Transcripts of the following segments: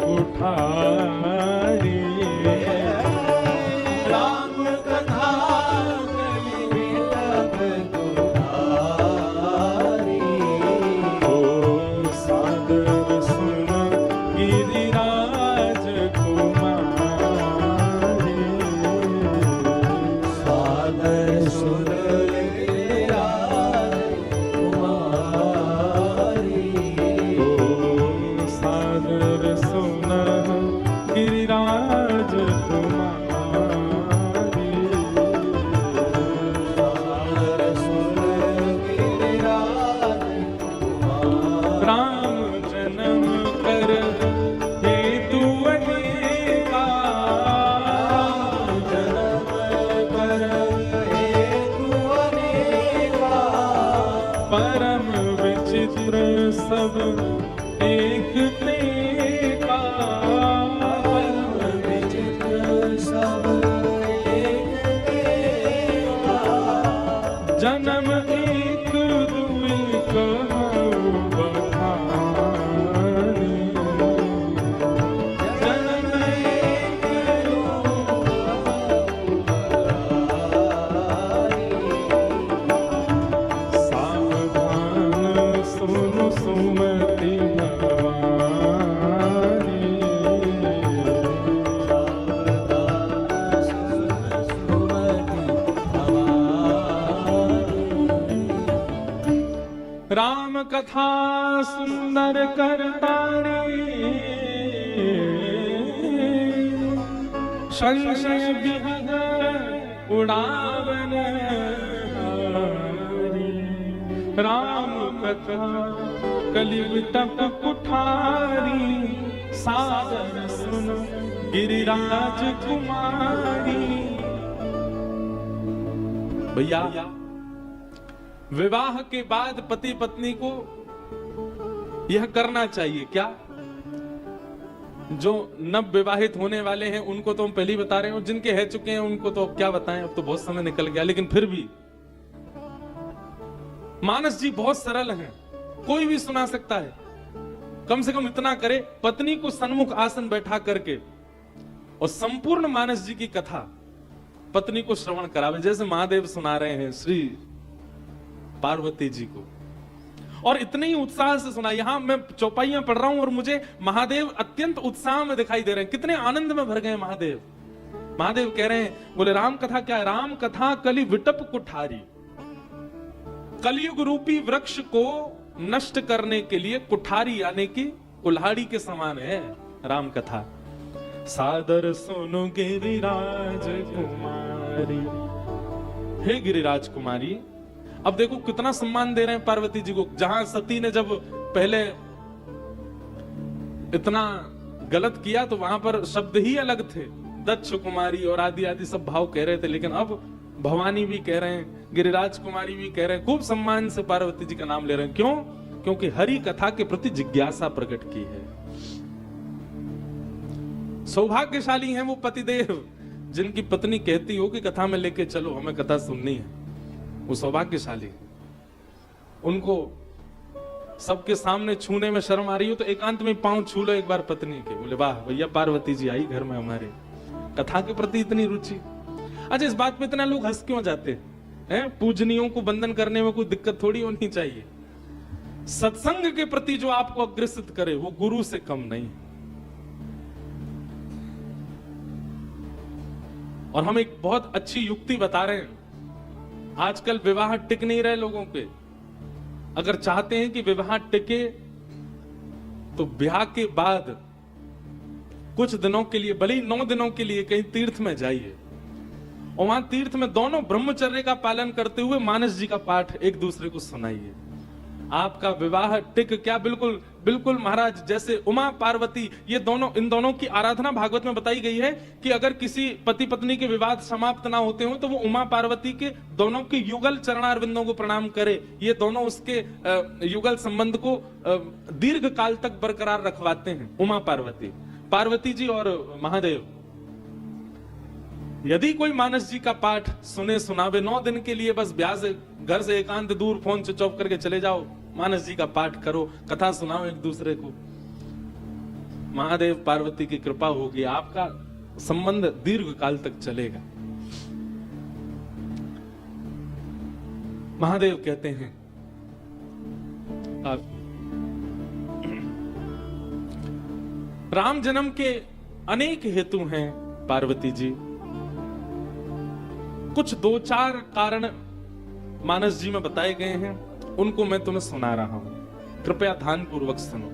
कुठारी। राम कथा कलि विटप कुठारी। ओ सादर सुन गिरिराज कुमारी। सादर सुन गिरिराज कुमारी। ओ सादर सुन गिरिराज कुमारी। सादर सुन गिरिराज कुमारी। राम जन्म कर हेतु अनेका। जन्म कर हेतु अनेका। परम विचित्र सब एक तेका। परम विचित्र सब एक तेका। जन्म एक दुई कहु बखानी। जन्म एक सावधान सुनु सुमति भवानी। राम कथा सुंदर करतारी। संशय विहग उड़ावन हारी। राम कथा कलि विटप कुठारी। सादर सुन गिरिराज कुमारी। भैया, विवाह के बाद पति पत्नी को यह करना चाहिए क्या? जो नव विवाहित होने वाले हैं उनको तो हम पहले ही बता रहे हैं, जिनके रह चुके हैं उनको तो अब क्या बताएं, अब तो बहुत समय निकल गया। लेकिन फिर भी मानस जी बहुत सरल हैं, कोई भी सुना सकता है। कम से कम इतना करे, पत्नी को सन्मुख आसन बैठा करके और संपूर्ण मानस जी की कथा पत्नी को श्रवण करावे। जैसे महादेव सुना रहे हैं श्री पार्वती जी को, और इतने ही उत्साह से सुना। यहां मैं चौपाइयां पढ़ रहा हूं और मुझे महादेव अत्यंत उत्साह में दिखाई दे रहे हैं। कितने आनंद में भर गए महादेव। महादेव कह रहे हैं, बोले राम कथा क्या है? राम कथा कलि विटप कुठारी। कलयुग रूपी वृक्ष को नष्ट करने के लिए कुठारी यानी कि कुल्हाड़ी के समान है राम कथा। सादर सुनो गिरिराज कुमारी। हे गिरिराज कुमारी, अब देखो कितना सम्मान दे रहे हैं पार्वती जी को। जहां सती ने जब पहले इतना गलत किया तो वहां पर शब्द ही अलग थे, दक्ष कुमारी और आदि आदि सब भाव कह रहे थे। लेकिन अब भवानी भी कह रहे हैं, गिरिराज कुमारी भी कह रहे हैं, खूब सम्मान से पार्वती जी का नाम ले रहे हैं। क्यों? क्योंकि हरि कथा के प्रति जिज्ञासा प्रकट की है। सौभाग्यशाली हैं वो पतिदेव जिनकी पत्नी कहती हो कि कथा में लेके चलो, हमें कथा सुननी है। वो सौभाग्यशाली। उनको सबके सामने छूने में शर्म आ रही हो तो एकांत में पांव छू लो एक बार पत्नी के। बोले वाह भैया, पार्वती जी आई घर में हमारे, कथा के प्रति इतनी रुचि। अच्छा, इस बात पे इतना लोग हंस क्यों जाते हैं? पूजनियों को बंधन करने में कोई दिक्कत थोड़ी होनी चाहिए। सत्संग के प्रति जो आपको अग्रसित करे वो गुरु से कम नहीं। और हम एक बहुत अच्छी युक्ति बता रहे हैं। आजकल विवाह टिक नहीं रहे लोगों पे। अगर चाहते हैं कि विवाह टिके तो ब्याह के बाद कुछ दिनों के लिए, भले ही 9 दिनों के लिए कहीं तीर्थ में जाइए और वहां तीर्थ में दोनों ब्रह्मचर्य का पालन करते हुए मानस जी का पाठ एक दूसरे को सुनाइए। आपका विवाह टिक क्या, बिल्कुल बिल्कुल महाराज, जैसे उमा पार्वती, ये दोनों, इन दोनों की आराधना भागवत में बताई गई है कि अगर किसी पति पत्नी के विवाद समाप्त ना होते हो तो वो उमा पार्वती के दोनों के युगल चरणारविंदों को प्रणाम करे। ये दोनों उसके युगल संबंध को दीर्घ काल तक बरकरार रखवाते हैं। उमा पार्वती, पार्वती जी और महादेव। यदि कोई मानस जी का पाठ सुने सुनावे 9 दिन के लिए, बस ब्याह से, घर से एकांत दूर फोन स्विच ऑफ करके चले जाओ, मानस जी का पाठ करो, कथा सुनाओ एक दूसरे को। महादेव पार्वती की कृपा होगी, आपका संबंध दीर्घ काल तक चलेगा। महादेव कहते हैं राम जन्म के अनेक हेतु हैं पार्वती जी, कुछ 2-4 कारण मानस जी में बताए गए हैं, उनको मैं तुम्हें सुना रहा हूं, कृपया ध्यान पूर्वक सुनो।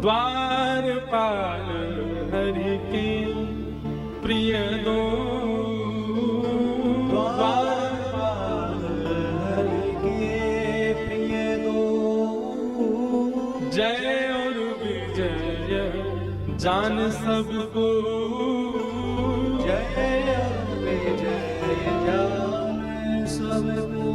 द्वारपाल हरि के प्रिय दो, द्वारपाल हरि के प्रिय दो, जय और विजय जान सबको, जय विजय जान सबको।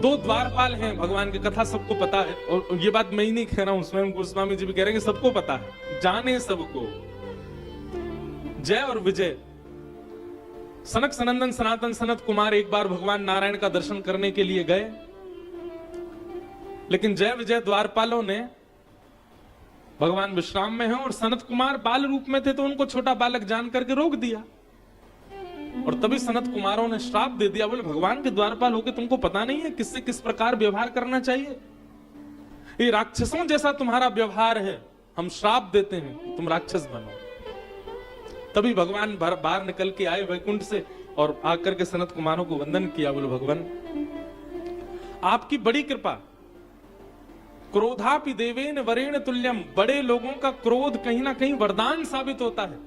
2 द्वारपाल हैं भगवान की, कथा सबको पता है, और ये बात मैं ही नहीं कह रहा हूं, स्वयं गोस्वामी जी भी कह रहे हैं कि सबको पता है, जाने सबको। जय और विजय। सनक सनंदन सनातन सनत कुमार एक बार भगवान नारायण का दर्शन करने के लिए गए, लेकिन जय विजय द्वारपालों ने, भगवान विश्राम में हैं और सनत कुमार बाल रूप में थे तो उनको छोटा बालक जान करके रोक दिया, और तभी सनत कुमारों ने श्राप दे दिया, बोले भगवान के द्वारपाल होकर तुमको पता नहीं है किससे किस प्रकार व्यवहार करना चाहिए? ये राक्षसों जैसा तुम्हारा व्यवहार है, हम श्राप देते हैं तुम राक्षस बनो। तभी भगवान बाहर निकल के आए वैकुंठ से और आकर के सनत कुमारों को वंदन किया, बोले भगवान आपकी बड़ी कृपा, क्रोधापि देवेन वरेण तुल्यम, बड़े लोगों का क्रोध कहीं ना कहीं वरदान साबित होता है।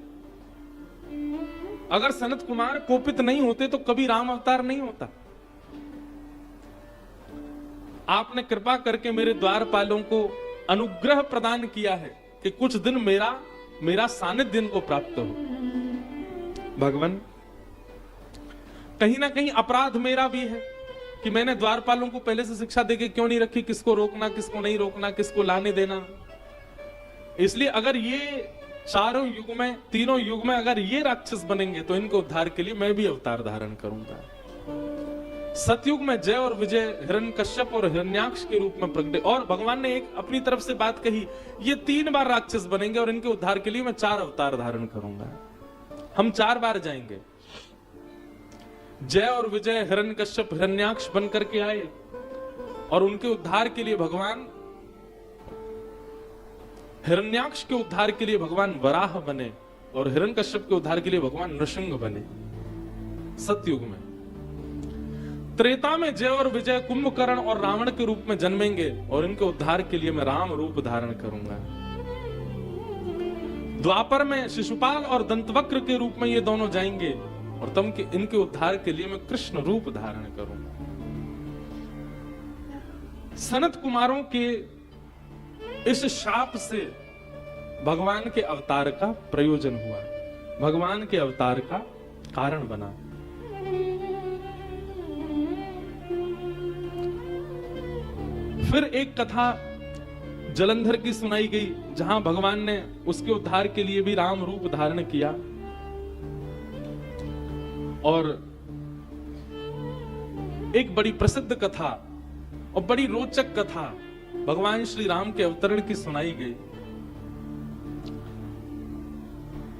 अगर सनत कुमार कोपित नहीं होते तो कभी राम अवतार नहीं होता। आपने कृपा करके मेरे द्वारपालों को अनुग्रह प्रदान किया है कि कुछ दिन मेरा सानिध्य इनको प्राप्त हो। भगवान कहीं ना कहीं अपराध मेरा भी है कि मैंने द्वारपालों को पहले से शिक्षा देके क्यों नहीं रखी, किसको रोकना किसको नहीं रोकना, किसको लाने देना। इसलिए अगर ये चारों युग में, तीनों युग में अगर ये राक्षस बनेंगे तो इनको उद्धार के लिए मैं भी अवतार धारण करूंगा। सतयुग में जय और विजय हिरण्यकश्यप और हिरण्याक्ष के रूप में प्रगटे, और भगवान ने एक अपनी तरफ से बात कही, ये 3 बार राक्षस बनेंगे और इनके उद्धार के लिए मैं 4 अवतार धारण करूंगा। हम 4 बार जाएंगे। जय और विजय हिरण्यकश्यप हिरण्याक्ष बन करके आए और उनके उद्धार के लिए भगवान, हिरण्याक्ष के उद्धार के लिए भगवान वराह बने और हिरण्यकश्यप के उद्धार के लिए भगवान नृसिंह बने सतयुग में। त्रेता में जय और विजय कुंभकर्ण और रावण के रूप में जन्मेंगे और इनके उद्धार के लिए मैं राम रूप धारण करूंगा। द्वापर में शिशुपाल और दंतवक्र के रूप में ये दोनों जाएंगे और तब के इनके उद्धार के लिए मैं कृष्ण रूप धारण करूंगा। सनत कुमारों के इस शाप से भगवान के अवतार का प्रयोजन हुआ, भगवान के अवतार का कारण बना। फिर एक कथा जलंधर की सुनाई गई जहां भगवान ने उसके उद्धार के लिए भी राम रूप धारण किया। और एक बड़ी प्रसिद्ध कथा और बड़ी रोचक कथा भगवान श्री राम के अवतरण की सुनाई गई।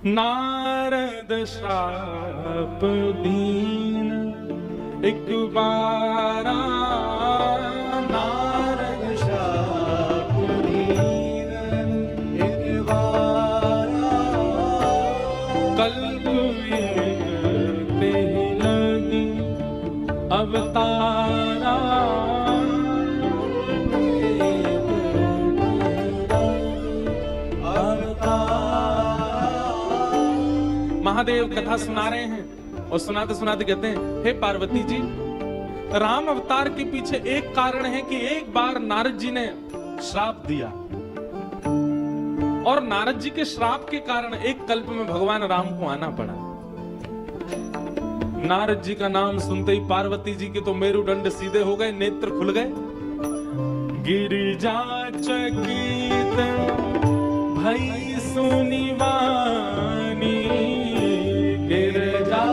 नारद शाप दीन एक बारा, नारद शाप दीन एक बारा, कल्प ते लगी अवतारा, महादेव कथा सुना रहे हैं और सुनाते सुनाते कहते हैं, हे पार्वती जी, राम अवतार के पीछे एक कारण है कि एक बार नारद जी ने श्राप दिया और नारद जी के श्राप के कारण एक कल्प में भगवान राम को आना पड़ा। नारद जी का नाम सुनते ही पार्वती जी के तो मेरुदंड सीधे हो गए, नेत्र खुल गए। गिरिजा चकित भई सुनी वाणी, गिरिजा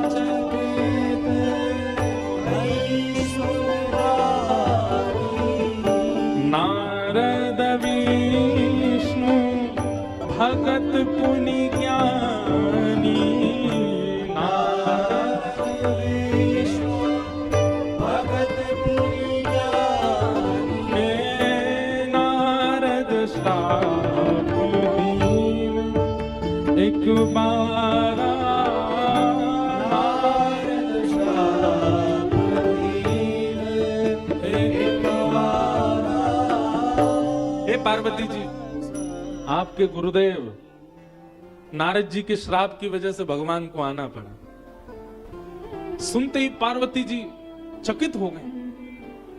चकित भई सुनी वाणी, नारद विष्णु भगत पुनि ज्ञानी, नारद विष्णु भगत पुनि ज्ञानी, हे नारद श्राप दीन एक बारा, नारद श्राप दीन एक बारा। हे पार्वती जी, आपके गुरुदेव नारद जी के श्राप की वजह से भगवान को आना पड़ा। सुनते ही पार्वती जी चकित हो गए,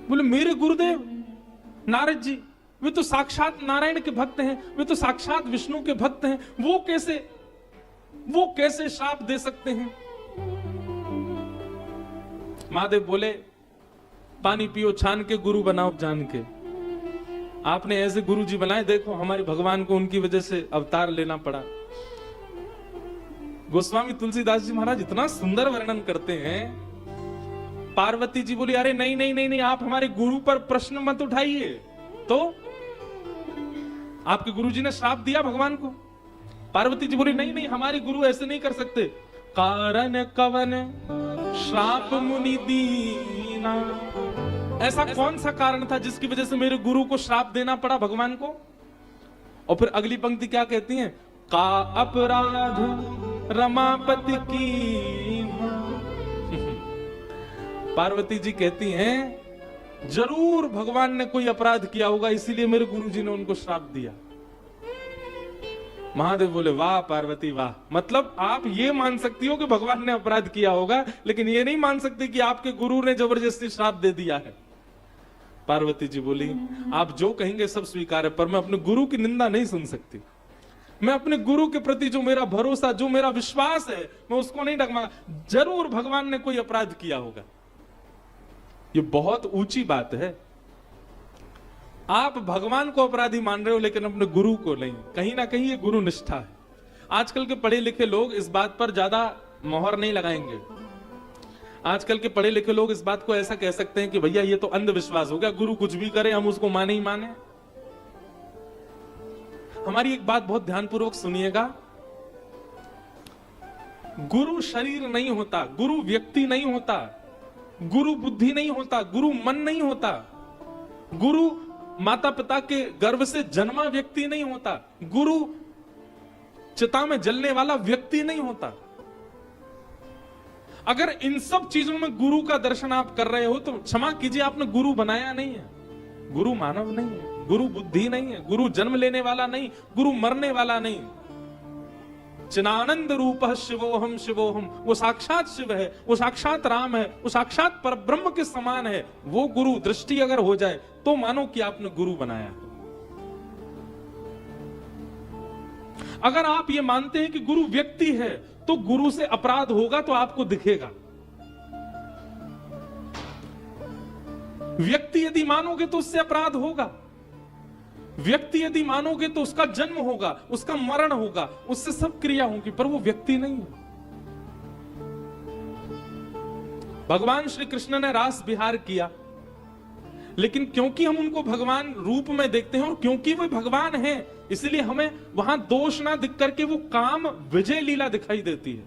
बोले मेरे गुरुदेव नारद जी, वे तो साक्षात नारायण के भक्त हैं, वे तो साक्षात विष्णु के भक्त हैं, वो कैसे श्राप दे सकते हैं? महादेव बोले पानी पियो छान के, गुरु बनाओ जान के। आपने ऐसे गुरु जी बनाए, देखो हमारे भगवान को उनकी वजह से अवतार लेना पड़ा। गोस्वामी तुलसीदास जी महाराज इतना सुंदर वर्णन करते हैं। पार्वती जी बोली अरे नहीं नहीं नहीं नहीं, आप हमारे गुरु पर प्रश्न मत उठाइए। तो आपके गुरु जी ने श्राप दिया भगवान को। पार्वती जी बोली नहीं नहीं, हमारे गुरु ऐसे नहीं कर सकते। कारण कवन श्राप मुनि दीना, ऐसा कौन सा कारण था जिसकी वजह से मेरे गुरु को श्राप देना पड़ा भगवान को? और फिर अगली पंक्ति क्या कहती है? का अपराध रमापति की। पार्वती जी कहती हैं जरूर भगवान ने कोई अपराध किया होगा, इसीलिए मेरे गुरु जी ने उनको श्राप दिया। महादेव बोले वाह पार्वती वाह, मतलब आप ये मान सकती हो कि भगवान ने अपराध किया होगा, लेकिन ये नहीं मान सकती कि आपके गुरु ने जबरदस्ती श्राप दे दिया है। पार्वती जी बोली आप जो कहेंगे सब स्वीकार है, पर मैं अपने गुरु की निंदा नहीं सुन सकती। मैं अपने गुरु के प्रति जो मेरा भरोसा, जो मेरा विश्वास है, मैं उसको नहीं डगमा। जरूर भगवान ने कोई अपराध किया होगा। ये बहुत ऊंची बात है। आप भगवान को अपराधी मान रहे हो लेकिन अपने गुरु को नहीं। कहीं ना कहीं ये गुरु निष्ठा है। आजकल के पढ़े लिखे लोग इस बात पर ज्यादा मोहर नहीं लगाएंगे। आजकल के पढ़े लिखे लोग इस बात को ऐसा कह सकते हैं कि भैया ये तो अंधविश्वास हो गया, गुरु कुछ भी करे हम उसको माने ही माने। हमारी एक बात बहुत ध्यानपूर्वक सुनिएगा, गुरु शरीर नहीं होता, गुरु व्यक्ति नहीं होता, गुरु बुद्धि नहीं होता, गुरु मन नहीं होता, गुरु माता पिता के गर्भ से जन्मा व्यक्ति नहीं होता, गुरु चिता में जलने वाला व्यक्ति नहीं होता। अगर इन सब चीजों में गुरु का दर्शन आप कर रहे हो तो क्षमा कीजिए, आपने गुरु बनाया नहीं है। गुरु मानव नहीं है, गुरु बुद्धि नहीं है, गुरु जन्म लेने वाला नहीं, गुरु मरने वाला नहीं। चिदानंद रूप शिवोहम शिवोहम, वो साक्षात शिव है, वो साक्षात राम है, वो साक्षात परब्रह्म के समान है। वो गुरु दृष्टि अगर हो जाए तो मानो कि आपने गुरु बनाया। अगर आप ये मानते हैं कि गुरु व्यक्ति है तो गुरु से अपराध होगा तो आपको दिखेगा। व्यक्ति यदि मानोगे तो उससे अपराध होगा। व्यक्ति यदि मानोगे तो उसका जन्म होगा, उसका मरण होगा, उससे सब क्रिया होगी, पर वो व्यक्ति नहीं है। भगवान श्री कृष्ण ने रास विहार किया, लेकिन क्योंकि हम उनको भगवान रूप में देखते हैं और क्योंकि वो भगवान हैं, इसलिए हमें वहां दोष ना दिख करके वो काम विजय लीला दिखाई देती है।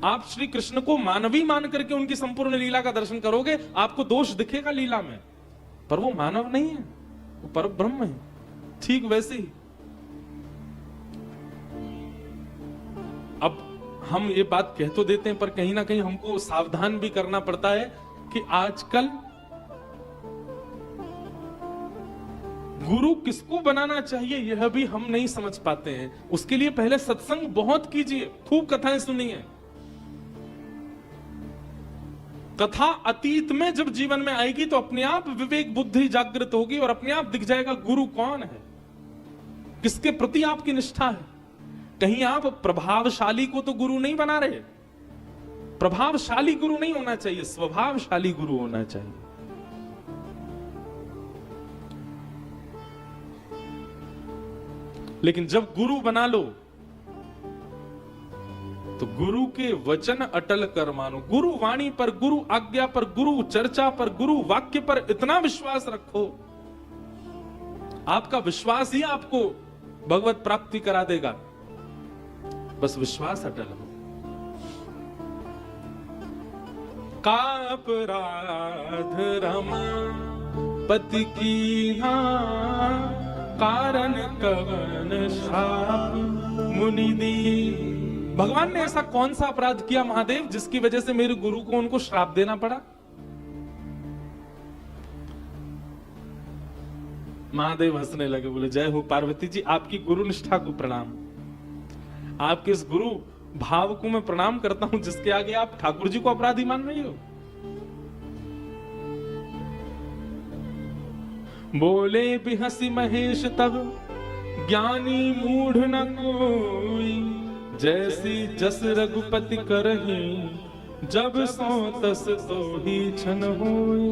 आप श्री कृष्ण को मानवी मान करके उनकी संपूर्ण लीला का दर्शन करोगे, आपको दोष दिखेगा लीला में, पर वो मानव नहीं है, वो परब्रह्म है। ठीक वैसे ही अब हम ये बात कह तो देते हैं, पर कहीं ना कहीं हमको सावधान भी करना पड़ता है कि आजकल गुरु किसको बनाना चाहिए यह भी हम नहीं समझ पाते हैं। उसके लिए पहले सत्संग बहुत कीजिए, खूब कथाएं सुनिए। कथा अतीत में जब जीवन में आएगी तो अपने आप विवेक बुद्धि जागृत होगी और अपने आप दिख जाएगा गुरु कौन है, किसके प्रति आपकी निष्ठा है। कहीं आप प्रभावशाली को तो गुरु नहीं बना रहे। प्रभावशाली गुरु नहीं होना चाहिए, स्वभावशाली गुरु होना चाहिए। लेकिन जब गुरु बना लो तो गुरु के वचन अटल कर मानो, गुरु वाणी पर, गुरु आज्ञा पर, गुरु चर्चा पर, गुरु वाक्य पर इतना विश्वास रखो, आपका विश्वास ही आपको भगवत प्राप्ति करा देगा। बस विश्वास अटल हो। का अपराध रमा पति की कारण कवन शाप मुनि दी। भगवान ने ऐसा कौन सा अपराध किया महादेव जिसकी वजह से मेरे गुरु को उनको श्राप देना पड़ा? महादेव हंसने लगे, बोले जय हो पार्वती जी, आपकी गुरु निष्ठा को प्रणाम। आपके इस गुरु भाव को मैं प्रणाम करता हूं जिसके आगे आप ठाकुर जी को अपराधी मान रही हो। बोले भी हंसी महेश तब ज्ञानी मूढ़ न कोई, जैसी जस रघुपति करही जब सो तस तो ही छन होई।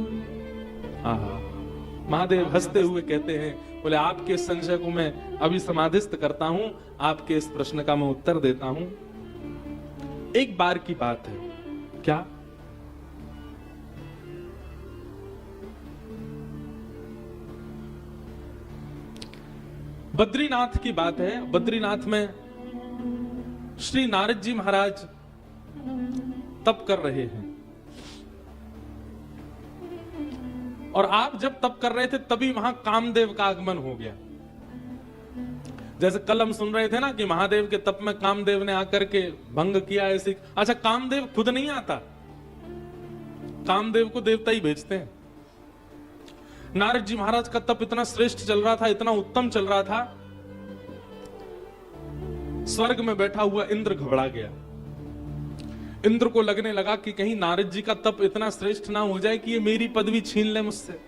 महादेव हंसते हुए कहते हैं, बोले आपके संशय को मैं अभी समाधिस्थ करता हूं, आपके इस प्रश्न का मैं उत्तर देता हूं। एक बार की बात है, क्या बद्रीनाथ की बात है। बद्रीनाथ में श्री नारद जी महाराज तप कर रहे हैं, और आप जब तप कर रहे थे तभी वहां कामदेव का आगमन हो गया। जैसे कल हम सुन रहे थे ना कि महादेव के तप में कामदेव ने आकर के भंग किया ऐसे। अच्छा, कामदेव खुद नहीं आता, कामदेव को देवता ही भेजते हैं। नारद जी महाराज का तप इतना श्रेष्ठ चल रहा था, इतना उत्तम चल रहा था, स्वर्ग में बैठा हुआ इंद्र घबरा गया। इंद्र को लगने लगा कि कहीं नारद जी का तप इतना श्रेष्ठ ना हो जाए कि ये मेरी पदवी छीन ले मुझसे।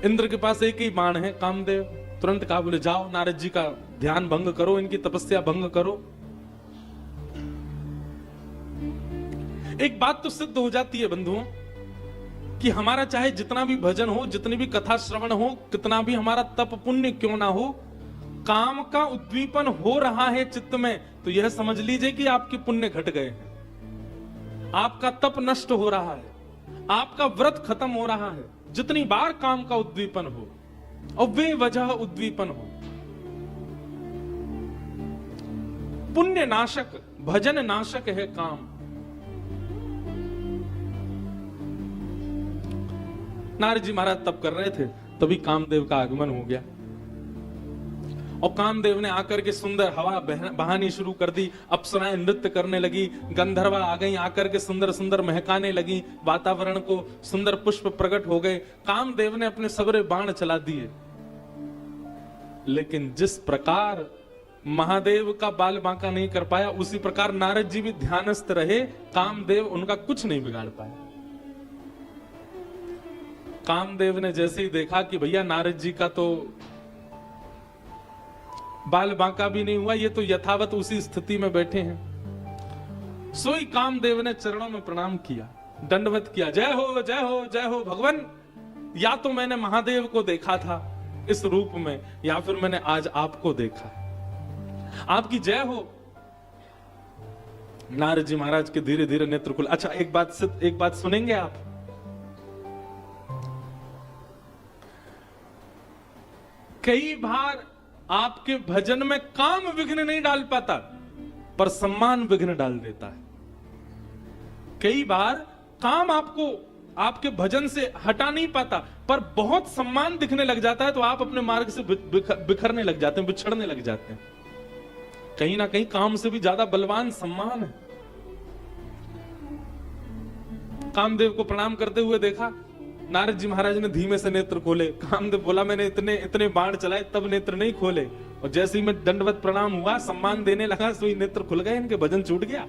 इंद्र के पास एक ही बाण है, कामदेव। तुरंत कहा, बोले जाओ नारद जी का ध्यान भंग करो, इनकी तपस्या भंग करो। एक बात तो सिद्ध हो जाती है बंधुओं कि हमारा चाहे जितना भी भजन हो, जितनी भी कथा श्रवण हो, कितना भी हमारा तप पुण्य क्यों ना हो, काम का उद्दीपन हो रहा है चित्त में, तो यह समझ लीजिए कि आपके पुण्य घट गए हैं, आपका तप नष्ट हो रहा है, आपका व्रत खत्म हो रहा है। जितनी बार काम का उद्दीपन हो और वे वजह उद्दीपन हो, पुण्य नाशक, भजन नाशक है काम। नारद जी महाराज तप कर रहे थे, तभी कामदेव का आगमन हो गया, और कामदेव ने आकर के सुंदर हवा बहानी शुरू कर दी। अप्सराएं नृत्य करने लगी, गंधर्वा आ गई, आकर के सुंदर सुंदर महकाने लगी, वातावरण को सुंदर पुष्प प्रकट हो गए। कामदेव ने अपने सबरे बाण चला दिए, लेकिन जिस प्रकार महादेव का बाल बांका नहीं कर पाया, उसी प्रकार नारद जी भी ध्यानस्थ रहे, कामदेव उनका कुछ नहीं बिगाड़ पाया। कामदेव ने जैसे ही देखा कि भैया नारद जी का तो बाल बांका भी नहीं हुआ, ये तो यथावत उसी स्थिति में बैठे हैं, सोई कामदेव ने चरणों में प्रणाम किया, दंडवत किया, जय हो जय हो जय हो भगवान। या तो मैंने महादेव को देखा था इस रूप में, या फिर मैंने आज आपको देखा, आपकी जय हो। नारद जी महाराज के धीरे धीरे नेत्र खुले। अच्छा, एक बात सुनेंगे आप? कई बार आपके भजन में काम विघ्न नहीं डाल पाता, पर सम्मान विघ्न डाल देता है। कई बार काम आपको आपके भजन से हटा नहीं पाता, पर बहुत सम्मान दिखने लग जाता है, तो आप अपने मार्ग से बिखरने लग जाते हैं, बिछड़ने लग जाते हैं। कहीं ना कहीं काम से भी ज्यादा बलवान सम्मान है। कामदेव को प्रणाम करते हुए देखा, नारद जी महाराज ने धीमे से नेत्र खोले। कामदेव बोला, मैंने इतने बाण चलाए तब नेत्र नहीं खोले, और जैसे ही मैं दंडवत प्रणाम हुआ, सम्मान देने लगा, तो ही नेत्र खुल गए, इनके भजन छूट गया।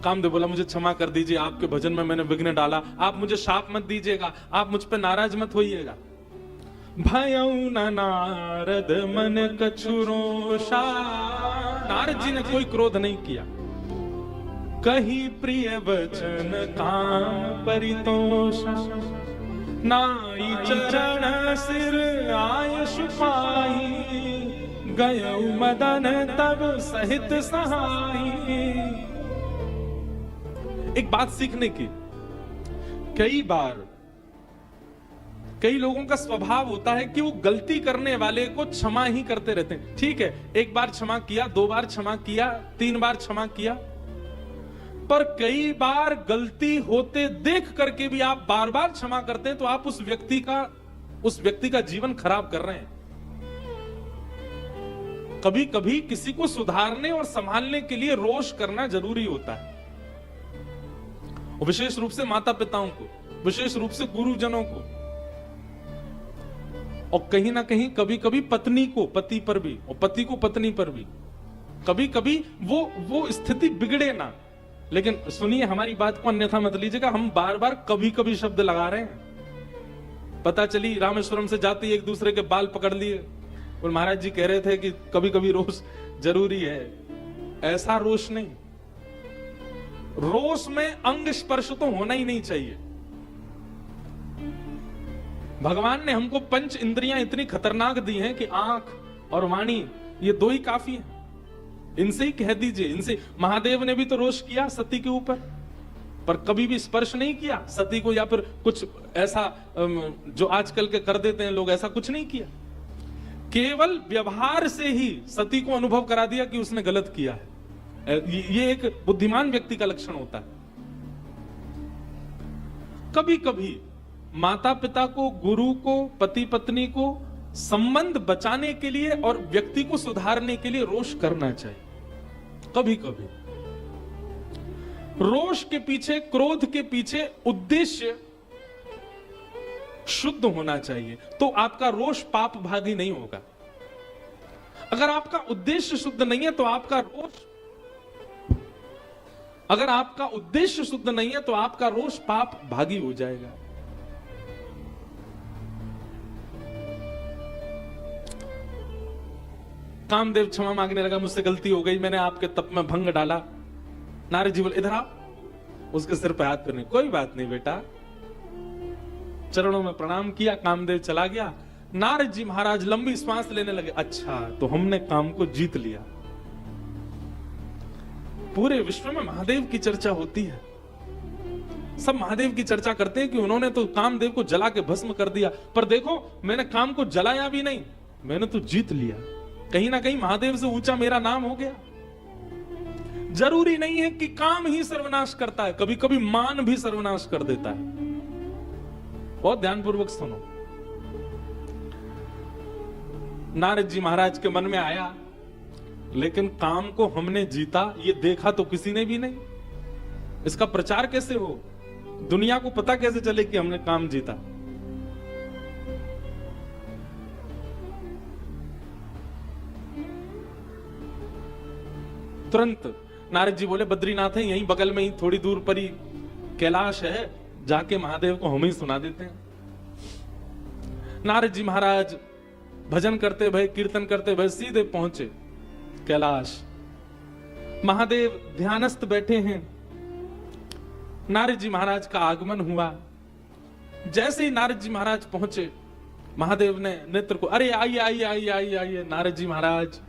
कामदेव बोला, मुझे क्षमा कर दीजिए, आपके भजन में मैंने विघ्न डाला, आप मुझे शाप मत दीजिएगा, आप मुझ पे नाराज मत होइएगा। भयऊ न नारद मन कछु रोषा। नारद जी ने कोई क्रोध नहीं किया। कही प्रिय वचन काम परितोषा। नाई चरण सिर आयश पाई, गयो मदन तब सहित सहाई। एक बात सीखने की, कई लोगों का स्वभाव होता है कि वो गलती करने वाले को क्षमा ही करते रहते हैं। ठीक है, एक बार क्षमा किया, 2 बार क्षमा किया, 3 बार क्षमा किया, पर कई बार गलती होते देख करके भी आप बार बार क्षमा करते हैं, तो आप उस व्यक्ति का जीवन खराब कर रहे हैं। कभी कभी किसी को सुधारने और संभालने के लिए रोष करना जरूरी होता है, और विशेष रूप से माता पिताओं को, विशेष रूप से गुरुजनों को, और कहीं ना कहीं कभी कभी पत्नी को पति पर भी, और पति को पत्नी पर भी। कभी कभी वो स्थिति बिगड़े ना, लेकिन सुनिए, हमारी बात को अन्यथा मत लीजिएगा। हम बार बार कभी कभी शब्द लगा रहे हैं। पता चली रामेश्वरम से जाते एक दूसरे के बाल पकड़ लिए, और महाराज जी कह रहे थे कि कभी कभी रोष जरूरी है। ऐसा रोष नहीं, रोष में अंग स्पर्श तो होना ही नहीं चाहिए। भगवान ने हमको 5 इंद्रियां इतनी खतरनाक दी हैं कि आंख और वाणी, ये 2 ही काफी है। इनसे ही कह दीजिए, इनसे। महादेव ने भी तो रोष किया सती के ऊपर, पर कभी भी स्पर्श नहीं किया सती को, या फिर कुछ ऐसा जो आजकल के कर देते हैं लोग, ऐसा कुछ नहीं किया। केवल व्यवहार से ही सती को अनुभव करा दिया कि उसने गलत किया है। ये एक बुद्धिमान व्यक्ति का लक्षण होता है। कभी कभी माता पिता को, गुरु को, पति पत्नी को संबंध बचाने के लिए और व्यक्ति को सुधारने के लिए रोष करना चाहिए। कभी कभी रोष के पीछे, क्रोध के पीछे उद्देश्य शुद्ध होना चाहिए, तो आपका रोष पाप भागी नहीं होगा। अगर आपका उद्देश्य शुद्ध नहीं है तो आपका रोष, अगर आपका उद्देश्य शुद्ध नहीं है तो आपका रोष पाप भागी हो जाएगा। कामदेव क्षमा मांगने लगा, मुझसे गलती हो गई, मैंने आपके तप में भंग डाला। नारद जी बोले, इधर आओ। उसके सिर पे हाथ करने, कोई बात नहीं बेटा, चरणों में प्रणाम किया, कामदेव चला गया। नारद जी महाराज लंबी सांस लेने लगे। अच्छा, तो हमने काम को जीत लिया। पूरे विश्व में महादेव की चर्चा होती है, सब महादेव की चर्चा करते हैं कि उन्होंने तो कामदेव को जला के भस्म कर दिया, पर देखो मैंने काम को जलाया भी नहीं, मैंने तो जीत लिया। कहीं ना कहीं महादेव से ऊंचा मेरा नाम हो गया। जरूरी नहीं है कि काम ही सर्वनाश करता है, कभी कभी मान भी सर्वनाश कर देता है। बहुत ध्यानपूर्वक सुनो। नारद जी महाराज के मन में आया, लेकिन काम को हमने जीता ये देखा तो किसी ने भी नहीं। इसका प्रचार कैसे हो, दुनिया को पता कैसे चले कि हमने काम जीता। तुरंत नारद जी बोले, बद्रीनाथ है यहीं बगल में ही, थोड़ी दूर पर ही कैलाश है, जाके महादेव को हम ही सुना देते हैं। नारद जी महाराज भजन करते भय, कीर्तन करते भय सीधे पहुंचे कैलाश। महादेव ध्यानस्थ बैठे हैं। नारद जी महाराज का आगमन हुआ। जैसे ही नारद जी महाराज पहुंचे, महादेव ने नेत्र को, अरे आइए आइए आइए आइए आइए नारद जी महाराज,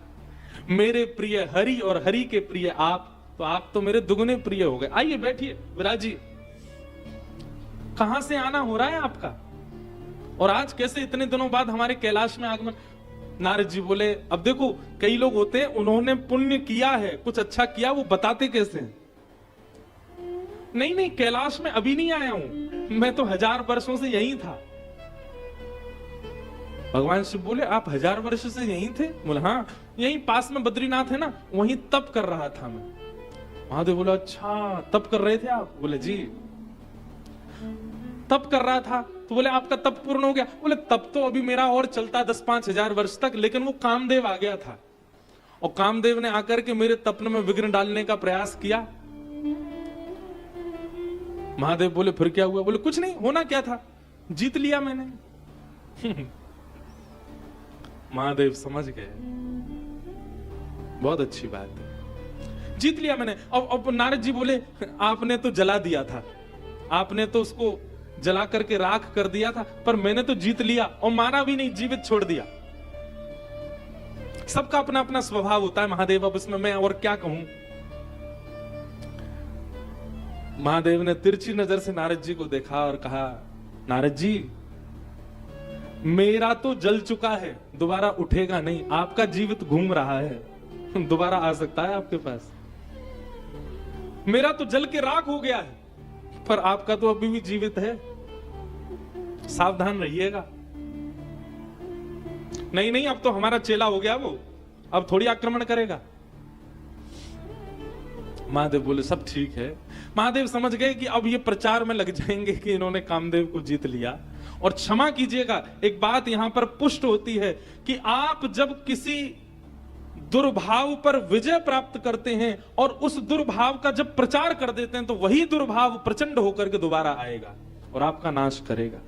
मेरे प्रिय हरि और हरि के प्रिय आप तो मेरे दुगने प्रिय हो गए। आइए बैठिए, विराजिए। कहां से आना हो रहा है आपका, और आज कैसे इतने दिनों बाद हमारे कैलाश में आगमन। नारद जी बोले, अब देखो कई लोग होते हैं, उन्होंने पुण्य किया है, कुछ अच्छा किया, वो बताते कैसे हैं। नहीं कैलाश में अभी नहीं आया हूं, मैं तो 1000 वर्षों से यहीं था। भगवान शिव बोले, आप 1000 वर्ष से यहीं थे? बोले हाँ, यहीं पास में बद्रीनाथ है ना, वहीं तप कर रहा था मैं। महादेव बोला, अच्छा तप कर रहे थे आप? बोले जी तप कर रहा था। तो बोले, आपका तप पूर्ण हो गया? बोले, तप तो अभी मेरा और चलता 10-5 हजार वर्ष तक, लेकिन वो कामदेव आ गया था, और कामदेव ने आकर के मेरे तपन में विघ्न डालने का प्रयास किया। महादेव बोले, फिर क्या हुआ? बोले, कुछ नहीं, होना क्या था, जीत लिया मैंने। महादेव समझ गए, बहुत अच्छी बात है, जीत लिया मैंने। अब नारद जी बोले, आपने तो जला दिया था, आपने तो उसको जला करके राख कर दिया था, पर मैंने तो जीत लिया और मारा भी नहीं, जीवित छोड़ दिया। सबका अपना अपना स्वभाव होता है महादेव, अब इसमें मैं और क्या कहूं। महादेव ने तिरछी नजर से नारद जी को देखा और कहा, नारद जी मेरा तो जल चुका है, दोबारा उठेगा नहीं, आपका जीवित घूम रहा है, दोबारा आ सकता है आपके पास। मेरा तो जल के राख हो गया है, पर आपका तो अभी भी जीवित है, सावधान रहिएगा। नहीं नहीं, अब तो हमारा चेला हो गया वो, अब थोड़ी आक्रमण करेगा। महादेव बोले सब ठीक है। महादेव समझ गए कि अब ये प्रचार में लग जाएंगे कि इन्होंने कामदेव को जीत लिया। और क्षमा कीजिएगा, एक बात यहां पर पुष्ट होती है कि आप जब किसी दुर्भाव पर विजय प्राप्त करते हैं और उस दुर्भाव का जब प्रचार कर देते हैं, तो वही दुर्भाव प्रचंड होकर के दोबारा आएगा और आपका नाश करेगा।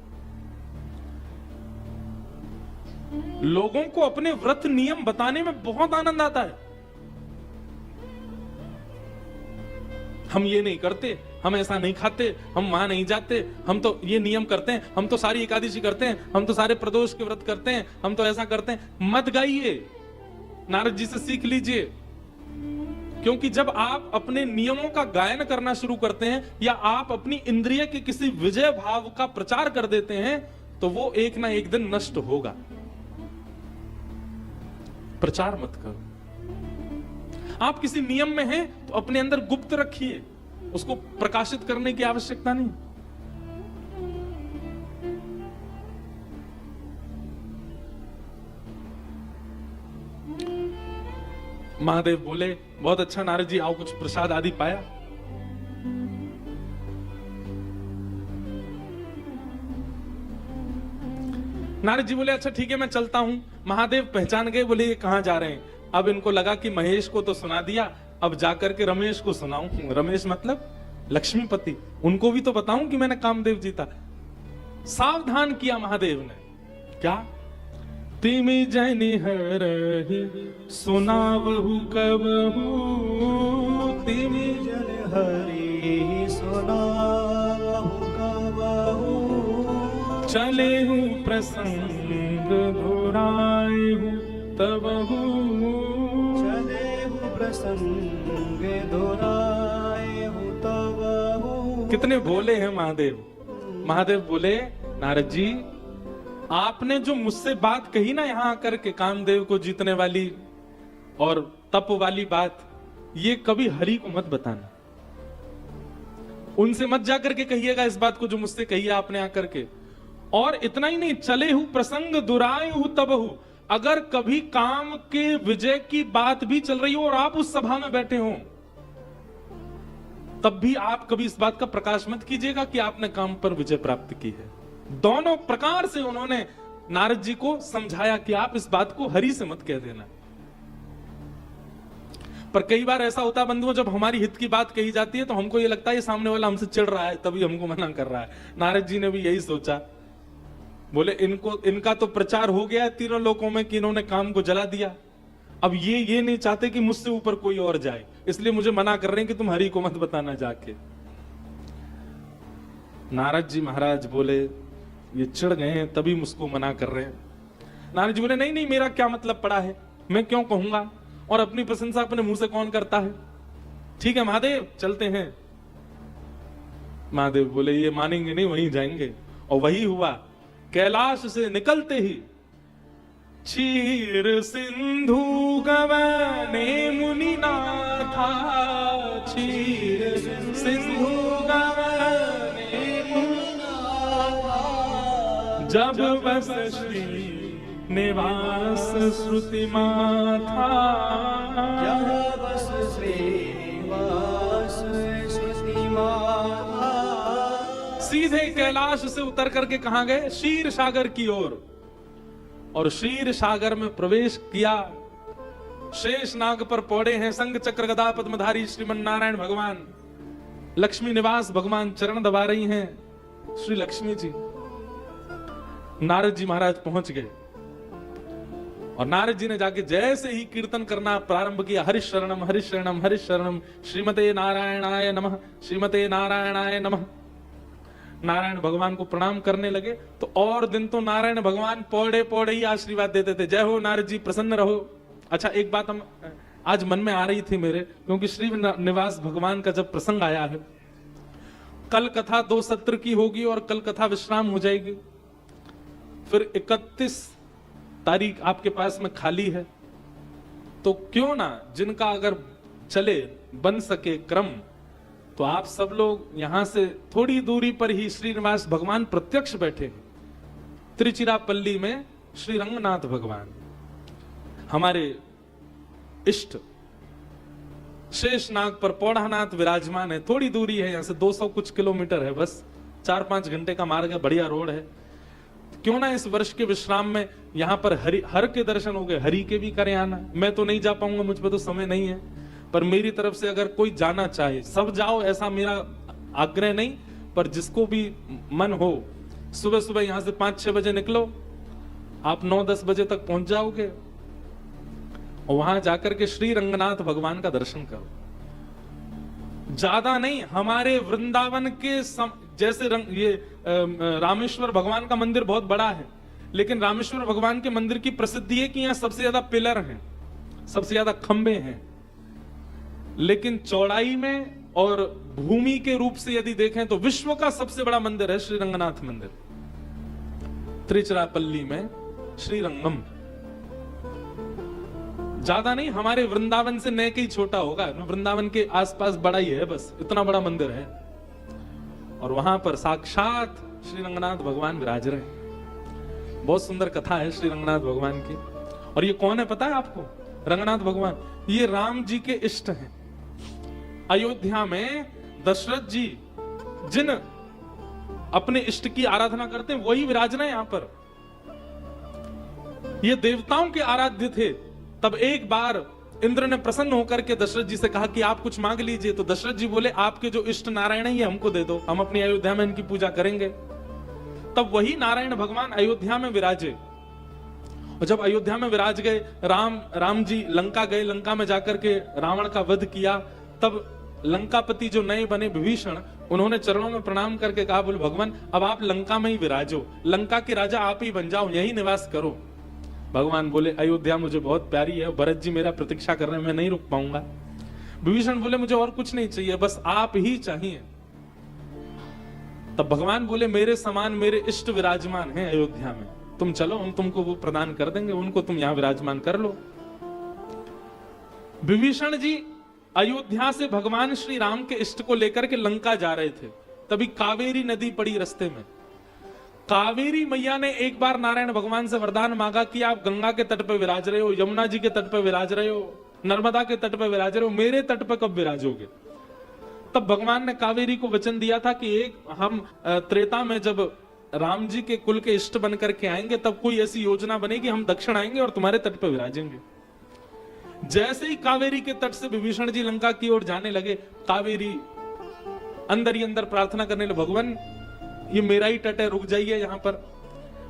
लोगों को अपने व्रत नियम बताने में बहुत आनंद आता है। हम ये नहीं करते, हम ऐसा नहीं खाते, हम वहां नहीं जाते, हम तो ये नियम करते हैं, हम तो सारी एकादशी करते हैं, हम तो सारे प्रदोष के व्रत करते हैं, हम तो ऐसा करते हैं। मत गाइए, नारद जी से सीख लीजिए। क्योंकि जब आप अपने नियमों का गायन करना शुरू करते हैं या आप अपनी इंद्रिय के किसी विजय भाव का प्रचार कर देते हैं, तो वो एक ना एक दिन नष्ट होगा। प्रचार मत करो। आप किसी नियम में हैं तो अपने अंदर गुप्त रखिए, उसको प्रकाशित करने की आवश्यकता नहीं। महादेव बोले बहुत अच्छा नारद जी, आओ कुछ प्रसाद आदि पाया। नारद जी बोले अच्छा ठीक है मैं चलता हूं। महादेव पहचान गए, बोले ये कहां जा रहे हैं। अब इनको लगा कि महेश को तो सुना दिया, अब जाकर के रमेश को सुनाऊं। रमेश मतलब लक्ष्मीपति, उनको भी तो बताऊं कि मैंने कामदेव जीता। सावधान किया महादेव ने। क्या? तिमि जनि हरहि सुनावहु कबहु, तिमि जन हरि सुनावहु कबहु, चलेहु प्रसंग दोहराएहु तबहु, चलेहु प्रसंग दोहराएहु तबहु। कितने भोले हैं महादेव। महादेव बोले नारद जी, आपने जो मुझसे बात कही ना यहां आकर के कामदेव को जीतने वाली और तप वाली बात, ये कभी हरि को मत बताना। उनसे मत जाकर के कहिएगा इस बात को जो मुझसे कही आपने आकर के। और इतना ही नहीं, चले हु प्रसंग दुराए हु तब हु, अगर कभी काम के विजय की बात भी चल रही हो और आप उस सभा में बैठे हो, तब भी आप कभी इस बात का प्रकाश मत कीजिएगा कि आपने काम पर विजय प्राप्त की है। दोनों प्रकार से उन्होंने नारद जी को समझाया कि आप इस बात को हरि से मत कह देना। पर कई बार ऐसा होता है बंधुओं, जब हमारी हित की बात कही जाती है तो हमको ये लगता है ये सामने वाला हमसे चिढ़ रहा है तभी हमको मना कर रहा है। नारद जी ने भी यही सोचा। बोले इनका तो प्रचार हो गया है तीनों लोकों में कि इन्होंने काम को जला दिया। अब ये नहीं चाहते कि मुझसे ऊपर कोई और जाए, इसलिए मुझे मना कर रहे हैं कि तुम हरि को मत बताना जाके। नारद जी महाराज बोले ये चिढ़ गए हैं तभी मुझको मना कर रहे हैं। नारद जी बोले नहीं नहीं, मेरा क्या मतलब पड़ा है, मैं क्यों कहूंगा, और अपनी प्रशंसा अपने मुंह से कौन करता है। ठीक है महादेव चलते हैं। महादेव बोले ये मानेंगे नहीं, वहीं जाएंगे। और वही हुआ। कैलाश से निकलते ही क्षीर सिंधु गवने मुनि नाथा, क्षीर सिंधु गवने मुनि नाथा, जब बस श्री निवास श्रुति माथा, जब बस श्रीनिवास श्रुति माथा। सीधे कैलाश से उतर करके कहां गए? क्षीर सागर की ओर। और क्षीर सागर में प्रवेश किया। शेष नाग पर पौड़े हैं संग चक्र गदा पद्मधारी श्रीमन नारायण भगवान। लक्ष्मी निवास भगवान चरण दबा रही हैं श्री लक्ष्मी जी। नारद जी महाराज पहुंच गए और नारद जी ने जाके जैसे ही कीर्तन करना प्रारंभ किया, हरिश शरणम हरिश शरणम हरिश शरणम, श्रीमते नारायणाय नमः, श्रीमते नारायणाय नमः। नारायण भगवान को प्रणाम करने लगे तो और दिन तो नारायण भगवान पौड़े पौड़े ही आशीर्वाद देते थे, जय हो नारद जी, प्रसन्न रहो। अच्छा, एक बात हम आज मन में आ रही थी मेरे, क्योंकि श्री निवास भगवान का जब प्रसंग आया है, कल कथा 2 सत्र की होगी और कल कथा विश्राम हो जाएगी, फिर 31 तारीख आपके पास में खाली है, तो क्यों ना जिनका अगर चले बन सके क्रम, तो आप सब लोग यहां से थोड़ी दूरी पर ही श्रीनिवास भगवान प्रत्यक्ष बैठे हैं, तिरुचिरापल्ली में श्री रंगनाथ भगवान हमारे इष्ट शेषनाग पर पौढ़ानाथ विराजमान है। थोड़ी दूरी है यहां से, 200 कुछ किलोमीटर है, बस 4-5 घंटे का मार्ग है, बढ़िया रोड है। क्यों ना इस वर्ष के विश्राम में यहां पर हर के दर्शन हो गए, हरि के भी करें आना। मैं तो नहीं जा पाऊंगा, मुझ पे तो समय नहीं है, पर मेरी तरफ से अगर कोई जाना चाहे, सब जाओ ऐसा मेरा आग्रह नहीं, पर जिसको भी मन हो, सुबह सुबह यहां से 5-6 बजे निकलो, आप 9-10 बजे तक पहुंच जाओगे और वहां जाकर के श्री रंगनाथ भगवान का दर्शन करो। ज्यादा नहीं, हमारे वृंदावन के जैसे ये रामेश्वर भगवान का मंदिर बहुत बड़ा है, लेकिन रामेश्वर भगवान के मंदिर की प्रसिद्धि है कि यहां सबसे ज्यादा पिलर हैं, सबसे ज्यादा खंबे हैं, लेकिन चौड़ाई में और भूमि के रूप से यदि देखें तो विश्व का सबसे बड़ा मंदिर है श्री रंगनाथ मंदिर, तिरुचिरापल्ली में श्रीरंगम। ज्यादा नहीं, हमारे वृंदावन से नेक ही छोटा होगा, वृंदावन के आसपास बड़ा ही है, बस इतना बड़ा मंदिर है, और वहां पर साक्षात श्री रंगनाथ भगवान विराज रहे हैं। बहुत सुंदर कथा है श्री रंगनाथ भगवान की। और ये कौन है पता है आपको? रंगनाथ भगवान ये राम जी के इष्ट हैं। अयोध्या में दशरथ जी जिन अपने इष्ट की आराधना करते हैं वही विराज रहे हैं यहां पर। ये देवताओं के आराध्य थे। तब एक बार इंद्र ने प्रसन्न होकर के दशरथ जी से कहा कि आप कुछ मांग लीजिए, तो दशरथ जी बोले आपके जो इष्ट नारायण है ये हमको दे दो, हम अपनी अयोध्या में इनकी पूजा करेंगे। तब वही नारायण भगवान अयोध्या में विराजे, और जब अयोध्या में विराज गए, राम जी लंका गए, लंका में जाकर के रावण का वध किया। तब लंकापति जो नए बने विभीषण, उन्होंने चरणों में प्रणाम करके कहा, बोले भगवान अब आप लंका में ही विराजो, लंका के राजा आप ही बन जाओ, यही निवास करो। भगवान बोले अयोध्या मुझे बहुत प्यारी है, भरत जी मेरा प्रतीक्षा कर रहे हैं, मैं नहीं रुक पाऊंगा। विभीषण बोले मुझे और कुछ नहीं चाहिए, बस आप ही चाहिए। तब भगवान बोले मेरे समान मेरे इष्ट विराजमान हैं अयोध्या में, तुम चलो, हम तुमको वो प्रदान कर देंगे, उनको तुम यहां विराजमान कर लो। विभीषण जी अयोध्या से भगवान श्री राम के इष्ट को लेकर के लंका जा रहे थे, तभी कावेरी नदी पड़ी रास्ते में। कावेरी मैया ने एक बार नारायण भगवान से वरदान मांगा कि आप गंगा के तट पर विराज रहे हो, यमुना जी के तट पर विराज रहे हो, नर्मदा के तट पर विराज रहे हो, मेरे तट पर कब विराजोगे? तब भगवान ने कावेरी को वचन दिया था कि एक हम त्रेता में जब राम जी के कुल के इष्ट बन करके आएंगे, तब कोई ऐसी योजना बनेगी, हम दक्षिण आएंगे और तुम्हारे तट पर विराजेंगे। जैसे ही कावेरी के तट से विभीषण जी लंका की ओर जाने लगे, कावेरी अंदर ही अंदर प्रार्थना करने लगे, भगवान ये मेरा ही तट है, रुक जाइए यहाँ पर।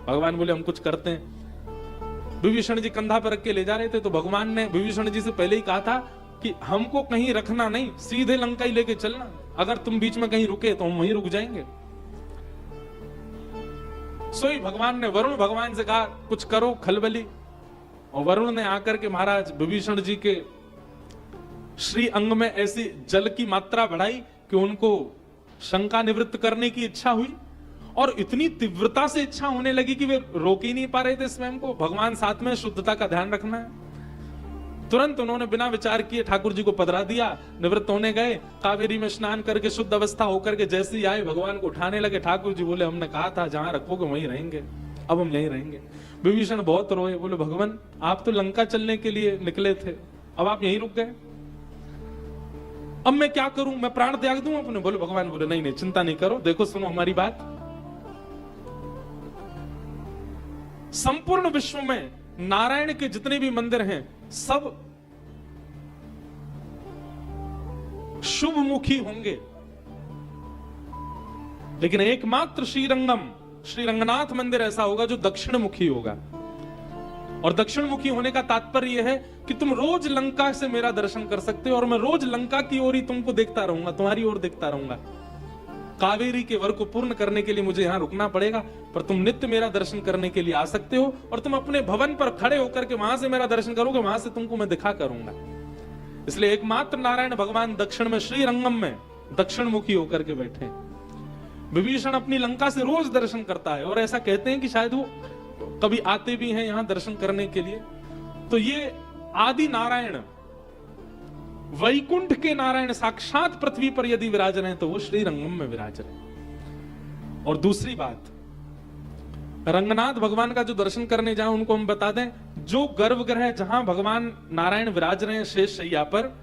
भगवान बोले हम कुछ करते हैं। विभीषण जी कंधा पर रख के ले जा रहे थे, तो भगवान ने विभीषण जी से पहले ही कहा था कि हमको कहीं रखना नहीं, सीधे लंका ही लेके चलना, अगर तुम बीच में कहीं रुके तो हम वहीं रुक जाएंगे। सोई भगवान ने वरुण भगवान से कहा कुछ करो खलबली, और वरुण ने आकर के महाराज विभीषण जी के श्री अंग में ऐसी जल की मात्रा बढ़ाई कि उनको शंका निवृत्त करने की इच्छा हुई, और इतनी तीव्रता से इच्छा होने लगी कि वे रोक ही नहीं पा रहे थे स्वयं को। भगवान साथ में शुद्धता का ध्यान रखना है। तुरंत उन्होंने बिना विचार किए ठाकुर जी को पधरा दिया, निवृत्त होने गए, कावेरी में स्नान करके शुद्ध अवस्था होकर के जैसे ही आए भगवान को उठाने लगे। ठाकुर जी बोले हमने कहा था जहां रखोगे वहीं रहेंगे, अब हम यहीं रहेंगे। विभीषण बहुत रोए, बोले भगवान आप तो लंका चलने के लिए निकले थे, अब आप यहीं रुक गए, अब मैं क्या करूं, मैं प्राण त्याग दूं अपने? बोले भगवान बोले नहीं नहीं चिंता नहीं करो, देखो सुनो हमारी बात। संपूर्ण विश्व में नारायण के जितने भी मंदिर हैं सब शुभमुखी होंगे, लेकिन एकमात्र श्रीरंगम श्री रंगनाथ मंदिर ऐसा होगा जो दक्षिण मुखी होगा। और दक्षिण मुखी होने का तात्पर्य यह है कि तुम रोज लंका से मेरा दर्शन कर सकते हो, और मैं रोज लंका की ओर ही तुमको देखता रहूंगा, तुम्हारी ओर देखता रहूंगा। कावेरी के वर को पूर्ण करने के लिए मुझे यहाँ रुकना पड़ेगा, पर तुम नित्य मेरा दर्शन करने के लिए आ सकते हो और तुम अपने भवन पर खड़े होकर के वहां से मेरा दर्शन करोगे, वहां से तुमको मैं दिखा करूंगा। इसलिए एकमात्र नारायण भगवान दक्षिण में श्री रंगम में दक्षिण मुखी होकर के बैठे। विभीषण अपनी लंका से रोज दर्शन करता है और ऐसा कहते हैं कि शायद वो कभी आते भी हैं यहां दर्शन करने के लिए। तो ये आदि नारायण, वैकुंठ के नारायण साक्षात पृथ्वी पर यदि विराज रहे हैं तो वो श्री रंगम में विराज रहे। और दूसरी बात, रंगनाथ भगवान का जो दर्शन करने जाए उनको हम बता दें, जो गर्भगृह जहां भगवान नारायण विराज रहे हैं शेष शैया पर,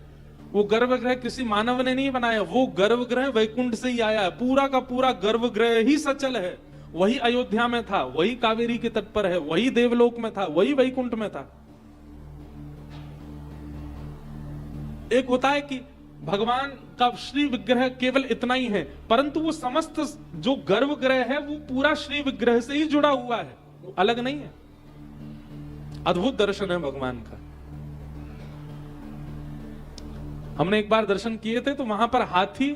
वो गर्भगृह किसी मानव ने नहीं बनाया, वो गर्भगृह वैकुंठ से ही आया है। पूरा का पूरा गर्भगृह ही सचल है, वही अयोध्या में था, वही कावेरी के तट पर है, वही देवलोक में था, वही वैकुंठ में था। एक होता है कि भगवान का श्री विग्रह केवल इतना ही है, परंतु वो समस्त जो गर्भगृह है वो पूरा श्री विग्रह से ही जुड़ा हुआ है, वो अलग नहीं है। अद्भुत दर्शन है भगवान का। हमने एक बार दर्शन किए थे तो वहां पर हाथी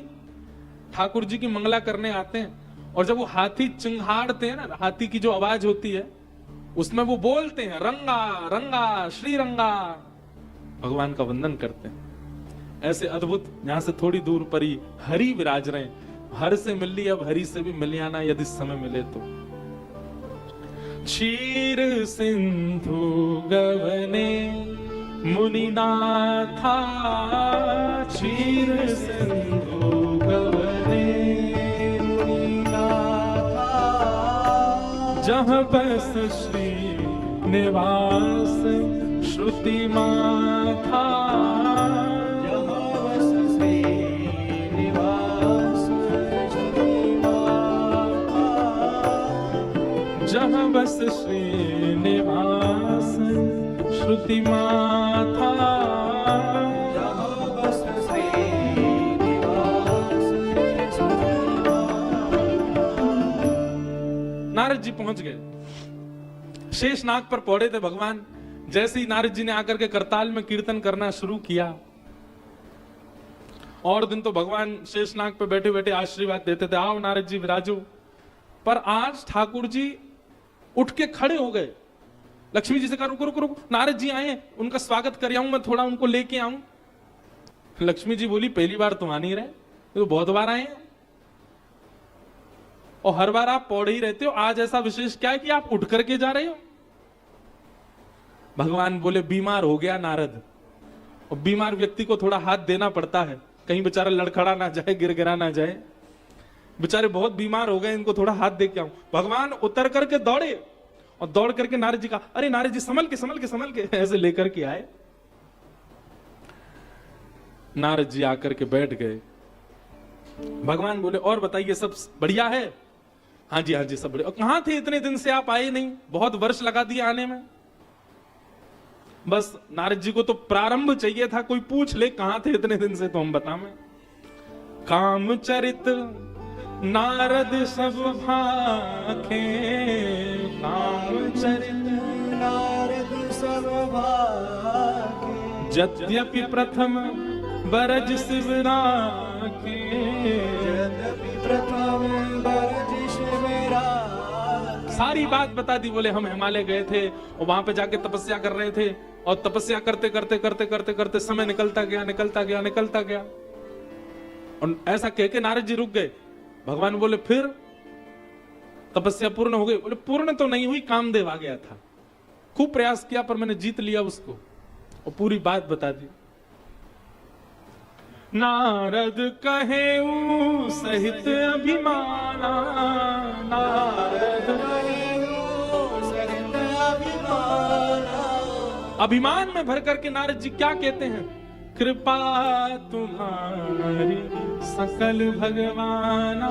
ठाकुर जी की मंगला करने आते हैं और जब वो हाथी चिंघाड़ते हैं ना, हाथी की जो आवाज होती है उसमें वो बोलते हैं रंगा रंगा श्री रंगा, भगवान का वंदन करते हैं। ऐसे अद्भुत, यहां से थोड़ी दूर पर ही हरि विराज रहे हैं। हर से मिल ली, अब हरि से भी मिल आना यदि समय मिले तो। क्षीर सिंधु गवने मुनिनाथा, क्षीर सिंधु गवने मुनिनाथा, जहाँ बस श्री निवास श्रुति माथा, जहाँ बस श्री निवास श्रुति माथा, जहाँ बस श्री निवास श्रुति माथा। नारद जी पहुंच गए, शेषनाग पर पौड़े थे भगवान। जैसे ही नारद जी ने आकर के करताल में कीर्तन करना शुरू किया, और दिन तो भगवान शेषनाग पे बैठे बैठे आशीर्वाद देते थे, आओ नारद जी विराजो। पर आज ठाकुर जी उठ के खड़े हो गए। लक्ष्मी जी से कहा रुको रुको रुको, नारद जी आए, उनका स्वागत कर आऊं, मैं थोड़ा उनको लेके आऊं। लक्ष्मी जी बोली पहली बार तुम आ नहीं रहे, तो बहुत बार आए हैं और हर बार आप पौड़े ही रहते हो, आज ऐसा विशेष क्या है कि आप उठ करके जा रहे हो? भगवान बोले बीमार हो गया नारद, और बीमार व्यक्ति को थोड़ा हाथ देना पड़ता है, कहीं बेचारा लड़खड़ा ना जाए, गिर गिरा ना जाए। बेचारे बहुत बीमार हो गए, इनको थोड़ा हाथ दे के आऊं। भगवान उतर करके दौड़े और दौड़ करके नारद जी का, अरे नारद जी संभल के संभल के संभल के, ऐसे लेकर के आए। नारद जी आकर के बैठ गए। भगवान बोले और बताइए सब बढ़िया है? हाँ जी सब बढ़िया। कहां थे इतने दिन से, आप आए नहीं, बहुत वर्ष लगा दिए आने में। बस नारद जी को तो प्रारंभ चाहिए था, कोई पूछ ले कहां थे इतने दिन से तो हम बतावें। कामचरित नारद सब भाखे, कामचरित नारद सब भाखे, यद्यपि प्रथम बरज शिवराखे, यद्यपि प्रथम बरज शिवराखे। सारी बात बता दी। बोले हम हिमालय गए थे और वहां पे जाके तपस्या कर रहे थे, और तपस्या करते करते करते करते करते समय निकलता गया निकलता गया निकलता गया, और ऐसा कह के नारद जी रुक गए। भगवान बोले फिर तपस्या पूर्ण हो गई? बोले पूर्ण तो नहीं हुई, कामदेव आ गया था, खूब प्रयास किया पर मैंने जीत लिया उसको, और पूरी बात बता दी। नारद कहे सहित अभिमाना, नारद कहे सहित अभिमाना। अभिमान में भर करके नारद जी क्या कहते हैं? कृपा तुम्हारी सकल भगवाना,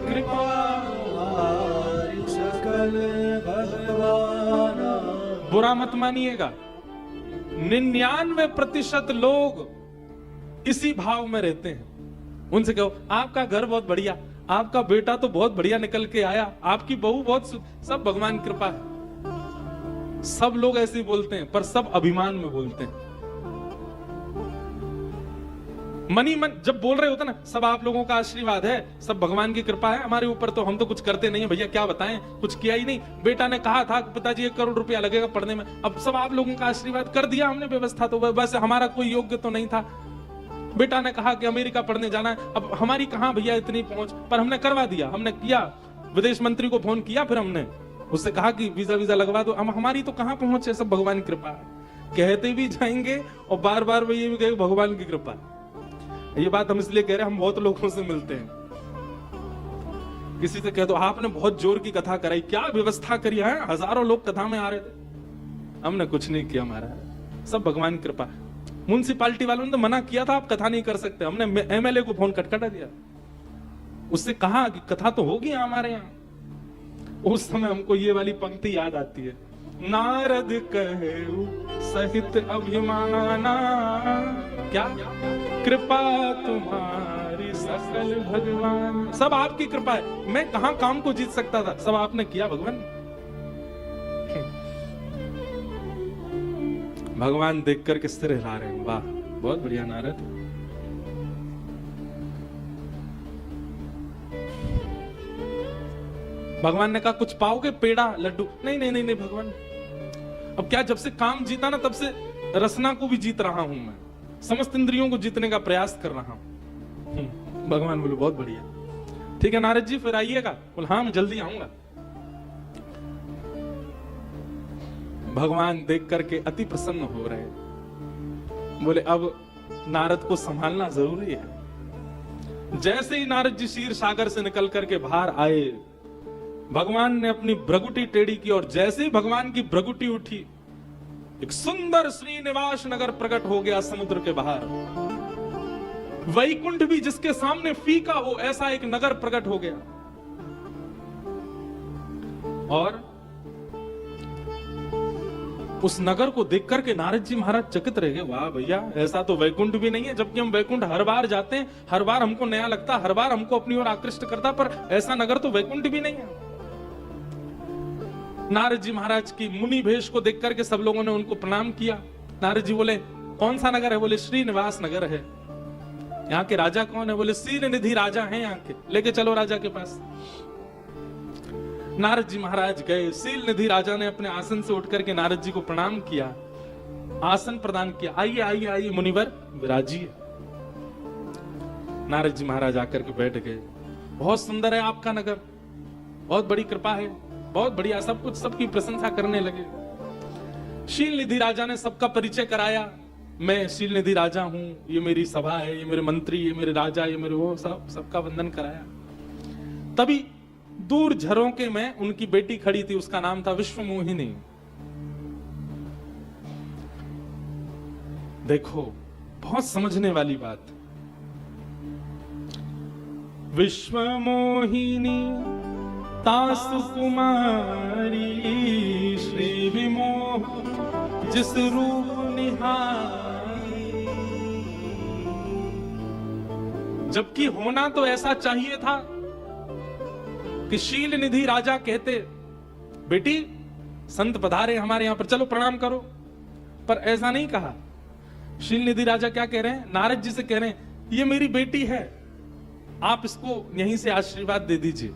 कृपा तुम्हारी सकल भगवाना। बुरा मत मानिएगा, 99% लोग इसी भाव में रहते हैं। उनसे कहो आपका घर बहुत बढ़िया, आपका बेटा तो बहुत बढ़िया निकल के आया, आपकी बहू बहुत सब भगवान कृपा है। सब लोग ऐसे ही बोलते हैं, पर सब अभिमान में बोलते हैं। मनी मन जब बोल रहे होते ना, सब आप लोगों का आशीर्वाद है, सब भगवान की कृपा है हमारे ऊपर, तो हम तो कुछ करते नहीं है भैया, क्या बताएं, कुछ किया ही नहीं। बेटा ने कहा था कि पिताजी 1 करोड़ रुपया लगेगा पढ़ने में, अब सब आप लोगों का आशीर्वाद, कर दिया हमने व्यवस्था, तो बस हमारा कोई योग्य तो नहीं था। बेटा ने कहा कि अमेरिका पढ़ने जाना है, अब हमारी कहां भैया इतनी पहुंच, पर हमने करवा दिया, हमने किया, विदेश मंत्री को फोन किया, फिर हमने उससे कहा कि वीजा वीजा लगवा दो। हम हमारी तो कहां पहुंच है, सब भगवान की कृपा है। कहते भी जाएंगे और बार बार ये भी कहेंगे भगवान की कृपा। ये बात हम इसलिए कह रहे हैं, हम बहुत लोगों से मिलते हैं, किसी से कह दो आपने बहुत जोर की कथा कराई, क्या व्यवस्था करी है, हजारों लोग कथा में आ रहे थे, हमने कुछ नहीं किया, हमारा सब भगवान की कृपा। म्युनिसिपालिटी वालों ने तो मना किया था, आप कथा नहीं कर सकते, हमने एमएलए को फोन खटखटा दिया, उससे कहा कि कथा तो होगी हमारे यहाँ। उस समय हमको ये वाली पंक्ति याद आती है, नारद कहे सहित अभिमाना, क्या कृपा तुम्हारी सकल भगवान, सब आपकी कृपा है, मैं कहां काम को जीत सकता था, सब आपने किया भगवान। भगवान देख करके सिर हिला रहे हैं, वाह बहुत बढ़िया नारद। भगवान ने कहा कुछ पाओगे, पेड़ा लड्डू, नहीं नहीं नहीं नहीं भगवान, अब क्या, जब से काम जीता ना तब से रसना को भी जीत रहा हूं मैं, समस्त इंद्रियों को जीतने का प्रयास कर रहा हूं। भगवान बोले बहुत बढ़िया, ठीक है नारद जी फिर आइएगा, बोले हाँ मैं जल्दी आऊंगा। भगवान देख करके अति प्रसन्न हो रहे, बोले अब नारद को संभालना जरूरी है। जैसे ही नारद जी क्षीर सागर से निकल करके बाहर आए, भगवान ने अपनी भ्रगुटी टेढ़ी की और जैसे ही भगवान की भ्रगुटी उठी, एक सुंदर श्रीनिवास नगर प्रकट हो गया समुद्र के बाहर। वैकुंठ भी जिसके सामने फीका हो ऐसा एक नगर प्रकट हो गया। और उस नगर को देख करके नारद जी महाराज चकित रह गए, वाह भैया ऐसा तो वैकुंठ भी नहीं है, जबकि हम वैकुंठ हर बार जाते हैं, हर बार हमको नया लगता, हर बार हमको अपनी ओर आकृष्ट करता, पर ऐसा नगर तो वैकुंठ भी नहीं है। नारद जी महाराज की मुनि भेष को देख करके सब लोगों ने उनको प्रणाम किया। नारद जी बोले कौन सा नगर है, बोले श्रीनिवास नगर है। यहाँ के राजा कौन है, बोले शीलनिधि राजा हैं यहाँ के, लेके चलो राजा के पास। नारद जी महाराज गए, शीलनिधि राजा ने अपने आसन से उठ करके नारद जी को प्रणाम किया, आसन प्रदान किया, आइए आइए आइए मुनिवर विराजिए। नारद जी महाराज आकर के बैठ गए, बहुत सुंदर है आपका नगर, बहुत बड़ी कृपा है, बहुत बढ़िया, सब कुछ सबकी प्रशंसा करने लगे। शीलनिधि राजा ने सबका परिचय कराया, मैं शीलनिधि राजा हूं, ये मेरी सभा है, ये मेरे मंत्री, ये मेरे राजा, ये मेरे वो, सबका वंदन कराया। तभी दूर झरोके में उनकी बेटी खड़ी थी, उसका नाम था विश्वमोहिनी। देखो बहुत समझने वाली बात, विश्वमोहिनी तासु कुमारी श्री विमोह जिस रूप निहारी। जबकि होना तो ऐसा चाहिए था कि शीलनिधि राजा कहते बेटी संत पधारे हमारे यहां पर, चलो प्रणाम करो, पर ऐसा नहीं कहा। शीलनिधि राजा क्या कह रहे हैं, नारद जी से कह रहे हैं ये मेरी बेटी है, आप इसको यहीं से आशीर्वाद दे दीजिए।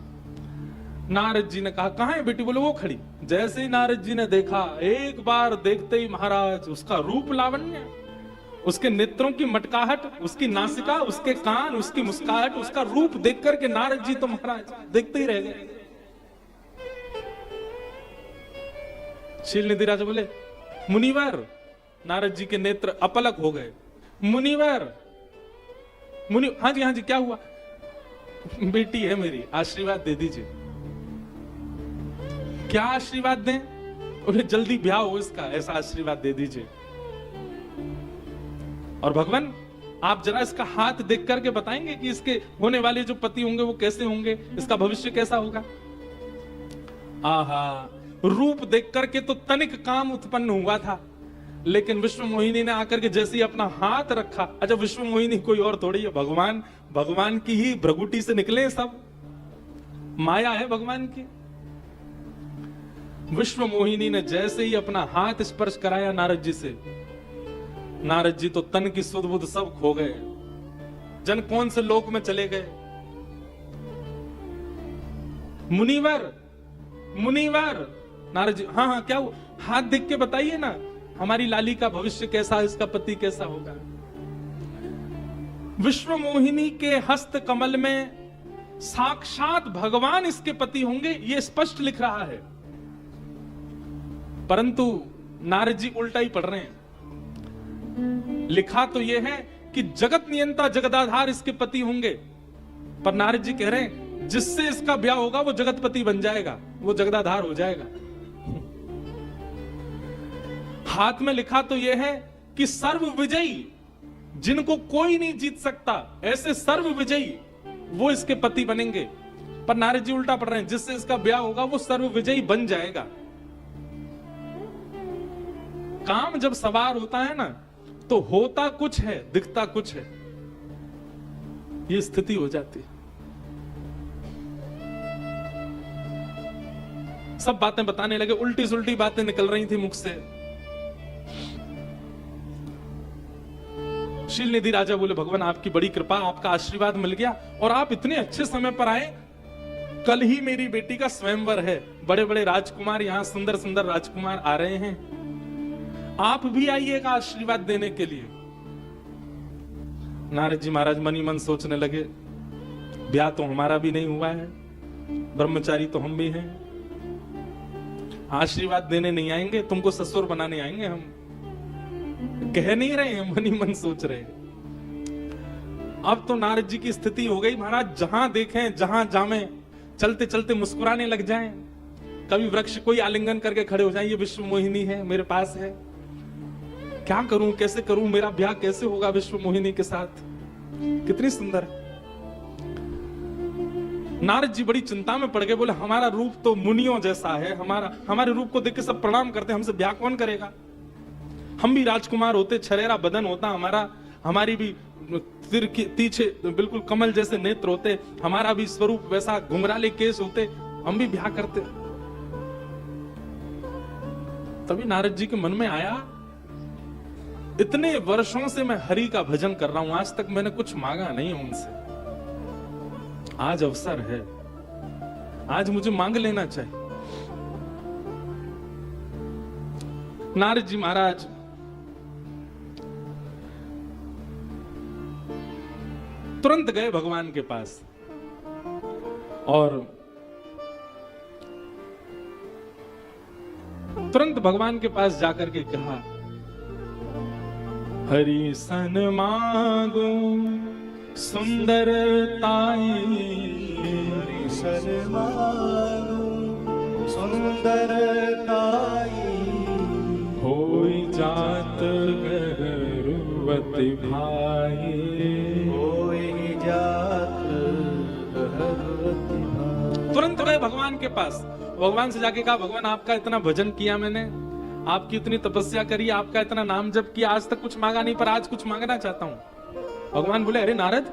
नारद जी ने कहा कहां है बेटी, बोले वो खड़ी। जैसे ही नारद जी ने देखा, एक बार देखते ही महाराज उसका रूप लावण्य, उसके नेत्रों की मटकाहट, उसकी नासिका, उसके कान, उसकी मुस्कुराहट, उसका रूप देख करके नारद जी तो महाराज देखते ही रह गए। शीलनिधि राजा बोले मुनिवर, नारद जी के नेत्र अपलक हो गए। मुनिवर, हाँ जी क्या हुआ, बेटी है मेरी, आशीर्वाद दे दीजिए। क्या आशीर्वाद दें, बोले जल्दी ब्याह हो इसका, ऐसा आशीर्वाद दे दीजिए। और भगवान आप जरा इसका हाथ देख करके बताएंगे कि इसके होने वाले जो पति होंगे वो कैसे होंगे, इसका भविष्य कैसा होगा। आहा, रूप देख करके तो तनिक काम उत्पन्न हुआ था, लेकिन विश्वमोहिनी ने आकर के जैसे ही अपना हाथ रखा, अच्छा विश्वमोहिनी कोई और थोड़ी है, भगवान की ही भ्रगुटी से निकले, सब माया है भगवान की। विश्वमोहिनी ने जैसे ही अपना हाथ स्पर्श कराया नारद जी से, नारद जी तो तन की सुध बुध सब खो गए। जन कौन से लोक में चले गए। मुनिवर मुनिवर, नारद जी, हाँ हाँ क्या हुआ? हाथ देख के बताइए ना, हमारी लाली का भविष्य कैसा, इसका पति कैसा होगा। विश्व मोहिनी के हस्त कमल में साक्षात भगवान इसके पति होंगे, ये स्पष्ट लिख रहा है। परंतु नारद जी उल्टा ही पढ़ रहे हैं। लिखा तो यह है कि जगत नियंता जगदाधार इसके पति होंगे, पर नारद जी कह रहे हैं जिससे इसका ब्याह होगा वो जगतपति बन जाएगा, वो जगदाधार हो जाएगा। हाथ में लिखा तो यह है कि सर्व विजयी, जिनको कोई नहीं जीत सकता, ऐसे सर्व विजयी वो इसके पति बनेंगे। पर नारद जी उल्टा पढ़ रहे हैं, जिससे इसका ब्याह होगा वो सर्व विजयी बन जाएगा। काम जब सवार होता है ना, तो होता कुछ है, दिखता कुछ है, ये स्थिति हो जाती है। सब बातें बताने लगे, उल्टी सुल्टी बातें निकल रही थी मुख से। शील निधि राजा बोले, भगवान आपकी बड़ी कृपा, आपका आशीर्वाद मिल गया और आप इतने अच्छे समय पर आए। कल ही मेरी बेटी का स्वयंवर है, बड़े बड़े राजकुमार यहाँ, सुंदर सुंदर राजकुमार आ रहे हैं, आप भी आइएगा आशीर्वाद देने के लिए। नारद जी महाराज मन ही मन सोचने लगे, ब्याह तो हमारा भी नहीं हुआ है, ब्रह्मचारी तो हम भी हैं, आशीर्वाद देने नहीं आएंगे, तुमको ससुर बनाने आएंगे हम। कह नहीं रहे हैं, मन ही मन सोच रहे हैं। अब तो नारद जी की स्थिति हो गई, महाराज जहां देखें जहां जामें चलते चलते मुस्कुराने लग जाएं। कभी वृक्ष कोई आलिंगन करके खड़े हो जाएं, ये विश्व मोहिनी है, मेरे पास है, क्या करूं, कैसे करूं, मेरा ब्याह कैसे होगा विश्व मोहिनी के साथ, कितनी सुंदर। नारद जी बड़ी चिंता में पड़ गए, बोले हमारा रूप तो मुनियों जैसा है, हमारे रूप को देख के सब प्रणाम करते, हमसे ब्याह कौन करेगा। हम भी राजकुमार होते, छरेरा बदन होता हमारा, हमारी भी तीछे बिल्कुल कमल जैसे नेत्र होते, हमारा भी स्वरूप वैसा घुंघराले केस होते, हम भी ब्याह करते। तभी नारद जी के मन में आया, इतने वर्षों से मैं हरि का भजन कर रहा हूं, आज तक मैंने कुछ मांगा नहीं उनसे, आज अवसर है, आज मुझे मांग लेना चाहिए। नारद जी महाराज तुरंत गए भगवान के पास और तुरंत भगवान के पास जाकर के कहा, हरि सन मांगो सुंदरताई, हरि सन मांगो सुंदरताई, होई जात गर्भवती भाई, होई जात गर्भवती भाई। तुरंत गए भगवान के पास, भगवान से जाके कहा, भगवान आपका इतना भजन किया मैंने, आपकी इतनी तपस्या करी, आपका इतना नाम जप किया, आज तक कुछ मांगा नहीं, पर आज कुछ मांगना चाहता हूं। भगवान बोले, अरे नारद,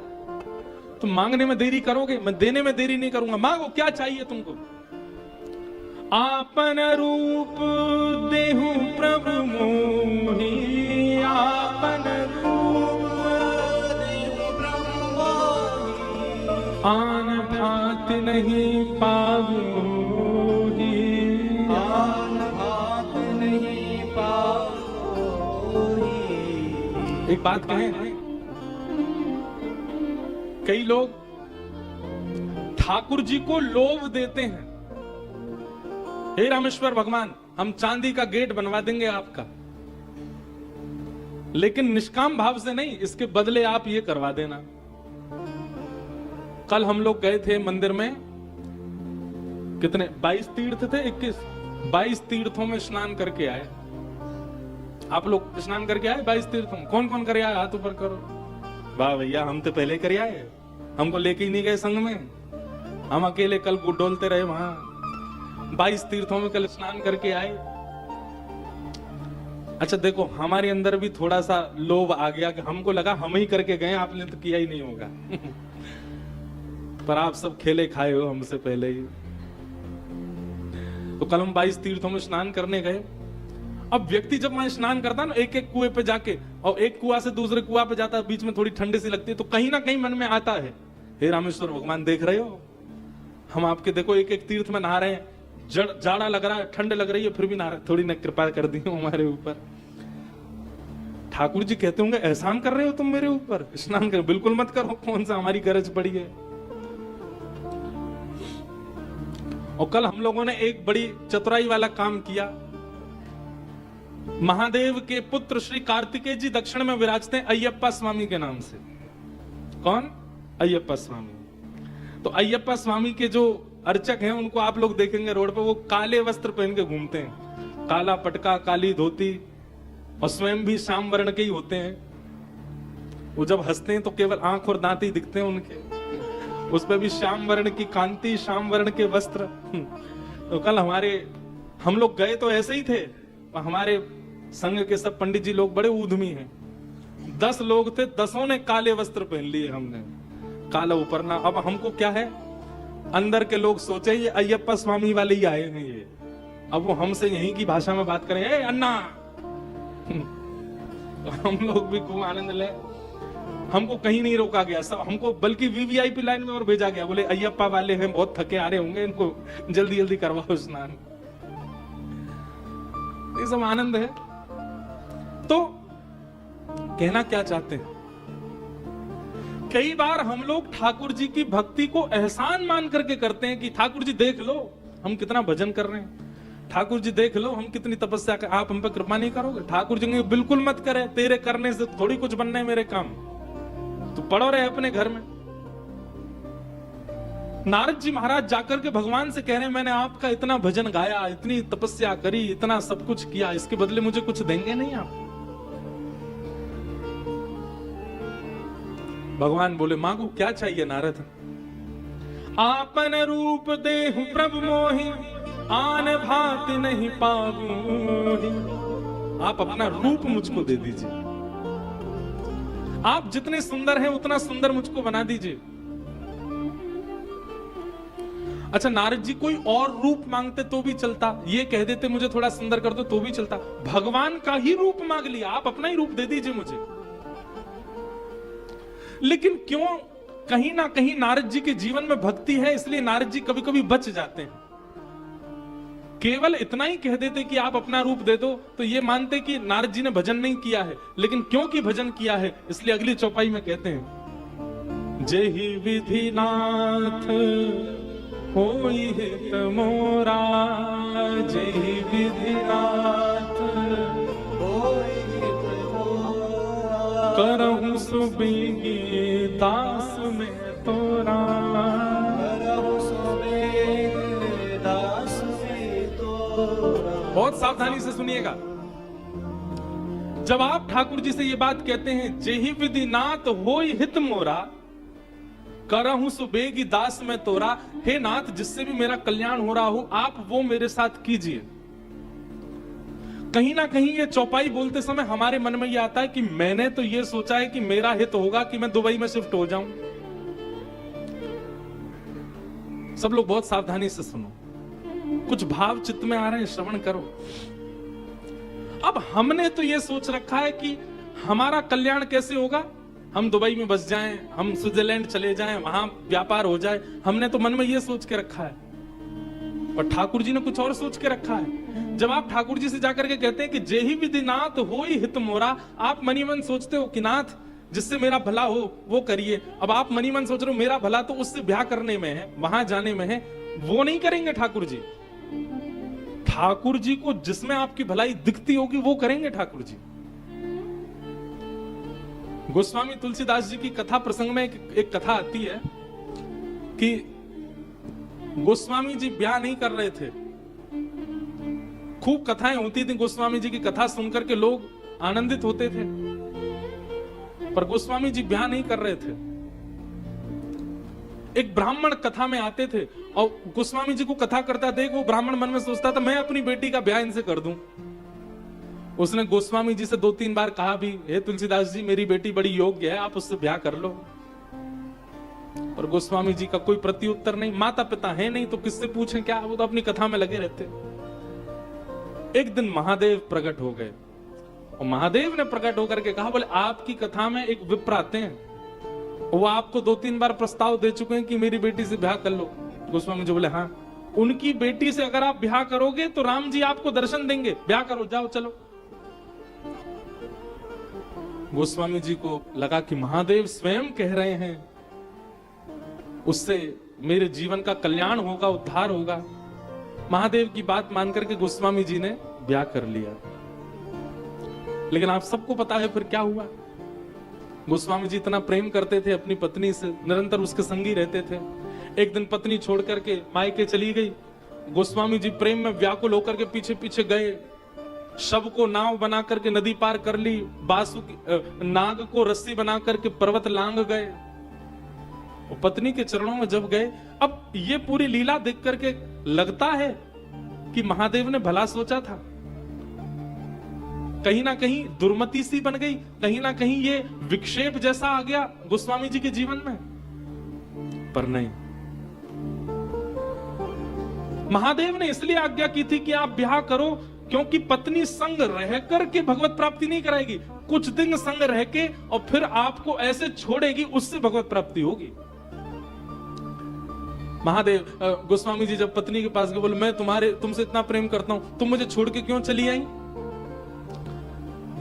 तुम मांगने में देरी करोगे, मैं देने में देरी नहीं करूंगा, मांगो क्या चाहिए तुमको। आपन रूप देहु प्रभु मोहि, आपन रूप देहु प्रभु मोहि, आन भात नहीं पावोहि, आन भात नहीं पावोहि। एक बात कहें, कई लोग ठाकुर जी को लोभ देते हैं, हे रामेश्वर भगवान, हम चांदी का गेट बनवा देंगे आपका, लेकिन निष्काम भाव से नहीं, इसके बदले आप ये करवा देना। कल हम लोग गए थे मंदिर में, कितने 22 तीर्थ थे, 22 तीर्थों में स्नान करके आए। आप लोग स्नान करके आए 22 तीर्थों में? कौन कौन करे आए, हाथ ऊपर करो। वाह भैया, हम तो पहले करे आए, हमको लेके ही नहीं गए संग में, हम अकेले कल डोलते रहे वहां। 22 तीर्थों में कल स्नान करके आए। अच्छा देखो, हमारे अंदर भी थोड़ा सा लोभ आ गया कि हमको लगा हम ही करके गए, आपने तो किया ही नहीं होगा। पर आप सब खेले खाए हो हमसे पहले ही। तो कल हम 22 तीर्थों में स्नान करने गए। अब व्यक्ति जब वहां स्नान करता है ना, एक एक कुएं पे जाके, और एक कुआ से दूसरे कुआ पे जाता है, बीच में थोड़ी ठंडी सी लगती है, तो कहीं ना कहीं मन में आता है, हे रामेश्वर भगवान देख रहे हो, हम आपके देखो एक एक तीर्थ में नहा रहे हैं, जाड़ा लग रहा है, ठंड लग रही है, फिर भी नहा रहे, थोड़ी ना कृपा कर दी हो हमारे ऊपर। ठाकुर जी कहते होंगे एहसान कर रहे हो तुम मेरे ऊपर, स्नान कर, बिल्कुल मत करो, कौन सा हमारी गरज पड़ी है। और कल हम लोगों ने एक बड़ी चतुराई वाला काम किया। महादेव के पुत्र श्री कार्तिकेय जी दक्षिण में विराजते हैं अय्यप्पा स्वामी के नाम से। कौन? अय्यप्पा स्वामी। तो अय्यप्पा स्वामी के जो अर्चक हैं उनको आप लोग देखेंगे रोड पे, वो काले वस्त्र पहन के घूमते हैं, काला पटका, काली धोती, और स्वयं भी श्याम वर्ण के ही होते हैं। वो जब हंसते हैं तो केवल आंख और दांत ही दिखते हैं उनके, उस पर भी श्याम वर्ण की कांति, श्याम वर्ण के वस्त्र। तो कल हम लोग गए तो ऐसे ही थे, हमारे संघ के सब पंडित जी लोग बड़े ऊधमी हैं, 10 लोग थे, 10 ने काले वस्त्र पहन लिए, हमने काला उपरना। अब हमको क्या है, अंदर के लोग सोचे ये अय्यप्पा स्वामी वाले ही आए हैं ये, अब वो हमसे यहीं की भाषा में बात करें, ए अन्ना। तो हम लोग भी खूब आनंद ले, हमको कहीं नहीं रोका गया, सब हमको बल्कि वीवीआईपी लाइन में और भेजा गया, बोले अय्यप्पा वाले हैं, बहुत थके आ रहे होंगे, इनको जल्दी जल्दी करवाओ स्नान। ये सब आनंद है। तो कहना क्या चाहते हैं, कई बार हम लोग ठाकुर जी की भक्ति को एहसान मान करके करते हैं कि ठाकुर जी देख लो हम कितना भजन कर रहे हैं, ठाकुर जी देख लो हम कितनी तपस्या कर, आप हम पे कृपा नहीं करोगे? ठाकुर जी ने बिल्कुल मत करे, तेरे करने से थोड़ी कुछ बनना है मेरे काम, तू पड़ो रहे अपने घर में। नारद जी महाराज जाकर के भगवान से कह रहे हैं मैंने आपका इतना भजन गाया, इतनी तपस्या करी, इतना सब कुछ किया, इसके बदले मुझे कुछ देंगे नहीं आप? भगवान बोले मांगो, क्या चाहिए नारद? आपन रूप देहु प्रभु मोहि, आन भात नहीं पाऊं। आप अपना रूप मुझको दे दीजिए, आप जितने सुंदर हैं उतना सुंदर मुझको बना दीजिए। अच्छा नारद जी कोई और रूप मांगते तो भी चलता, ये कह देते मुझे थोड़ा सुंदर कर दो तो भी चलता, भगवान का ही रूप मांग लिया, आप अपना ही रूप दे दीजिए मुझे। लेकिन क्यों, कहीं ना कहीं नारद जी के जीवन में भक्ति है, इसलिए नारद जी कभी कभी बच जाते हैं। केवल इतना ही कह देते कि आप अपना रूप दे दो तो ये मानते कि नारद जी ने भजन नहीं किया है, लेकिन क्योंकि भजन किया है इसलिए अगली चौपाई में कहते हैं जेहि विधि नाथ होई हित मोरा, जेहि विधि नाथ होई हित मोरा, करहु सुबेगी दास में तोरा, करहु सुबेगी दास में तोरा। बहुत सावधानी से सुनिएगा। जब आप ठाकुर जी से ये बात कहते हैं जेहि विधि नाथ होई हित मोरा, करहु सुबेगी दास में तोरा, हे नाथ जिससे भी मेरा कल्याण हो रहा हो आप वो मेरे साथ कीजिए। कहीं ना कहीं ये चौपाई बोलते समय हमारे मन में ये आता है कि मैंने तो ये सोचा है कि मेरा हित होगा कि मैं दुबई में शिफ्ट हो जाऊं। सब लोग बहुत सावधानी से सुनो, कुछ भाव चित्त में आ रहे हैं, श्रवण करो। अब हमने तो ये सोच रखा है कि हमारा कल्याण कैसे होगा, हम दुबई में बस जाएं, हम स्विट्जरलैंड चले जाएं, वहां व्यापार हो जाए, हमने तो मन में ये सोच के रखा है। पर ठाकुर जी ने कुछ और सोच के रखा है। जब आप ठाकुर जी से जाकर के कहते हैं कि जेहि विधि नाथ होई हित मोरा, आप मनी मन सोचते हो कि नाथ जिससे मेरा भला हो वो करिए। अब आप मनी मन सोच रहे हो मेरा भला तो उससे ब्याह करने में है, वहां जाने में है, वो नहीं करेंगे ठाकुर जी। ठाकुर जी को जिसमें आपकी भलाई दिखती होगी वो करेंगे ठाकुर जी। गोस्वामी तुलसीदास जी की कथा प्रसंग में एक कथा आती है कि गोस्वामी जी ब्याह नहीं कर रहे थे। खूब कथाएं होती थी, गोस्वामी जी की कथा सुनकर के लोग आनंदित होते थे, पर गोस्वामी जी ब्याह नहीं कर रहे थे। एक ब्राह्मण कथा में आते थे और गोस्वामी जी को कथा करता देख वो ब्राह्मण मन में सोचता था मैं अपनी बेटी का ब्याह इनसे कर दूं। उसने गोस्वामी जी से 2-3 बार कहा भी, हे तुलसीदास जी मेरी बेटी बड़ी योग्य है, आप उससे ब्याह कर लो। और गोस्वामी जी का कोई प्रत्युत्तर नहीं, माता पिता है नहीं तो किससे पूछें क्या, वो तो अपनी कथा में लगे रहते। एक दिन महादेव प्रकट हो गए और महादेव ने प्रकट होकर के कहा, बोले आपकी कथा में एक विप्र आते हैं, वो आपको 2-3 बार प्रस्ताव दे चुके हैं कि मेरी बेटी से ब्याह कर लो। गोस्वामी जी बोले हाँ, उनकी बेटी से अगर आप ब्याह करोगे तो राम जी आपको दर्शन देंगे, ब्याह करो, जाओ चलो। गोस्वामी जी को लगा कि महादेव स्वयं कह रहे हैं, उससे मेरे जीवन का कल्याण होगा, उद्धार होगा। महादेव की बात मान करके गोस्वामी जी ने ब्याह कर लिया। लेकिन आप सबको पता है फिर क्या हुआ। गोस्वामी जी इतना प्रेम करते थे अपनी पत्नी से, निरंतर उसके संगी रहते थे। एक दिन पत्नी छोड़ करके मायके चली गई। गोस्वामी जी प्रेम में व्याकुल होकर के पीछे पीछे गए, शव को नाव बना करके नदी पार कर ली, नाग को रस्सी बना करके पर्वत लांग गए। और पत्नी के चरणों में जब गए, अब ये पूरी लीला देख करके लगता है कि महादेव ने भला सोचा था। कहीं ना कहीं दुर्मति सी बन गई, कहीं ना कहीं ये विक्षेप जैसा आ गया गोस्वामी जी के जीवन में, पर नहीं। महादेव ने इसलिए आज्ञा की थी कि आप ब्याह करो, क्योंकि पत्नी संग रह करके भगवत प्राप्ति नहीं कराएगी, कुछ दिन संग रह के और फिर आपको ऐसे छोड़ेगी, उससे भगवत प्राप्ति होगी। महादेव गोस्वामी जी जब पत्नी के पास गए, बोले मैं तुमसे इतना प्रेम करता हूं, तुम मुझे छोड़ के क्यों चली आई?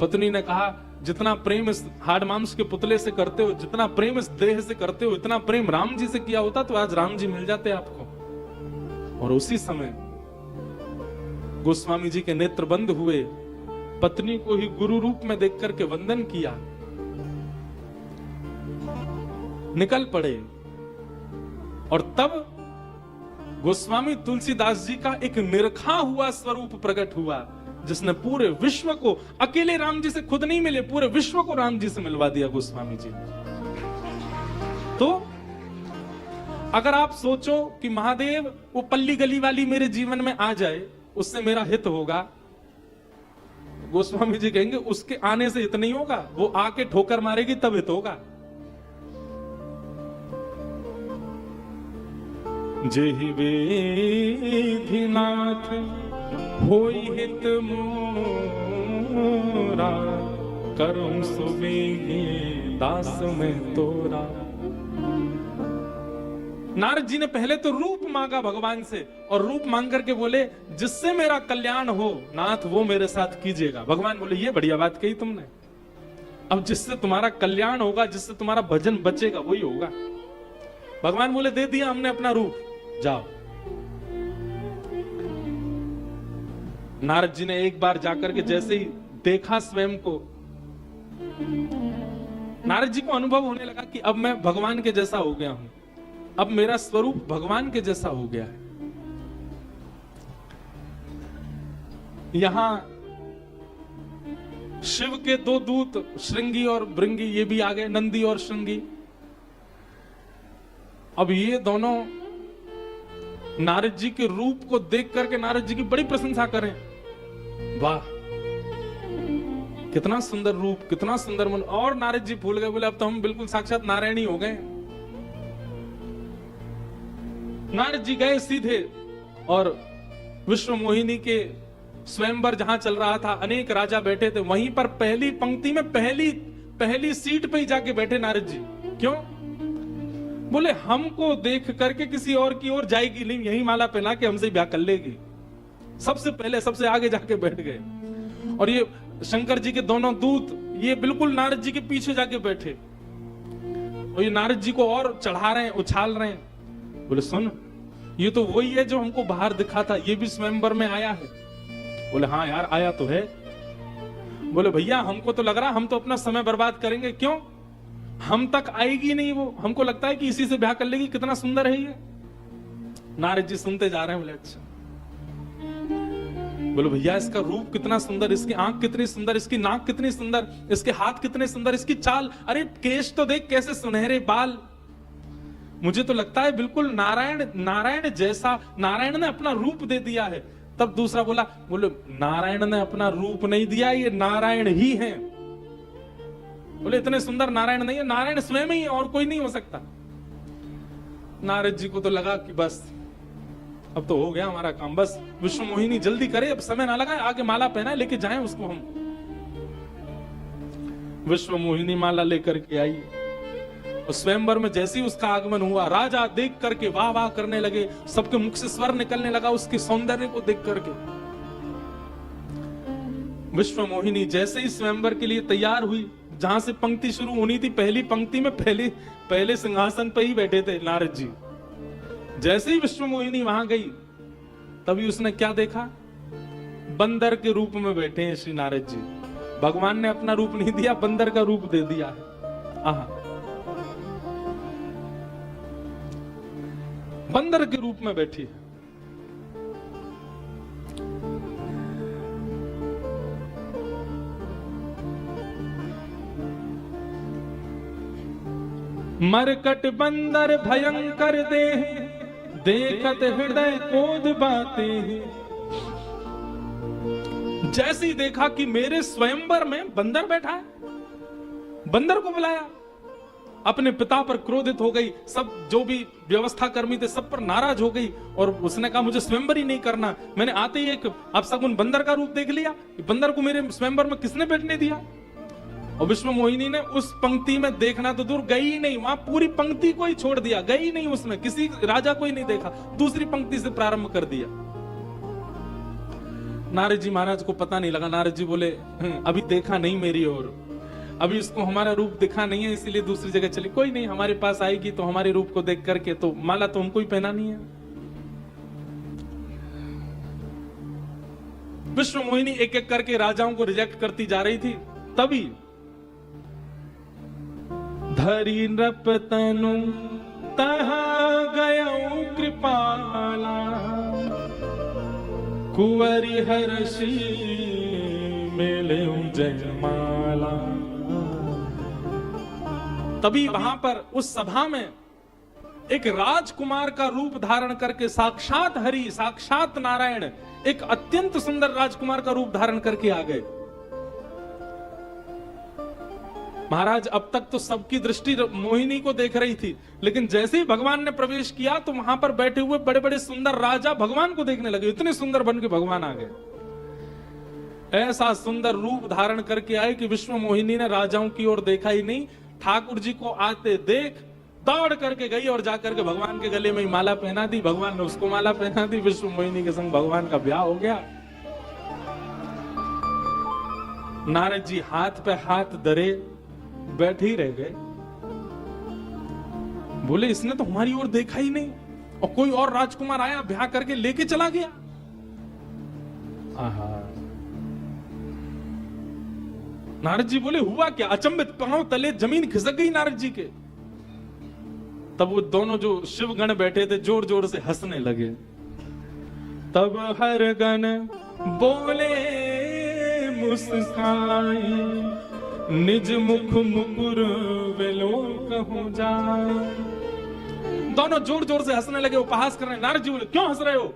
पत्नी ने कहा, जितना प्रेम इस हाड़ मांस के पुतले से करते हो, जितना प्रेम इस देह से करते हो, इतना प्रेम राम जी से किया होता तो आज राम जी मिल जाते आपको। और उसी समय गोस्वामी जी के नेत्र बंद हुए, पत्नी को ही गुरु रूप में देख करके वंदन किया, निकल पड़े। और तब गोस्वामी तुलसीदास जी का एक निरखा हुआ स्वरूप प्रकट हुआ, जिसने पूरे विश्व को, अकेले राम जी से खुद नहीं मिले, पूरे विश्व को राम जी से मिलवा दिया गोस्वामी जी। तो अगर आप सोचो कि महादेव वो पल्ली गली वाली मेरे जीवन में आ जाए, उससे मेरा हित होगा, गोस्वामी जी कहेंगे उसके आने से हित नहीं होगा, वो आके ठोकर मारेगी तब हित होगा। जेहि वेधिनाथ होई हित मोरा, करम सुबेगे दास में तोरा। नारद जी ने पहले तो रूप मांगा भगवान से, और रूप मांग करके बोले जिससे मेरा कल्याण हो नाथ वो मेरे साथ कीजिएगा। भगवान बोले ये बढ़िया बात कही तुमने, अब जिससे तुम्हारा कल्याण होगा, जिससे तुम्हारा भजन बचेगा वही होगा। भगवान बोले दे दिया हमने अपना रूप, जाओ। नारद जी ने एक बार जाकर के जैसे ही देखा स्वयं को, नारद जी को अनुभव होने लगा कि अब मैं भगवान के जैसा हो गया हूं, अब मेरा स्वरूप भगवान के जैसा हो गया है। यहां शिव के 2 दूत श्रृंगी और भृंगी ये भी आ गए, नंदी और श्रृंगी। अब ये दोनों नारद जी के रूप को देख करके नारद जी की बड़ी प्रशंसा करें, वाह कितना सुंदर रूप, कितना सुंदर मन। और नारद जी भूल गए, बोले अब तो हम बिल्कुल साक्षात नारायण ही हो गए। नारद जी गए सीधे और विश्व मोहिनी के स्वयंवर जहां चल रहा था, अनेक राजा बैठे थे, वहीं पर पहली पंक्ति में पहली सीट पे ही जाके बैठे नारद जी। क्यों? बोले हमको देख करके किसी और की ओर जाएगी नहीं, यही माला पहना के हमसे ब्याह कर लेगी। सबसे पहले सबसे आगे जाके बैठ गए। और ये शंकर जी के दोनों दूत ये बिल्कुल नारद जी के पीछे जाके बैठे, और ये नारद जी को और चढ़ा रहे हैं, उछाल रहे हैं। बोले सुन, ये तो वही है जो हमको बाहर दिखा था, ये भी स्वयंवर में आया है। बोले हाँ यार आया तो है। बोले भैया हमको तो लग रहा हम तो अपना समय बर्बाद करेंगे, क्यों? हम तक आएगी नहीं वो, हमको लगता है कि इसी से ब्याह कर लेगी, कितना सुंदर है ये। नारद जी सुनते जा रहे हैं। बोले अच्छा। बोलो भैया इसका रूप कितना सुंदर, इसकी आंख कितनी सुंदर, इसकी नाक कितनी सुंदर, इसके हाथ कितने सुंदर, इसकी चाल, अरे केश तो देख कैसे सुनहरे बाल। मुझे तो लगता है बिल्कुल नारायण जैसा, नारायण ने अपना रूप दे दिया है। तब दूसरा बोला, बोले नारायण ने अपना रूप नहीं दिया, ये नारायण ही है। बोले इतने सुंदर नारायण नहीं है, नारायण स्वयं ही है और कोई नहीं हो सकता। नारद जी को तो लगा कि बस अब तो हो गया हमारा काम, बस विश्व मोहिनी जल्दी करे, अब समय ना लगाए, आगे माला पहनाए, लेके जाएं उसको हम। विश्व मोहिनी माला लेकर के आई और स्वयंवर में जैसे ही उसका आगमन हुआ, राजा देख करके वाह वाह करने लगे, सबके मुख से स्वर निकलने लगा उसके सौंदर्य को देख करके। विश्व मोहिनी जैसे ही स्वयंवर के लिए तैयार हुई, जहां से पंक्ति शुरू होनी थी, पहली पंक्ति में पहले सिंहासन पे ही बैठे थे नारद जी। जैसे ही विश्व मोहिनी वहां गई, तभी उसने क्या देखा? बंदर के रूप में बैठे हैं श्री नारद जी। भगवान ने अपना रूप नहीं दिया, बंदर का रूप दे दिया है। आहा, बंदर के रूप में बैठी है। मरकट बंदर भयंकर देह, देखत हृदय कोद बातें। जैसे ही देखा कि मेरे स्वयंवर में बंदर बैठा है, बंदर को बुलाया, अपने पिता पर क्रोधित हो गई। सब जो भी व्यवस्था कर्मी थे सब पर नाराज हो गई और उसने कहा मुझे स्वयंवर ही नहीं करना। मैंने आते ही एक अपशगुन बंदर का रूप देख लिया, बंदर को मेरे स्वयंवर में किसने बैठने दिया? और विश्व मोहिनी ने उस पंक्ति में देखना तो दूर, गई ही नहीं, वहां पूरी पंक्ति को ही छोड़ दिया, गई नहीं, उसमें किसी राजा को ही नहीं देखा, दूसरी पंक्ति से प्रारंभ कर दिया। नारद जी महाराज को पता नहीं लगा। नारद जी बोले अभी देखा नहीं मेरी ओर, अभी इसको हमारा रूप दिखा नहीं है, इसीलिए दूसरी जगह चली। कोई नहीं, हमारे पास आएगी तो हमारे रूप को देख करके तो माला तो हमको ही पहनानी है। विश्व मोहिनी एक एक करके राजाओं को रिजेक्ट करती जा रही थी। तभी धरी नृप तनु तहा गयऊ कृपाला, कुंवरी हर्षी मेले जयमाला। तभी वहां पर उस सभा में एक राजकुमार का रूप धारण करके साक्षात हरि, साक्षात नारायण, एक अत्यंत सुंदर राजकुमार का रूप धारण करके आ गए। महाराज अब तक तो सबकी दृष्टि मोहिनी को देख रही थी, लेकिन जैसे ही भगवान ने प्रवेश किया तो वहां पर बैठे हुए बड़े बड़े सुंदर राजा भगवान को देखने लगे। इतने सुंदर बन के भगवान आ गए, ऐसा सुंदर रूप धारण करके आए कि विश्व मोहिनी ने राजाओं की ओर देखा ही नहीं। ठाकुर जी को आते देख दौड़ करके गई और जाकर के भगवान के गले में ही माला पहना दी। भगवान ने उसको माला पहना दी। विश्व मोहिनी के संग भगवान का ब्याह हो गया। नारद जी हाथ पे हाथ धरे बैठे ही रह गए। बोले इसने तो हमारी ओर देखा ही नहीं, और कोई और राजकुमार आया ब्याह करके लेके चला गया। आहा, नारद जी बोले हुआ क्या? अचंभित, पांव तले जमीन खिसक गई नारद जी के। तब वो दोनों जो शिव गण बैठे थे जोर जोर से हंसने लगे। तब हर गण बोले मुस्काए, निज मुख मुकुर विलोक हो जाए। दोनों जोर जोर से हंसने लगे, उपहास कर रहे हैं। नारद जी बोले क्यों हंस रहे हो?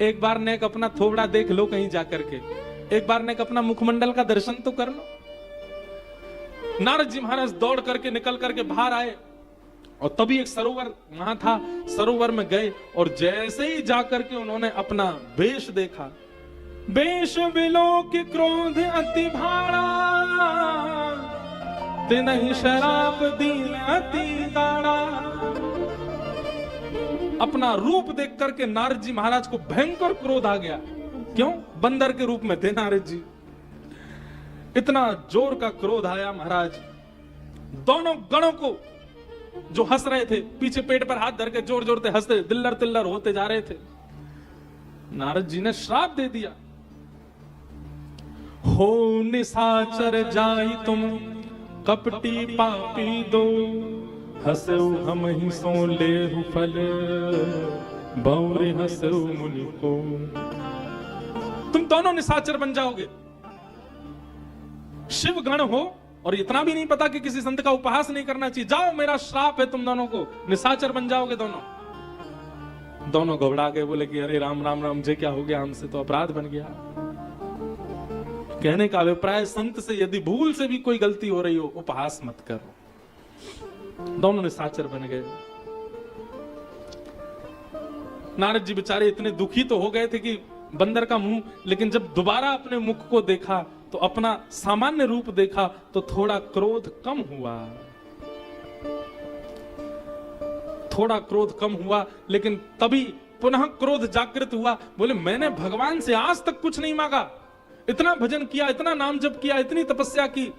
एक बार नेक अपना थोबड़ा देख लो कहीं जाकर के, एक बार नेक अपना मुखमंडल का दर्शन तो कर लो। नारद जी महाराज दौड़ करके निकल करके बाहर आए और तभी एक सरोवर वहां था। सरोवर में गए और जैसे ही जाकर के उन्होंने अपना वेश देखा, वेश विलोक क्रोध अति भाड़ा, तिनहि शराब दीन अति दाड़ा। अपना रूप देख करके नारद जी महाराज को भयंकर क्रोध आ गया। क्यों? बंदर के रूप में थे नारद जी। इतना जोर का क्रोध आया महाराज, दोनों गणों को जो हंस रहे थे पीछे पेट पर हाथ धर के जोर जोर से हंसते दिल्लर तिल्लर होते जा रहे थे। नारद जी ने श्राप दे दिया, हो निशाचर जाई तुम कपटी पापी दो, हंसो हम ही सो ले फल, बौरे हंसो मुनि को। तुम दोनों निशाचर बन जाओगे। शिव गण हो और इतना भी नहीं पता कि किसी संत का उपहास नहीं करना चाहिए। जाओ, मेरा श्राप है, तुम दोनों को निशाचर बन जाओगे दोनों। दोनों घबरा गए, बोले कि अरे राम राम राम, मुझे क्या हो गया, हमसे तो अपराध बन गया। कहने का अभिप्राय, संत से यदि भूल से भी कोई गलती हो रही हो, उपहास मत करो। दोनों निशाचर बन गए। नारद जी बेचारे इतने दुखी तो हो गए थे कि बंदर का मुंह, लेकिन जब दोबारा अपने मुख को देखा तो अपना सामान्य रूप देखा तो थोड़ा क्रोध कम हुआ, थोड़ा क्रोध कम हुआ। लेकिन तभी पुनः क्रोध जागृत हुआ। बोले मैंने भगवान से आज तक कुछ नहीं मांगा, इतना भजन किया, इतना नाम जप किया, इतनी तपस्या की,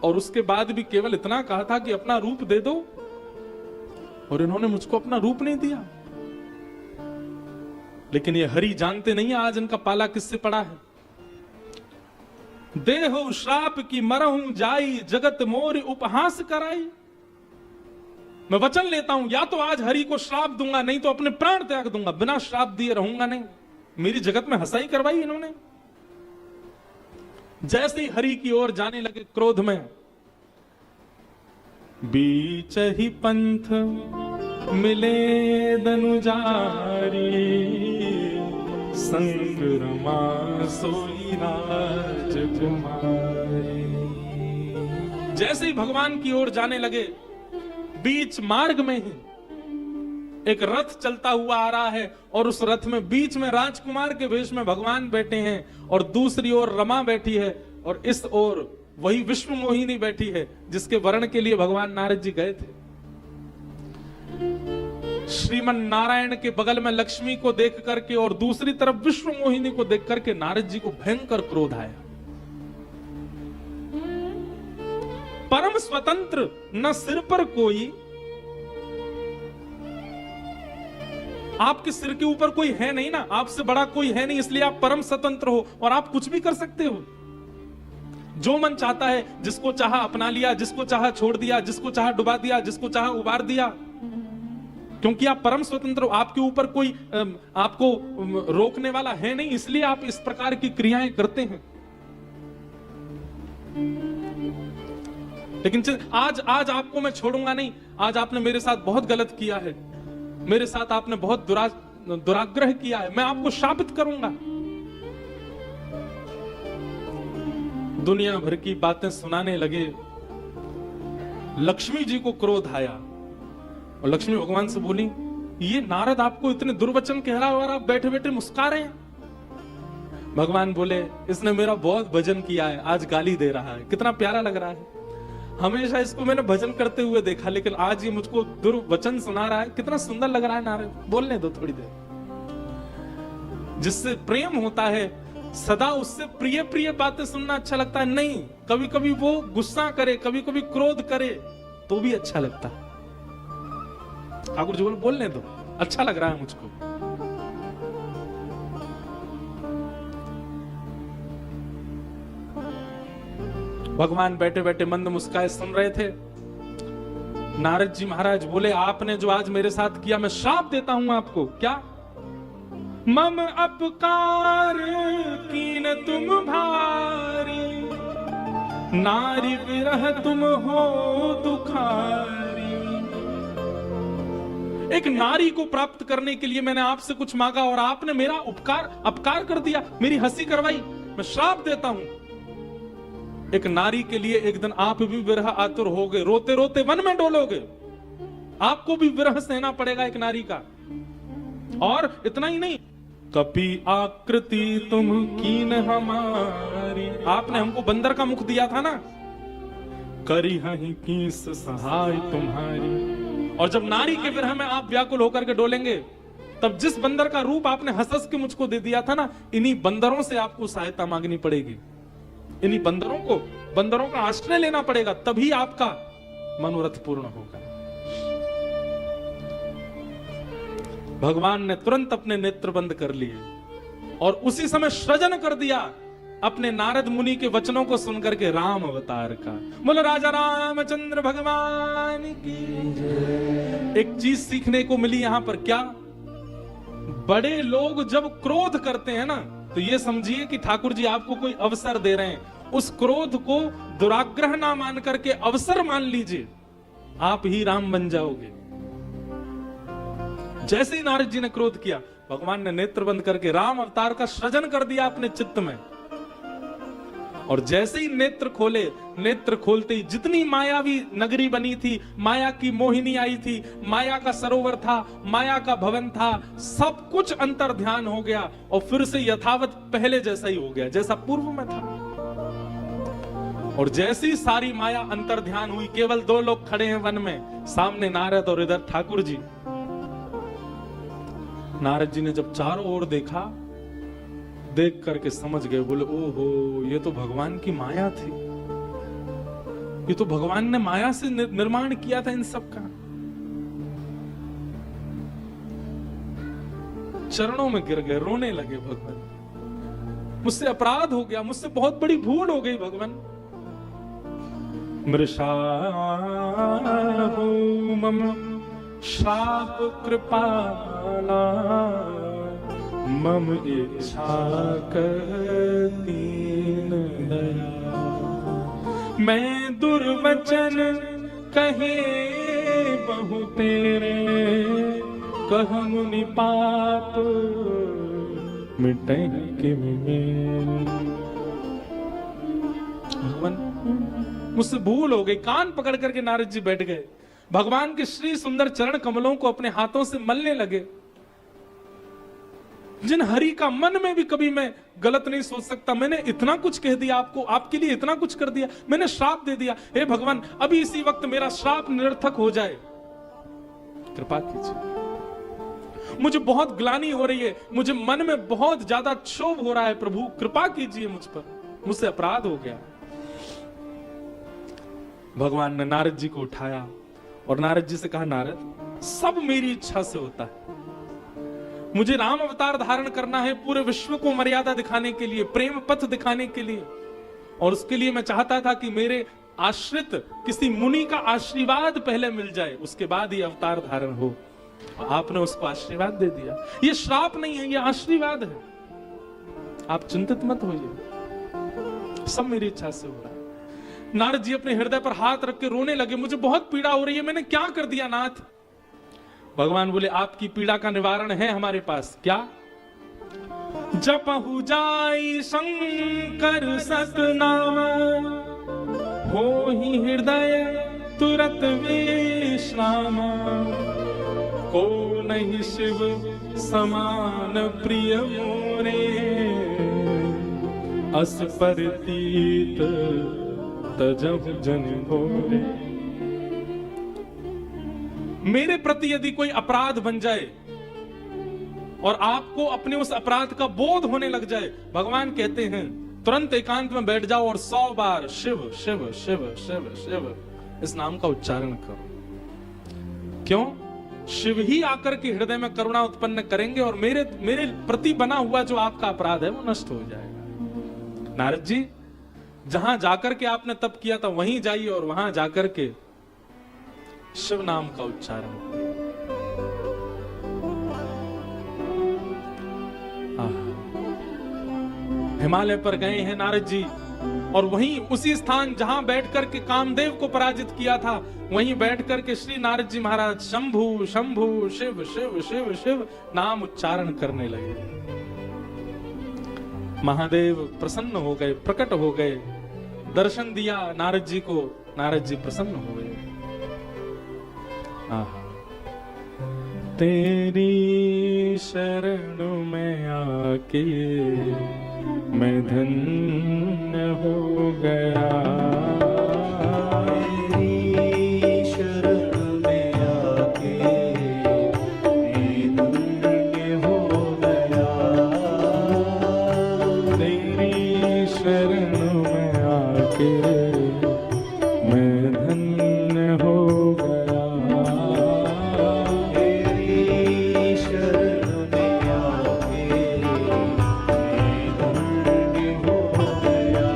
और उसके बाद भी केवल इतना कहा था कि अपना रूप दे दो, और इन्होंने मुझको अपना रूप नहीं दिया। लेकिन ये हरि जानते नहीं आज इनका पाला किससे पड़ा है। देहो श्राप की मरहूं जाई, जगत मोर उपहास कराई। मैं वचन लेता हूं, या तो आज हरि को श्राप दूंगा, नहीं तो अपने प्राण त्याग दूंगा, बिना श्राप दिए रहूंगा नहीं। मेरी जगत में हंसाई करवाई इन्होंने। जैसे ही हरि की ओर जाने लगे क्रोध में, बीच ही पंथ मिले दनुजारी, संग रमा सोई राजकुमारी। जैसे ही भगवान की ओर जाने लगे, बीच मार्ग में ही एक रथ चलता हुआ आ रहा है, और उस रथ में बीच में राजकुमार के वेश में भगवान बैठे हैं, और दूसरी ओर रमा बैठी है, और इस ओर वही विश्व मोहिनी बैठी है जिसके वर्ण के लिए भगवान नारद जी गए थे। श्रीमन नारायण के बगल में लक्ष्मी को देख करके और दूसरी तरफ विश्व मोहिनी को देख करके नारद जी को भयंकर क्रोध आया। परम स्वतंत्र न सिर पर कोई, आपके सिर के ऊपर कोई है नहीं ना, आपसे बड़ा कोई है नहीं, इसलिए आप परम स्वतंत्र हो और आप कुछ भी कर सकते हो। जो मन चाहता है, जिसको चाहा अपना लिया, जिसको चाहा छोड़ दिया, जिसको चाहा डुबा दिया, जिसको चाहा उबार दिया, क्योंकि आप परम स्वतंत्र हो। आपके ऊपर कोई आपको रोकने वाला है नहीं, इसलिए आप इस प्रकार की क्रियाएं करते हैं। लेकिन आज आपको मैं छोड़ूंगा नहीं। आज आपने मेरे साथ बहुत गलत किया है, मेरे साथ आपने बहुत दुराग्रह किया है, मैं आपको शापित करूंगा। दुनिया भर की बातें सुनाने लगे। लक्ष्मी जी को क्रोध आया और लक्ष्मी भगवान से बोली, ये नारद आपको इतने दुर्वचन कह रहा है और आप बैठे बैठे मुस्कुरा रहे हैं। भगवान बोले, इसने मेरा बहुत भजन किया है, आज गाली दे रहा है। कितना प्यारा लग रहा है। हमेशा इसको मैंने भजन करते हुए देखा, लेकिन आज ये मुझको दुर्वचन सुना रहा है। कितना सुंदर लग रहा है नारद, बोलने दो थोड़ी देर। जिससे प्रेम होता है सदा उससे प्रिय प्रिय बातें सुनना अच्छा लगता है। नहीं, कभी कभी वो गुस्सा करे, कभी कभी क्रोध करे तो भी अच्छा लगता है। ठाकुर जी बोलने दो, अच्छा लग रहा है मुझको। भगवान बैठे बैठे मंद मुस्काए सुन रहे थे। नारद जी महाराज बोले, आपने जो आज मेरे साथ किया, मैं श्राप देता हूं आपको। क्या? मम अपकार कीन तुम भारी, नारी विरह तुम हो दुखारी। एक नारी को प्राप्त करने के लिए मैंने आपसे कुछ मांगा और आपने मेरा अपकार कर दिया, मेरी हंसी करवाई। मैं श्राप देता हूं, एक नारी के लिए एक दिन आप भी विरह आतुर होगे, रोते रोते वन में डोलोगे। आपको भी विरह सहना पड़ेगा एक नारी का। और इतना ही नहीं, कपि आकृति तुम कीन हमारी, आपने हमको बंदर का मुख दिया था ना, करी हहीं कीस सहाय तुम्हारी। और जब नारी के विरह में आप व्याकुल होकर के डोलेंगे, तब जिस बंदर का रूप आपने हंस के मुझको दे दिया था ना, इन्हीं बंदरों से आपको सहायता मांगनी पड़ेगी। इन्हीं बंदरों का आश्रय लेना पड़ेगा, तभी आपका मनोरथ पूर्ण होगा। भगवान ने तुरंत अपने नेत्र बंद कर लिए और उसी समय सृजन कर दिया अपने नारद मुनि के वचनों को सुनकर के राम अवतार का। बोलो राजा रामचंद्र भगवान की जय। एक चीज सीखने को मिली यहां पर, क्या? बड़े लोग जब क्रोध करते हैं ना, तो ये समझिए कि ठाकुर जी आपको कोई अवसर दे रहे हैं। उस क्रोध को दुराग्रह ना मान करके अवसर मान लीजिए, आप ही राम बन जाओगे। जैसे ही नारद जी ने क्रोध किया, भगवान ने नेत्र बंद करके राम अवतार का सृजन कर दिया अपने चित्त में। और जैसे ही नेत्र खोले, नेत्र खोलते ही जितनी मायावी नगरी बनी थी, माया की मोहिनी आई थी, माया का सरोवर था, माया का भवन था, सब कुछ अंतर ध्यान हो गया और फिर से यथावत पहले जैसा ही हो गया, जैसा पूर्व में था। और जैसी सारी माया अंतर ध्यान हुई, केवल दो लोग खड़े हैं वन में, सामने नारद और इधर ठाकुर जी। नारद जी ने जब चारों ओर देखा, देख करके समझ गए, बोले ओहो, ये तो भगवान की माया थी, ये तो भगवान ने माया से निर्माण किया था इन सब का। चरणों में गिर गए, रोने लगे, भगवान मुझसे अपराध हो गया, मुझसे बहुत बड़ी भूल हो गई भगवान। मृषा मम शाप कृपाला, मम इच्छा दीन दया। मैं दुर्वचन कहे बहु तेरे, कह मुनि पाप मिटे के भगवान मुझसे भूल हो गई। कान पकड़ करके नारद जी बैठ गए, भगवान के श्री सुंदर चरण कमलों को अपने हाथों से मलने लगे। जिन हरि का मन में भी कभी मैं गलत नहीं सोच सकता, मैंने इतना कुछ कह दिया आपको, आपके लिए इतना कुछ कर दिया, मैंने श्राप दे दिया, हे भगवान अभी इसी वक्त मेरा श्राप निरर्थक हो जाए, कृपा कीजिए। मुझे बहुत ग्लानि हो रही है, मुझे मन में बहुत ज्यादा क्षोभ हो रहा है, प्रभु कृपा कीजिए मुझ पर, मुझसे अपराध हो गया। भगवान ने नारद जी को उठाया और नारद जी से कहा, नारद सब मेरी इच्छा से होता है, मुझे राम अवतार धारण करना है पूरे विश्व को मर्यादा दिखाने के लिए, प्रेम पथ दिखाने के लिए, और उसके लिए मैं चाहता था कि मेरे आश्रित किसी मुनि का आशीर्वाद पहले मिल जाए, उसके बाद ही अवतार धारण हो। आपने उसको आशीर्वाद दे दिया। ये श्राप नहीं है, ये आशीर्वाद है, आप चिंतित मत होइए, सब मेरी इच्छा से हो रहा है। नारद जी अपने हृदय पर हाथ रख के रोने लगे, मुझे बहुत पीड़ा हो रही है, मैंने क्या कर दिया नाथ? भगवान बोले, आपकी पीड़ा का निवारण है हमारे पास। क्या? जपहु जाई शंकर सतनाम, होहि हृदय तुरत विश्राम, को नहीं शिव समान प्रिय मोरे, अस परतीत तजब जन भोरे। मेरे प्रति यदि कोई अपराध बन जाए और आपको अपने उस अपराध का बोध होने लग जाए, भगवान कहते हैं तुरंत एकांत में बैठ जाओ और 100 बार शिव शिव शिव शिव शिव इस नाम का उच्चारण करो। क्यों? शिव ही आकर के हृदय में करुणा उत्पन्न करेंगे और मेरे प्रति बना हुआ जो आपका अपराध है वो नष्ट हो जाएगा। नारद जी, जहां जाकर के आपने तप किया था वहीं जाइए और वहां जाकर के शिव नाम का उच्चारण। हिमालय पर गए हैं नारद जी और वहीं उसी स्थान जहां बैठकर के कामदेव को पराजित किया था, वहीं बैठकर के श्री नारद जी महाराज शंभु शंभु शिव शिव शिव शिव नाम उच्चारण करने लगे। महादेव प्रसन्न हो गए, प्रकट हो गए, दर्शन दिया नारद जी को, नारद जी प्रसन्न हो गए। तेरी शरण में आके मैं धन्य हो गया, तेरी शरण में आके मैं धन्य हो गया, तेरी शरण में आके मैं धन्य हो गया, तेरी शरण में आके मैं धन्य हो गया।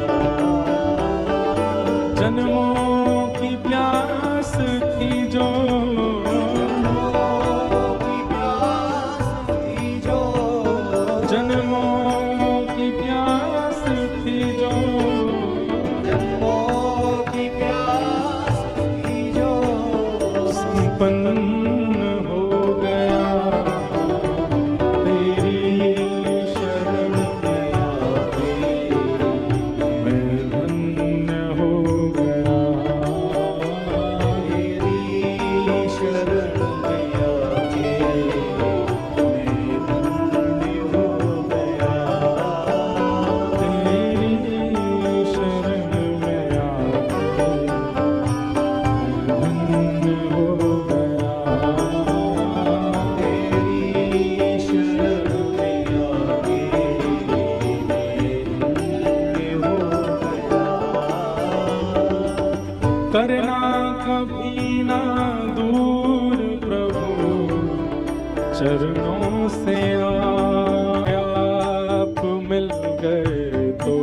चरणों से आप मिल गए तो,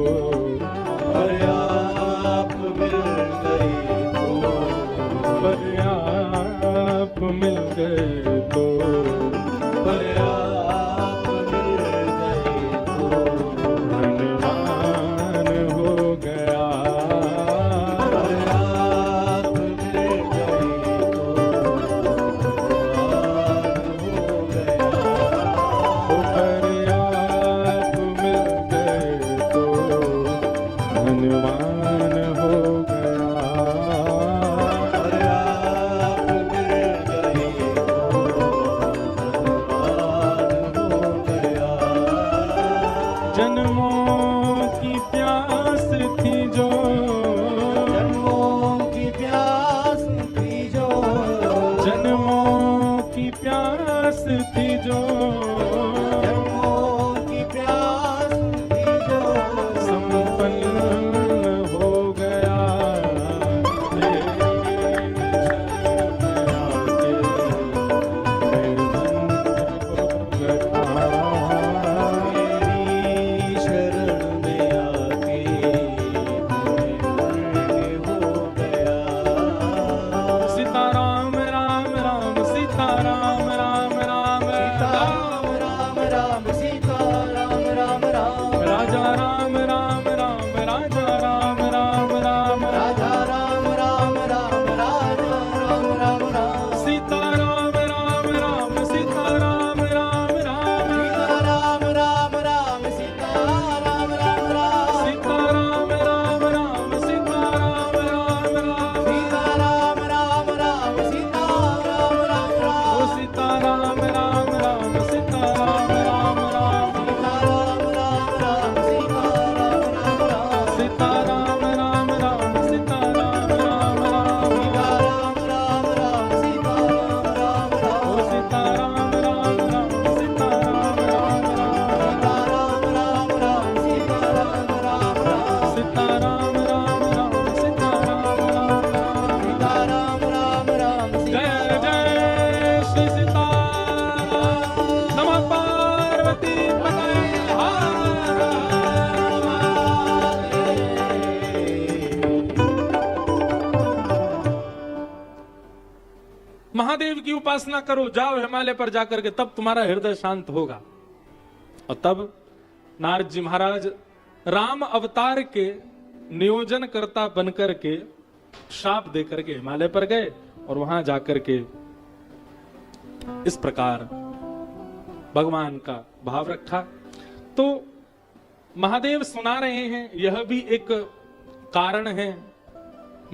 पर आप मिल गए तो, पर आप मिल गए तो, पर आप मिल गए तो, धनवान हो गया। पर आप मिल गए तो, धनवान हो गया। पर आप मिल गए तो, धनवान हो गया। पर आप मिल गए तो, धनवान हो गया। जन्मों की प्यास थी जो, जन्मों की प्यास थी जो, जन्मों की प्यास थी जो, जन्मों की प्यास थी जो, संपन्न हो गया। तेरी शरण में आके मैं धन्य हो गया। सीताराम राम राम सीताराम राम राम राम राम राम सीता राम राम राम, राजा राम राम राम राजा राम राम राम राजा राम राम राम, राजा राम राम राम, सीताराम राम राम सीताराम राम राम सीता राम राम राम, सीता राम राम राम, सीताराम राम राम सीताराम राम राम सीता राम राम राम, सीता राम राम ओ राम, सीताराम राम राम सीताराम राम राम सीता राम राम राम, सीता राम राम राम, सीताराम राम राम सीताराम राम राम सीता राम राम राम, सीता राम राम ओ राम, सीताराम राम राम सीताराम राम राम सीता राम राम राम, सीता राम राम राम, सीताराम राम राम सीताराम राम राम सीता राम राम राम, जय जय श्री सीताराम नमः पार्वती पतये महादेव की उपासना करो, जाओ हिमालय पर जाकर के, तब तुम्हारा हृदय शांत होगा। और तब नारद जी महाराज राम अवतार के नियोजन कर्ता बनकर के शाप देकर के हिमालय पर गए और वहां जाकर के इस प्रकार भगवान का भाव रखा। तो महादेव सुना रहे हैं, यह भी एक कारण है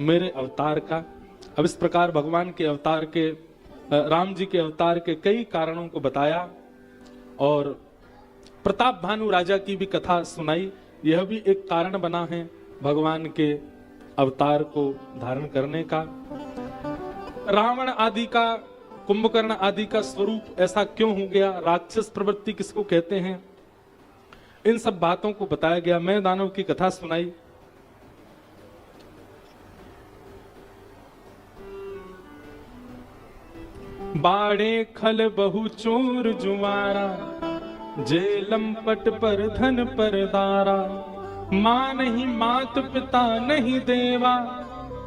मेरे अवतार का। अब इस प्रकार भगवान के अवतार के, राम जी के अवतार के कई कारणों को बताया और प्रताप भानु राजा की भी कथा सुनाई। यह भी एक कारण बना है भगवान के अवतार को धारण करने का। रावण आदि का, कुंभकर्ण आदि का स्वरूप ऐसा क्यों हो गया, राक्षस प्रवृत्ति किसको कहते हैं, इन सब बातों को बताया गया। मैं दानव की कथा सुनाई। बाड़े खल बहु चोर जुआरा, जेलम पट पर धन पर दारा, मां नहीं मात पिता नहीं देवा,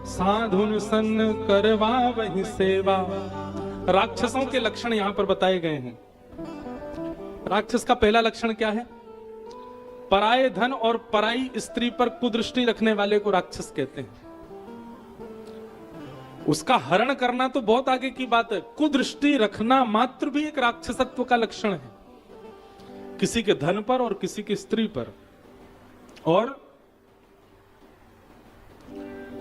साधुन सन्न करवा वही सेवा। राक्षसों के लक्षण यहां पर बताए गए हैं। राक्षस का पहला लक्षण क्या है? पराये धन और पराई स्त्री पर कुदृष्टि रखने वाले को राक्षस कहते हैं। उसका हरण करना तो बहुत आगे की बात है, कुदृष्टि रखना मात्र भी एक राक्षसत्व का लक्षण है, किसी के धन पर और किसी की स्त्री पर। और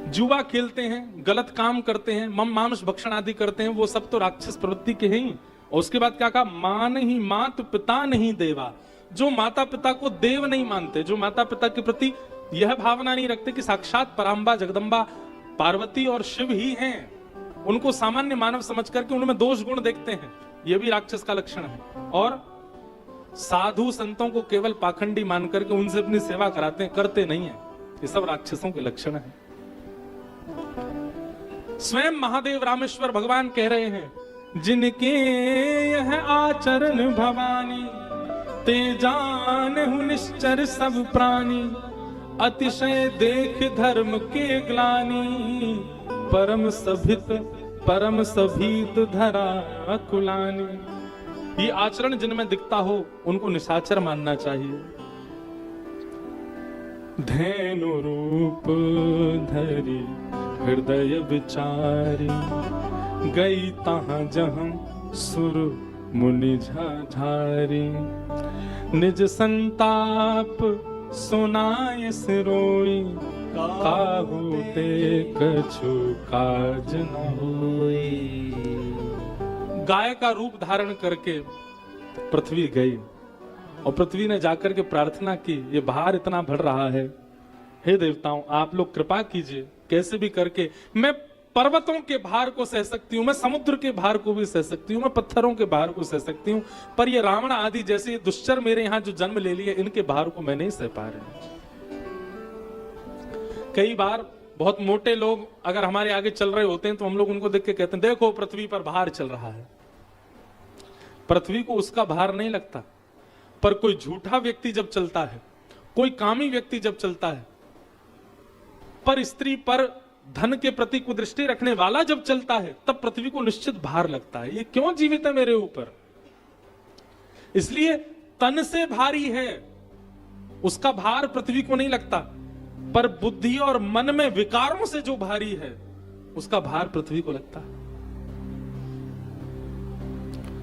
जुआ खेलते हैं, गलत काम करते हैं, मम मानुष भक्षण आदि करते हैं, वो सब तो राक्षस प्रवृत्ति के हैं ही। और उसके बाद क्या कहा? मां नहीं मात पिता नहीं देवा। जो माता पिता को देव नहीं मानते, जो माता पिता के प्रति यह भावना नहीं रखते कि साक्षात पराम्बा जगदम्बा पार्वती और शिव ही हैं, उनको सामान्य मानव समझ करके उनमें दोष गुण देखते हैं, यह भी राक्षस का लक्षण है। और साधु संतों को केवल पाखंडी मान करके उनसे अपनी सेवा कराते हैं, करते नहीं है, ये सब राक्षसों के लक्षण है। स्वयं महादेव रामेश्वर भगवान कह रहे हैं, जिनके यह आचरण भवानी, ते जानहु निश्चर सब प्राणी, अतिशय देख धर्म के ग्लानि, परम सभीत धरा कुलानी। ये आचरण जिनमें दिखता हो उनको निशाचर मानना चाहिए। धेनु रूप धरी हृदय विचारी, गई तहां जहां सुर मुनि झाझारी, निज संताप सुनाय सिरोई, काहू ते कछु काज न होई। गाय का रूप धारण करके पृथ्वी गई और पृथ्वी ने जाकर के प्रार्थना की, ये भार इतना बढ़ रहा है, हे देवताओं आप लोग कृपा कीजिए, कैसे भी करके मैं पर्वतों के भार को सह सकती हूँ, मैं समुद्र के भार को भी सह सकती हूँ, मैं पत्थरों के भार को सह सकती हूँ, पर ये रावण आदि जैसे ये दुश्चर मेरे यहाँ जो जन्म ले लिए, इनके भार को मैं नहीं सह पा रही। कई बार बहुत मोटे लोग अगर हमारे आगे चल रहे होते हैं तो हम लोग उनको देख के कहते हैं देखो पृथ्वी पर भार चल रहा है। पृथ्वी को उसका भार नहीं लगता, पर कोई झूठा व्यक्ति जब चलता है, कोई कामी व्यक्ति जब चलता है, पर स्त्री पर धन के प्रति कुदृष्टि रखने वाला जब चलता है, तब पृथ्वी को निश्चित भार लगता है। ये क्यों जीवित है मेरे ऊपर? इसलिए तन से भारी है, उसका भार पृथ्वी को नहीं लगता, पर बुद्धि और मन में विकारों से जो भारी है उसका भार पृथ्वी को लगता है।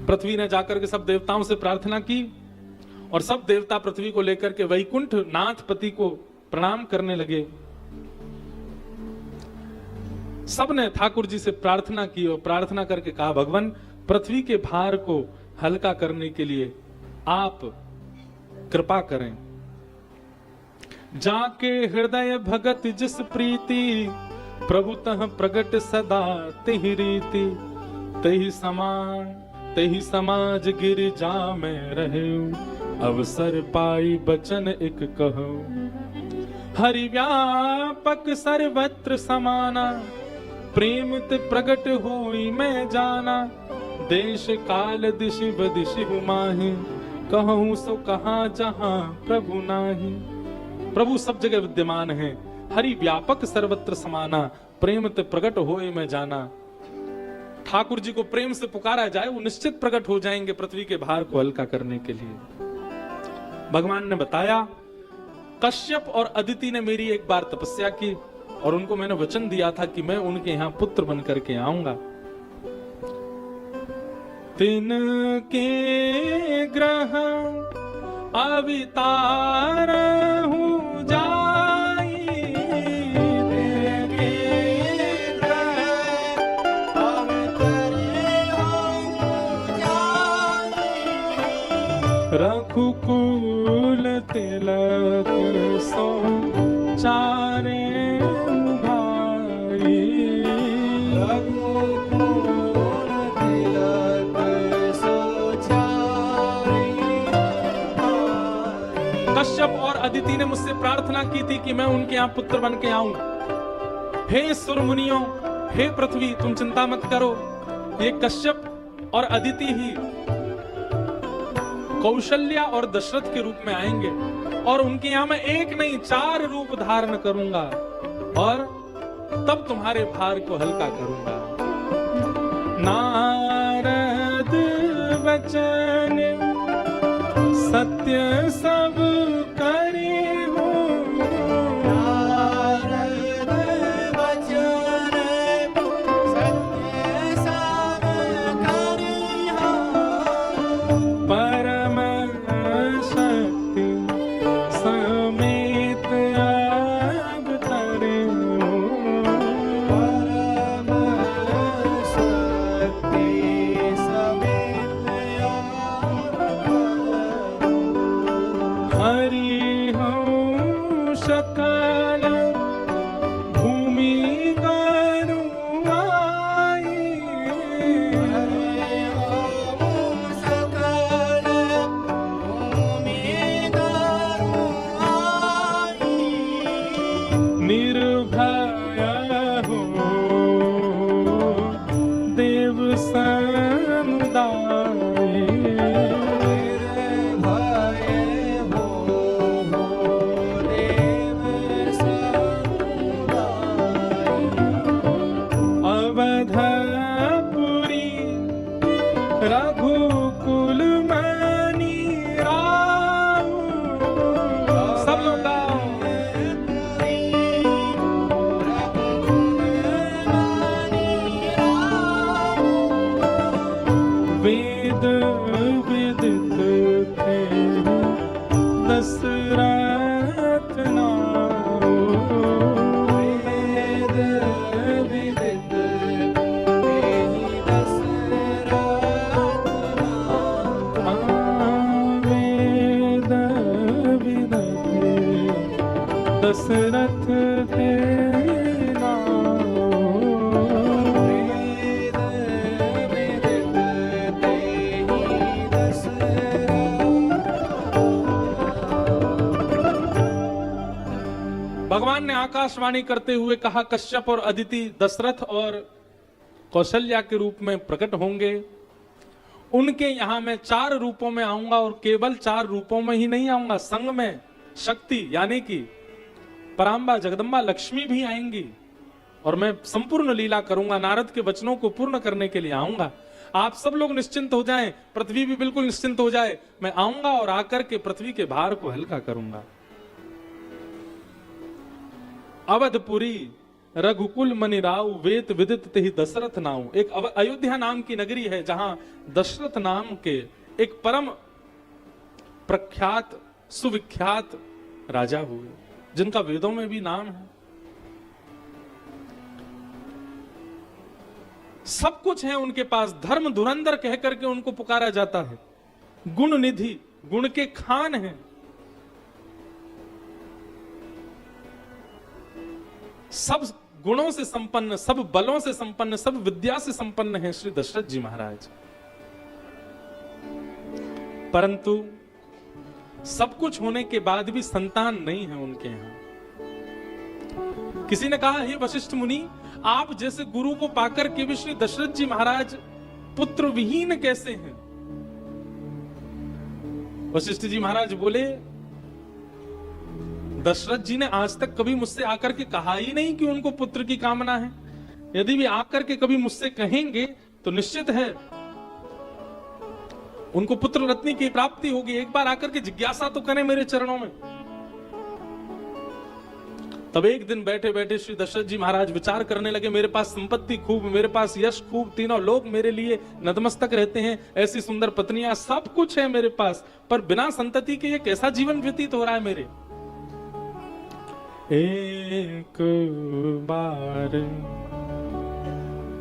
पृथ्वी ने जाकर के सब देवताओं से प्रार्थना की और सब देवता पृथ्वी को लेकर के वैकुंठ नाथ पति को प्रणाम करने लगे। सबने ठाकुर जी से प्रार्थना की और प्रार्थना करके कहा भगवान पृथ्वी के भार को हल्का करने के लिए आप कृपा करें। जाके हृदय भगत जिस प्रीति, प्रभुतः प्रगट सदा तिहि रीति, तेहि समाज गिरिजा में रहे, अवसर पाई बचन एक कहो। हरि व्यापक सर्वत्र समाना, प्रेम ते प्रगट हुई मैं जाना, देश काल दिश बदिश हुमाहि, कहूं सो कहां जहां प्रभु नाही। प्रभु सब जगह विद्यमान है, हरि व्यापक सर्वत्र समाना, प्रेम ते प्रगट होए मैं जाना। ठाकुर जी को प्रेम से पुकारा जाए, वो निश्चित प्रकट हो जाएंगे पृथ्वी के भार को हल्का करने के लिए। भगवान ने बताया कश्यप और अदिति ने मेरी एक बार तपस्या की और उनको मैंने वचन दिया था कि मैं उनके यहाँ पुत्र बन करके आऊंगा। तिनके ग्रह अवतार हूँ जाई, तिनके ग्रह अवतार हूँ जाई, रघु कुल तिलक सो चारे भाई, रघुकुल तिलक सो चारे भाई। कश्यप और अदिति ने मुझसे प्रार्थना की थी कि मैं उनके यहाँ पुत्र बन के आऊं। हे सुर मुनियों, हे पृथ्वी, तुम चिंता मत करो, ये कश्यप और अदिति ही कौशल्या और दशरथ के रूप में आएंगे और उनके यहाँ मैं एक नहीं 4 रूप धारण करूंगा और तब तुम्हारे भार को हल्का करूंगा। नारद वचन सत्य सब करे हो, नारद वचन सत्य सब करे हो, परम शक्ति समेत अवतरे हो, परम शक्ति समेत अवतरे हो। रघुकुल मणि राम। सब लोग गाओ। वेद विदित थे दशरथ नाम। वेद विदित तेहि दशरथ नाम। वेद विदित दशरथ थे वेद विदित तेहि दशरथ। भगवान ने आकाशवाणी करते हुए कहा, कश्यप और अदिति दशरथ और कौशल्या के रूप में प्रकट होंगे। उनके यहां मैं 4 रूपों में आऊंगा और केवल 4 रूपों में ही नहीं आऊंगा, संग में शक्ति यानी कि परांबा जगदम्बा लक्ष्मी भी आएंगी और मैं संपूर्ण लीला करूंगा। नारद के वचनों को पूर्ण करने के लिए आऊंगा। आप सब लोग निश्चिंत हो जाएं, पृथ्वी भी बिल्कुल निश्चिंत हो जाए। मैं आऊंगा और आकर के पृथ्वी के भार को हल्का करूंगा। अवधपुरी रघुकुल मणि राव वेद विदित तेहि दशरथ नाउ। एक अयोध्या नाम की नगरी है जहां दशरथ नाम के एक परम प्रख्यात सुविख्यात राजा हुए, जिनका वेदों में भी नाम है। सब कुछ है उनके पास। धर्म धुरंधर कह करके उनको पुकारा जाता है। गुण निधि, गुण के खान हैं। सब गुणों से संपन्न, सब बलों से संपन्न, सब विद्या से संपन्न है श्री दशरथ जी महाराज। परंतु सब कुछ होने के बाद भी संतान नहीं है उनके यहां। किसी ने कहा, हे वशिष्ठ मुनि, आप जैसे गुरु को पाकर के भी श्री दशरथ जी महाराज पुत्र विहीन कैसे हैं? वशिष्ठ जी महाराज बोले, दशरथ जी ने आज तक कभी मुझसे आकर के कहा ही नहीं कि उनको पुत्र की कामना है। यदि भी आकर के कभी मुझसे कहेंगे तो निश्चित है उनको पुत्र रत्नी की प्राप्ति होगी। एक बार आकर के जिज्ञासा तो करें मेरे चरणों में। तब एक दिन बैठे बैठे श्री दशरथ जी महाराज विचार करने लगे, मेरे पास संपत्ति खूब, मेरे पास यश खूब, तीनों लोग मेरे लिए नतमस्तक रहते हैं, ऐसी सुंदर पत्नियां, सब कुछ है मेरे पास, पर बिना संतति के ये कैसा जीवन व्यतीत हो रहा है मेरे। एक बार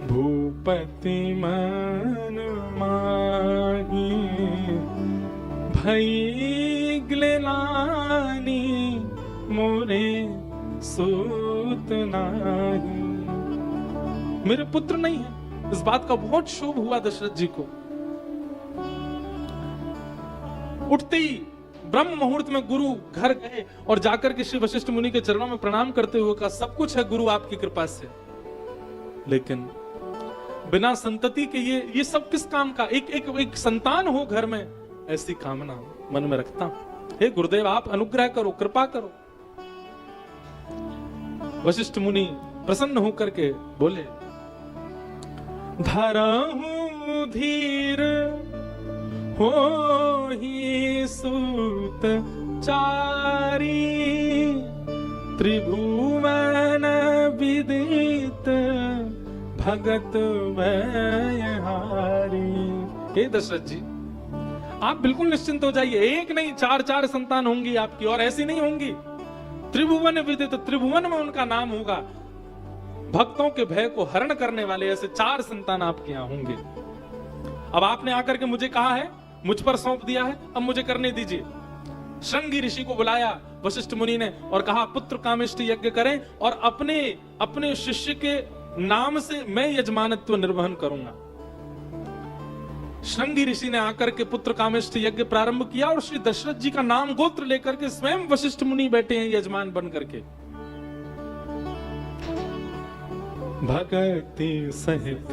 भूपति मन माही भई ग्लेलानी मोरे सूत नाही। मेरे पुत्र नहीं है। इस बात का बहुत शोभ हुआ दशरथ जी को। उठते ही ब्रह्म मुहूर्त में गुरु घर गए और जाकर के श्री वशिष्ठ मुनि के चरणों में प्रणाम करते हुए कहा, सब कुछ है गुरु आपकी कृपा से, लेकिन बिना संतति के ये सब किस काम का? एक संतान हो घर में, ऐसी कामना मन में रखता हूं। हे गुरुदेव, आप अनुग्रह करो, कृपा करो। वशिष्ठ मुनि प्रसन्न होकर के बोले, धरहु धीर हो ही सूत चारी त्रिभुवन विदित भगत व्यहारी। हे दशरथ जी, आप बिल्कुल निश्चिंत हो जाइए। एक नहीं 4 संतान होंगी आपकी, और ऐसी नहीं होंगी। त्रिभुवन विदित, त्रिभुवन में उनका नाम होगा। भक्तों के भय को हरण करने वाले ऐसे 4 संतान आपके यहां होंगे। अब आपने आकर के मुझे कहा है, मुझ पर सौंप दिया है, अब मुझे करने दीजिए। श्रृंगी ऋषि को बुलाया वशिष्ठ मुनि ने और कहा, पुत्र कामेष्टि यज्ञ करें और अपने शिष्य के नाम से मैं यजमानत्व निर्वहन करूंगा। श्रृंगी ऋषि ने आकर के पुत्र कामेष्टि यज्ञ प्रारंभ किया और श्री दशरथ जी का नाम गोत्र लेकर के स्वयं वशिष्ठ मुनि बैठे हैं यजमान बन करके। भक्ति सहित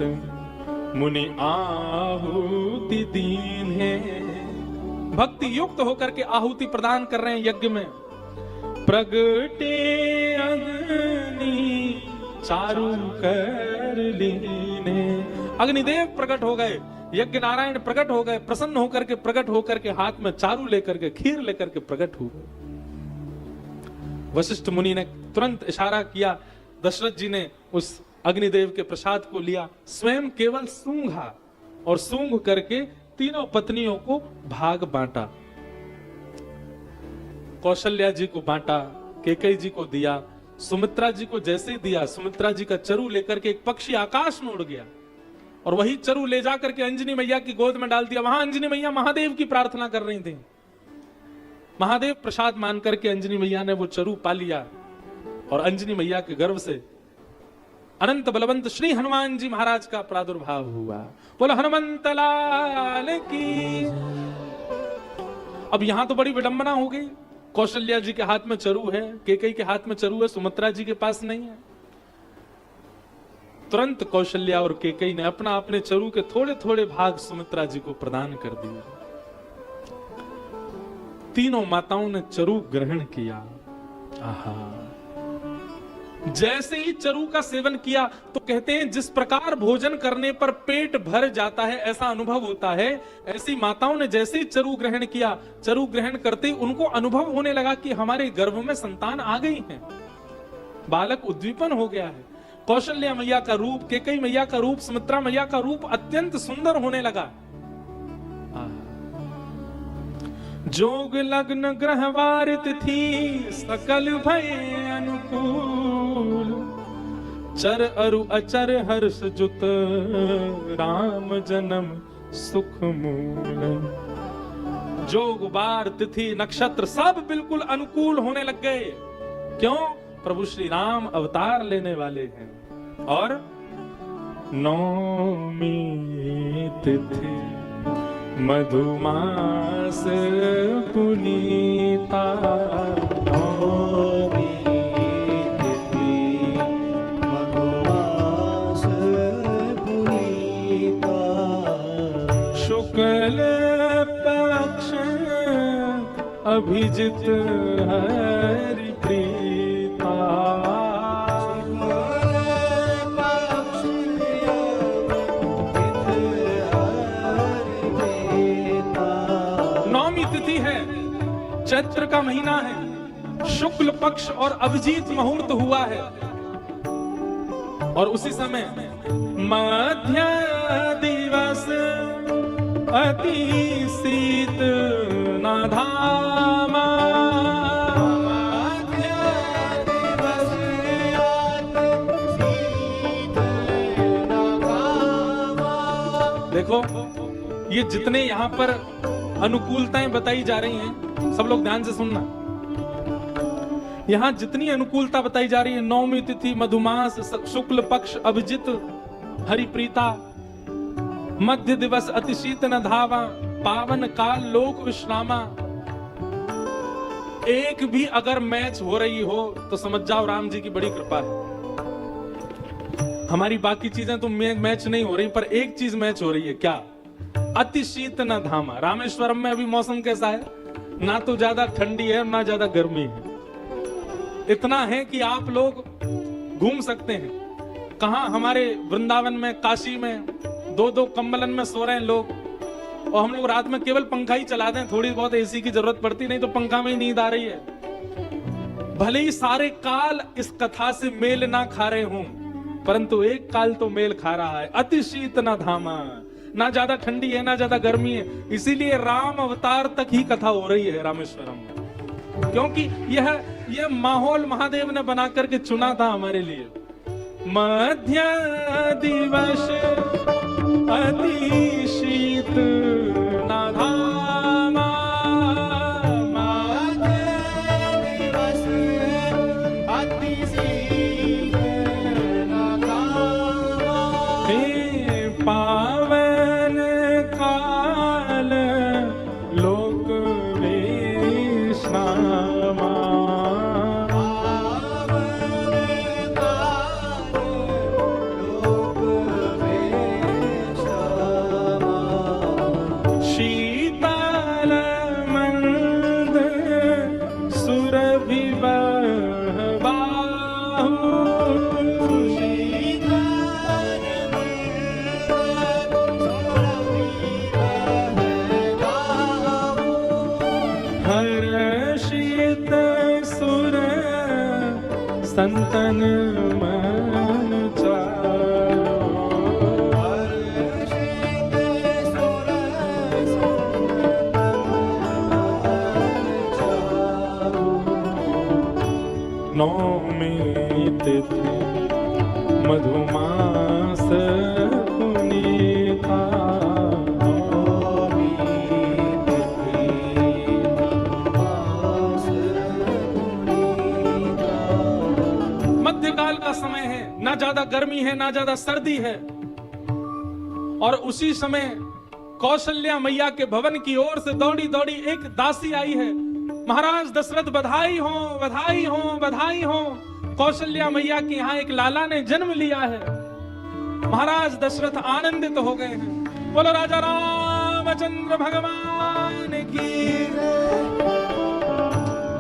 मुनि आहुति दीन है। भक्ति युक्त होकर के आहुति प्रदान कर रहे हैं यज्ञ में। प्रगटे अग्नि चारु कर लीने। अग्निदेव प्रकट हो गए, यज्ञ नारायण प्रकट हो गए, प्रसन्न होकर के प्रकट होकर के हाथ में चारू लेकर के, खीर लेकर के प्रकट हुए। वशिष्ठ मुनि ने तुरंत इशारा किया, दशरथ जी ने उस अग्निदेव के प्रसाद को लिया, स्वयं केवल सूंघा और सूंघ करके तीनों पत्नियों को भाग बांटा। कौशल्या जी को बांटा, कैकेयी जी को दिया, सुमित्रा जी को जैसे दिया, सुमित्रा जी का चरु लेकर के एक पक्षी आकाश में उड़ गया और वही चरु ले जाकर के अंजनी मैया की गोद में डाल दिया। वहां अंजनी मैया महादेव की प्रार्थना कर रही थी। महादेव प्रसाद मान करके अंजनी मैया ने वो चरु पा लिया और अंजनी मैया के गर्भ से अनंत बलवंत श्री हनुमान जी महाराज का प्रादुर्भाव हुआ। बोलो हनुमंत लाल की। अब यहां तो बड़ी विडंबना हो गई। कौशल्या जी के हाथ में चरु है, कैकेयी के हाथ में चरु है, सुमित्रा जी के पास नहीं है। तुरंत कौशल्या और कैकेयी ने अपना अपने चरु के थोड़े थोड़े भाग सुमित्रा जी को प्रदान कर दिए। तीनों माताओं ने चरु ग्रहण किया। आहा, जैसे ही चरु का सेवन किया तो कहते हैं जिस प्रकार भोजन करने पर पेट भर जाता है ऐसा अनुभव होता है, ऐसी माताओं ने जैसे ही चरु ग्रहण किया, चरु ग्रहण करते ही उनको अनुभव होने लगा कि हमारे गर्भ में संतान आ गई है, बालक उद्दीपन हो गया है। कौशल्या मैया का रूप, कैकेयी मैया का रूप, सुमित्रा मैया का रूप अत्यंत सुंदर होने लगा। जोग लग्न ग्रहवार तिथि सकल भय अनुकूल, चर अरु अचर हर्ष जुत राम जन्म सुख मूल। जोग बार तिथि नक्षत्र सब बिल्कुल अनुकूल होने लग गए। क्यों? प्रभु श्री राम अवतार लेने वाले हैं। और नौमी तिथि मधुमास पुनीता, नौमी तिथि मधुमास पुनीता, शुक्ल पक्ष अभिजित हरि प्रीता। चैत्र का महीना है, शुक्ल पक्ष और अभिजीत मुहूर्त हुआ है और उसी समय मध्य दिवस अति शीत न धामा, मध्य दिवस अति शीत न धामा। देखो ये जितने यहाँ पर अनुकूलताएं बताई जा रही हैं, सब लोग ध्यान से सुनना। यहां जितनी अनुकूलता बताई जा रही है, नौमी तिथि मधुमास शुक्ल पक्ष अभिजित हरिप्रीता, मध्य दिवस अतिशीत न धावा, पावन काल लोक विश्रामा। एक भी अगर मैच हो रही हो तो समझ जाओ राम जी की बड़ी कृपा है। हमारी बाकी चीजें तो मैच नहीं हो रही, पर एक चीज मैच हो रही है। क्या? अतिशीत न धामा। रामेश्वरम में अभी मौसम कैसा है? ना तो ज्यादा ठंडी है ना ज्यादा गर्मी है। इतना है कि आप लोग घूम सकते हैं। कहां? हमारे वृंदावन में, काशी में 2-2 कंबलन में सो रहे हैं लोग, और हम लोग रात में केवल पंखा ही चला दें, थोड़ी बहुत एसी की जरूरत पड़ती, नहीं तो पंखा में ही नींद आ रही है। भले ही सारे काल इस कथा से मेल ना खा रहे हों, परंतु एक काल तो मेल खा रहा है। अतिशीत न धामा, ना ज्यादा ठंडी है ना ज्यादा गर्मी है, इसीलिए राम अवतार तक ही कथा हो रही है रामेश्वरम में, क्योंकि यह माहौल महादेव ने बना करके चुना था हमारे लिए। मध्य दिवस अति शीत न धामा, मध्य दिवस अति शीत न धामा। हे पावन काल लोक विश्रामा, शीतल मंद सुरभि बाहु, शीतल मंद सुरभि संतन मन चारो। नौमी तिथि मधुमास पुनीता। मध्यकाल का समय है, ना ज्यादा गर्मी है ना ज्यादा सर्दी है। और उसी समय कौशल्या मैया के भवन की ओर से दौड़ी दौड़ी एक दासी आई है। महाराज दशरथ बधाई हो, बधाई हो, बधाई हो। कौशल्या मैया के यहाँ एक लाला ने जन्म लिया है। महाराज दशरथ आनंदित हो गए हैं। बोलो राजा रामचंद्र भगवान की।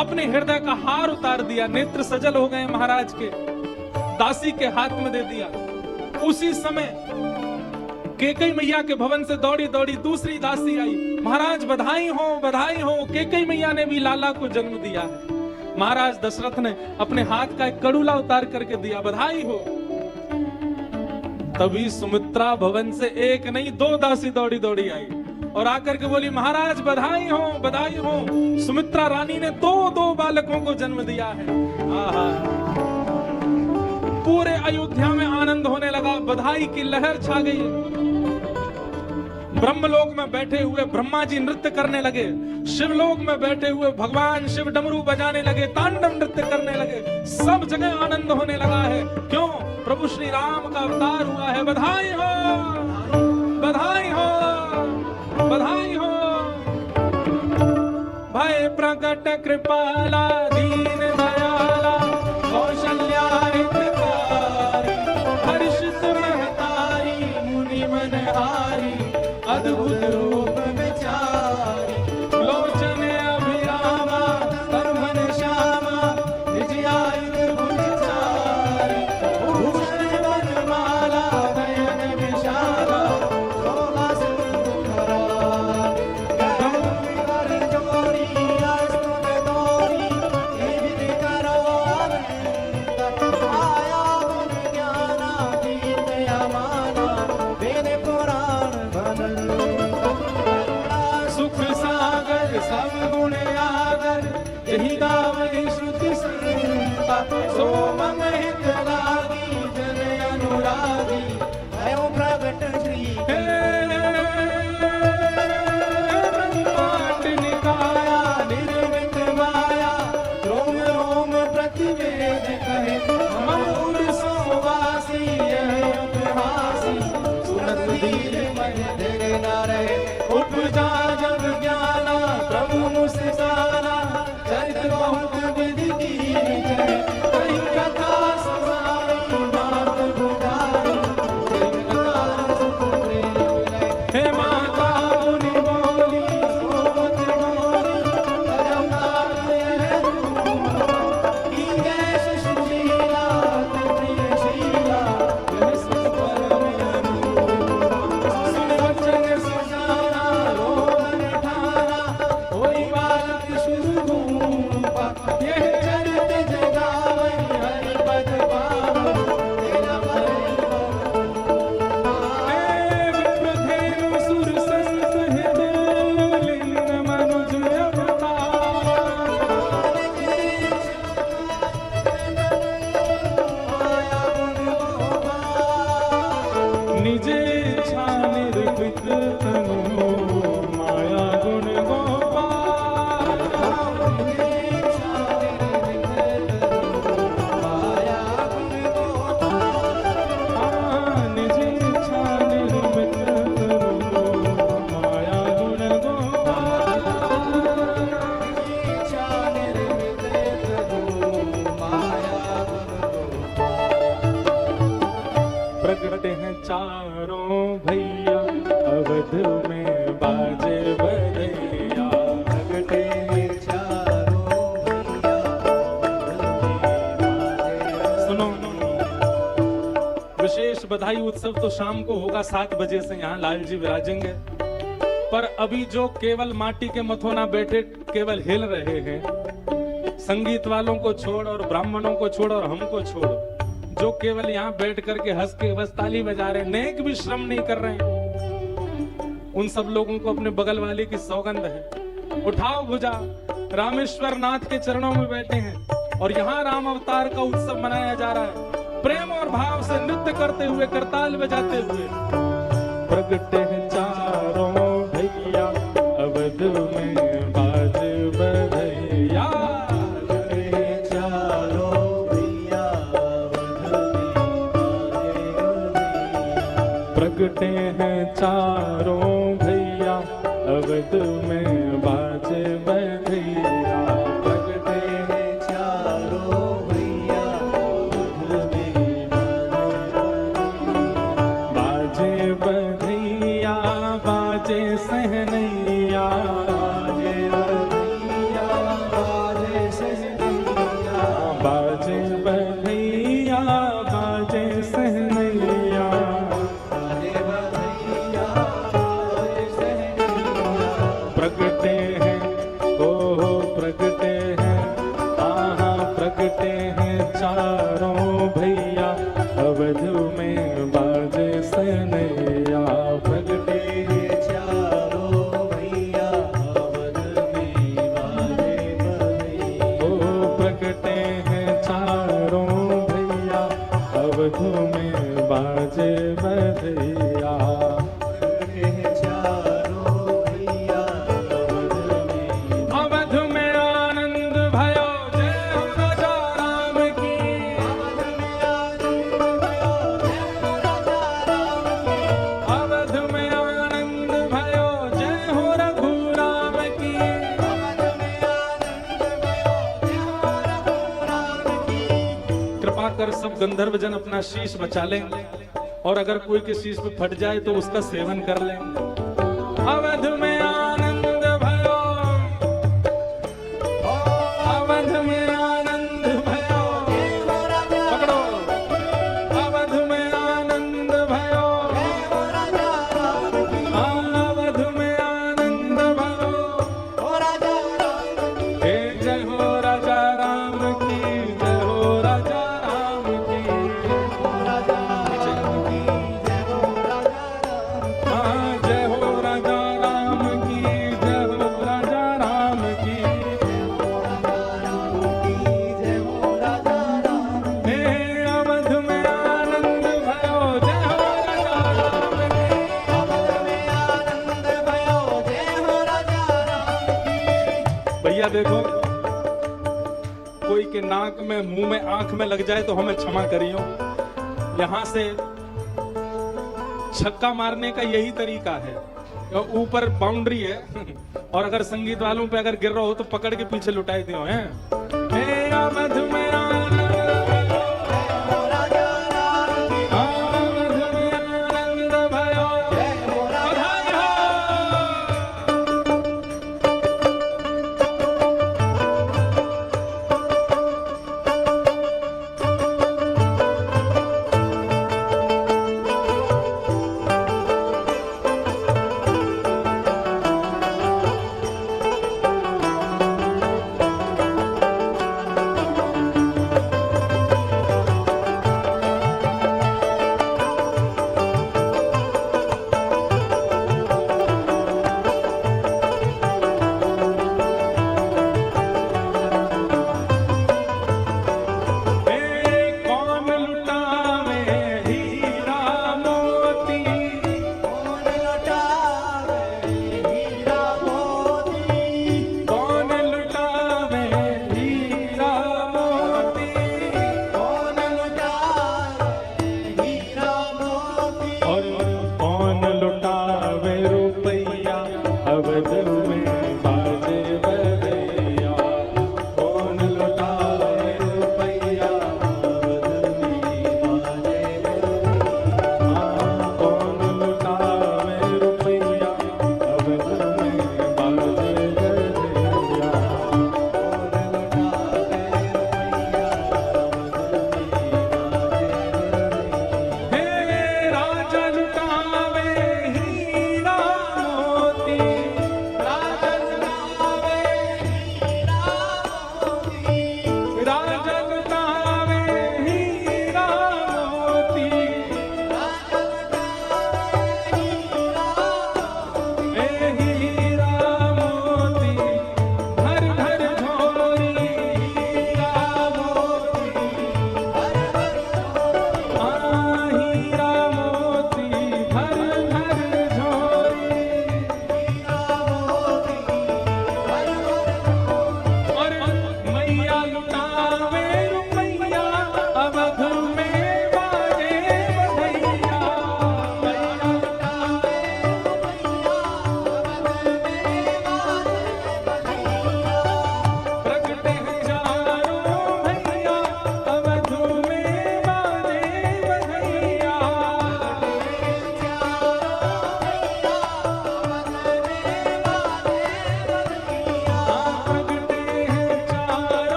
अपने हृदय का हार उतार दिया, नेत्र सजल हो गए महाराज के, दासी के हाथ में दे दिया। उसी समय केकई मैया के भवन से दौड़ी दौड़ी दूसरी दासी आई। महाराज बधाई हो, बधाई हो। केकई मैया ने भी लाला को जन्म दिया है। महाराज दशरथ ने अपने हाथ का एक कड़ूला उतार करके दिया, बधाई हो। तभी सुमित्रा भवन से एक नहीं दो दासी दौड़ी दौड़ी आई और आकर के बोली, महाराज बधाई हो, बधाई हो। सुमित्रा रानी ने दो बालकों को जन्म दिया है। आहा, पूरे अयोध्या में आनंद होने लगा, बधाई की लहर छा गई। ब्रह्मलोक में बैठे हुए ब्रह्मा जी नृत्य करने लगे, शिवलोक में बैठे हुए भगवान शिव डमरू बजाने लगे, तांडव नृत्य करने लगे। सब जगह आनंद होने लगा है। क्यों? प्रभु श्री राम का अवतार हुआ है। बधाई हो, बधाई हो, बधाई हो। भय प्रकट कृपाला दीन दयाला कौशल्या हितकारी हर्षित महतारी मुनि मनहारी अद्भुत रूप विचारी लोचन अभिरामा कर्मन श्यामा निज आयु भुजचारी भूषण वनमाला नयन विशाला शोभा सिंधुधरा गंभीर जोरी अस्तुत गौरी विधि करो अनंत आया गुण ज्ञानातीत अमाना वेद पुराण सुख सागर सब गुण आगर यही गावहि श्रुति संता सो मम हित लागी जन अनुरागी भयो प्रगट श्री ब्रह्मांड निकाया निर्मित माया रोम रोम प्रतिवेद कहे मधुर सोवासी यह उपहासी सुनत धीर मन धीर न रहे उपजा जब ज्ञाना प्रभु मुस्काना चरित बहुत विधि कीनी जय कहीं कथा सुनाई बात बुझाई देवकार सुख प्रेम लय हे माता मुनि बोली सोमत मोरी अजमदार यह की जैस सुशीला प्रिय शीला यह सुख परम अनुरूप सुन वचन सुजाना रोहन ठाना होई बालक शुभूपा यह चरित जगावहि हरि पद पावन तेरा विप्रधेनु सुर संत हित लिंग मनुज अवतार निजे इच्छा निर्मित तनु माया गुण गोपाल निजे इच्छा निर्मित तनु माया गुण गोपाल निजे इच्छा निर्मित तनु माया गुण गोपाल निजे इच्छा निर्मित तनु माया गुण गोपाल। प्रगटे हैं चारों भैया अवध में बाजे बधैया प्रगटे हैं चारों भैया सुनो, विशेष बधाई उत्सव तो शाम को होगा 7 बजे से यहाँ लाल जी विराजेंगे। पर अभी जो केवल माटी के मथोना बैठे केवल हिल रहे हैं, संगीत वालों को छोड़ और ब्राह्मणों को छोड़ और हमको छोड़, जो केवल यहाँ बैठ करके हंस के बस ताली बजा रहे हैं, नेक भी श्रम नहीं कर रहे हैं, उन सब लोगों को अपने बगल वाले की सौगंध है। उठाओ भुजा, रामेश्वर नाथ के चरणों में बैठे हैं और यहाँ राम अवतार का उत्सव मनाया जा रहा है। प्रेम और भाव से नृत्य करते हुए, करताल बजाते हुए। प्रगटे हैं चारों भैया अवध में बाज बधैया, प्रगटे हैं चारों भैया अवध में बाज बधैया, प्रगटे हैं चारों भैया अवध में बाजे बधैया, बाजे सहनैया, बाजे बधैया, बाजे सहनैया, बाजे बधैया, बाजे सहनैया, प्रगटे हैं, ओ प्रगटे हैं, आहा प्रगटे हैं चारों भैया अवध में बाजे सनैया, प्रगटे हैं चारों भैया अवध में बाजे बधैया, ओ प्रगटे हैं चारों भैया अवध में बाजे बधैया, कर सब गंधर्व जन अपना शीश बचा लें और अगर कोई के शीश पे फट जाए तो उसका सेवन कर लें। अवध में आनंद भयो, अवध में आनंद भयो, पकड़ो, अवध में आनंद भयो, अवध में आनंद भयो, हे जय हो राजा राम की, जय हो राजा देखो, कोई के नाक में, मुंह में, आंख में लग जाए तो हमें क्षमा करियो। यहां से छक्का मारने का यही तरीका है, ऊपर बाउंड्री है और अगर संगीत वालों पे अगर गिर रहा हो तो पकड़ के पीछे लुटाई दियो हैं। हे अवध में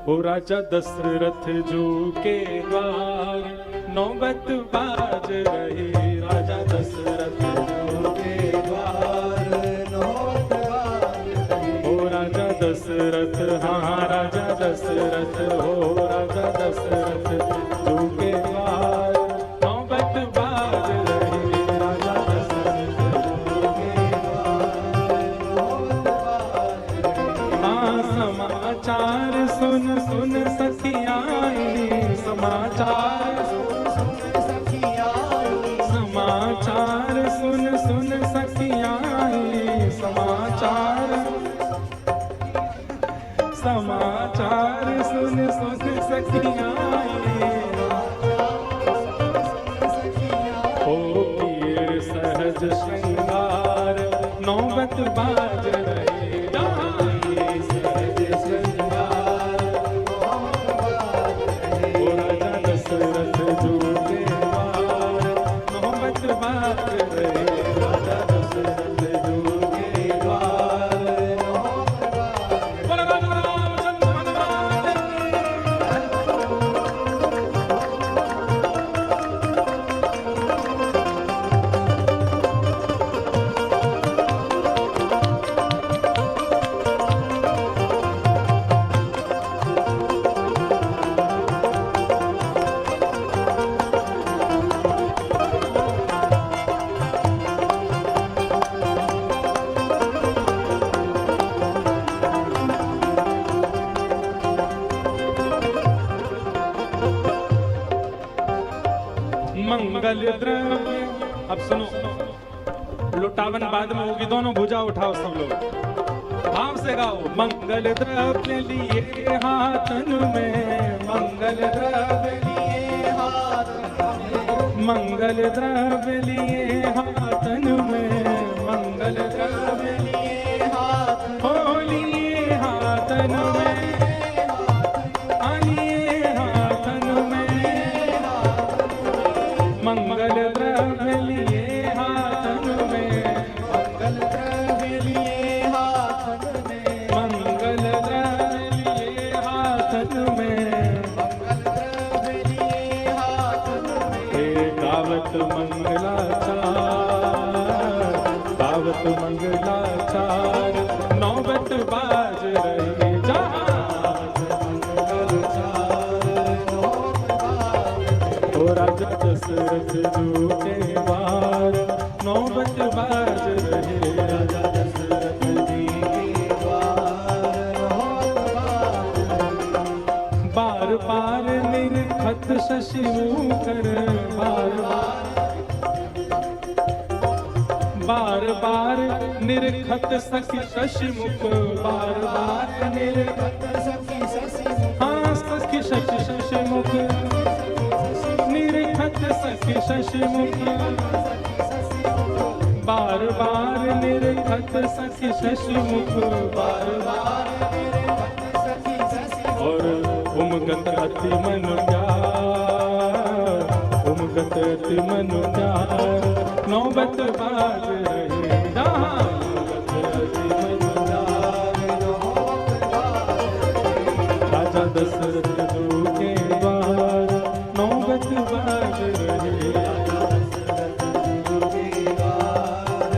ओ राजा दशरथ जो के द्वार नौबत बाज रही, राजा दशरथ जो के द्वार नौबत बाज रही। ओ राजा दशरथ, हाँ राजा दशरथ, हो राजा दशरथ जो के द्वार नौबत बाज रही, राजा दशरथ जो के हाँ समाचार सुन सुन सखियाई, समाचार समाचार सुन सुन सखियाई, समाचार समाचार सुन सुन सखियाई, ओ पीर सहज श्रृंगार नौबत बाज रही, सहज श्रृंगार ओ राजा दशरथ जो के द्वार नौबत बाज रही, राजा दशरथ जो के द्वार बोला राजा रामचंद्र भगवान मंगल द्रव्य। अब सुनो, लुटावन बाद में होगी, दोनों भुजा उठाओ सब लोग, भाव से गाओ। मंगल द्रव्य लिए हाथन में, मंगल द्रव्य लिए हाथन में, मंगल द्रव्य लिए हाथन में, मंगल द्रव्य लिए हाथ हो लिए हाथन में, लिए हाथन में, मंगल द्रव्य लिए हाथन में, मंगल द्रव्य लिए हाथन में, मंगल द्रव्य लिए हाथन में, मंगल द्रव्य लिए हाथन में। हे गावत मंगलाचार, गावत मंगलाचार नौबत बाज रही, ओ राजा दशरथ जो के द्वार नौबत बाज रहे, राजा दशरथ जी के बार बार निर्खत शशि मुकर, बार बार निर्खत सखी शशि मुख, बार बार निर्खत सखी शशि हाँ सखी शशि शशि मुख, निर्खत सखी शशि मुख, बार बार निर्खत सखी शशि मुख, बार बार सखी शशि और उमगत अति मनु प्यार, उमगत अति मनु प्यार नौबत बाज रही, जहाँ उमगत अति मनु प्यार राजा दशरथ जो के द्वार नौबत बाज रही, राजा दशरथ जो के द्वार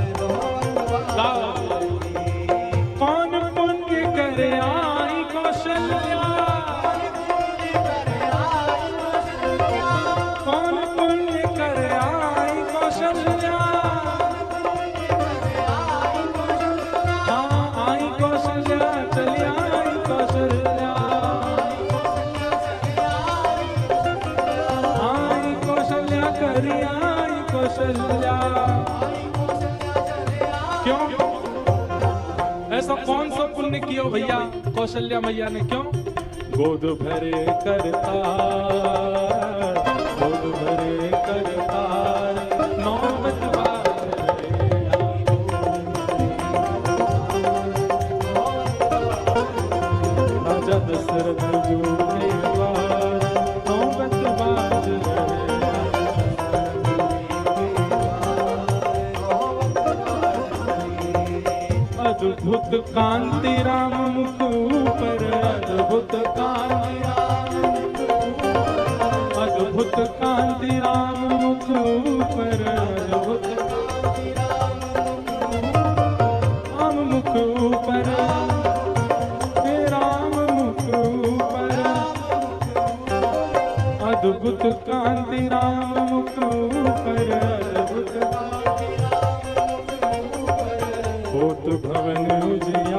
कौन पुण्य करे आई कौशल्या, कौन पुण्य करे आई कौशल्या, हाँ आई कौशल्या चली आई कौशल्या, आई कौशल्या करी आई कौशल्या। क्यों ऐसा कौन सा पुण्य किया भैया कौशल्या मैया ने, क्यों? गोद भरे करतार, गोद भरे करतार नौबत बाज रही, राजा दशरथ जो के द्वार नौबत बाज रही, अद्भुत कांति राम मुख ऊपर, अद्भुत कांति राम मुख ऊपर, अद्भुत कांति राम मुख ऊपर, अद्भुत कांति राम मुख ऊपर, हे राम मुख ऊपर, अद्भुत कांति राम मुख ऊपर, अद्भुत कांति राम मुख ऊपर, होत भवन उजियार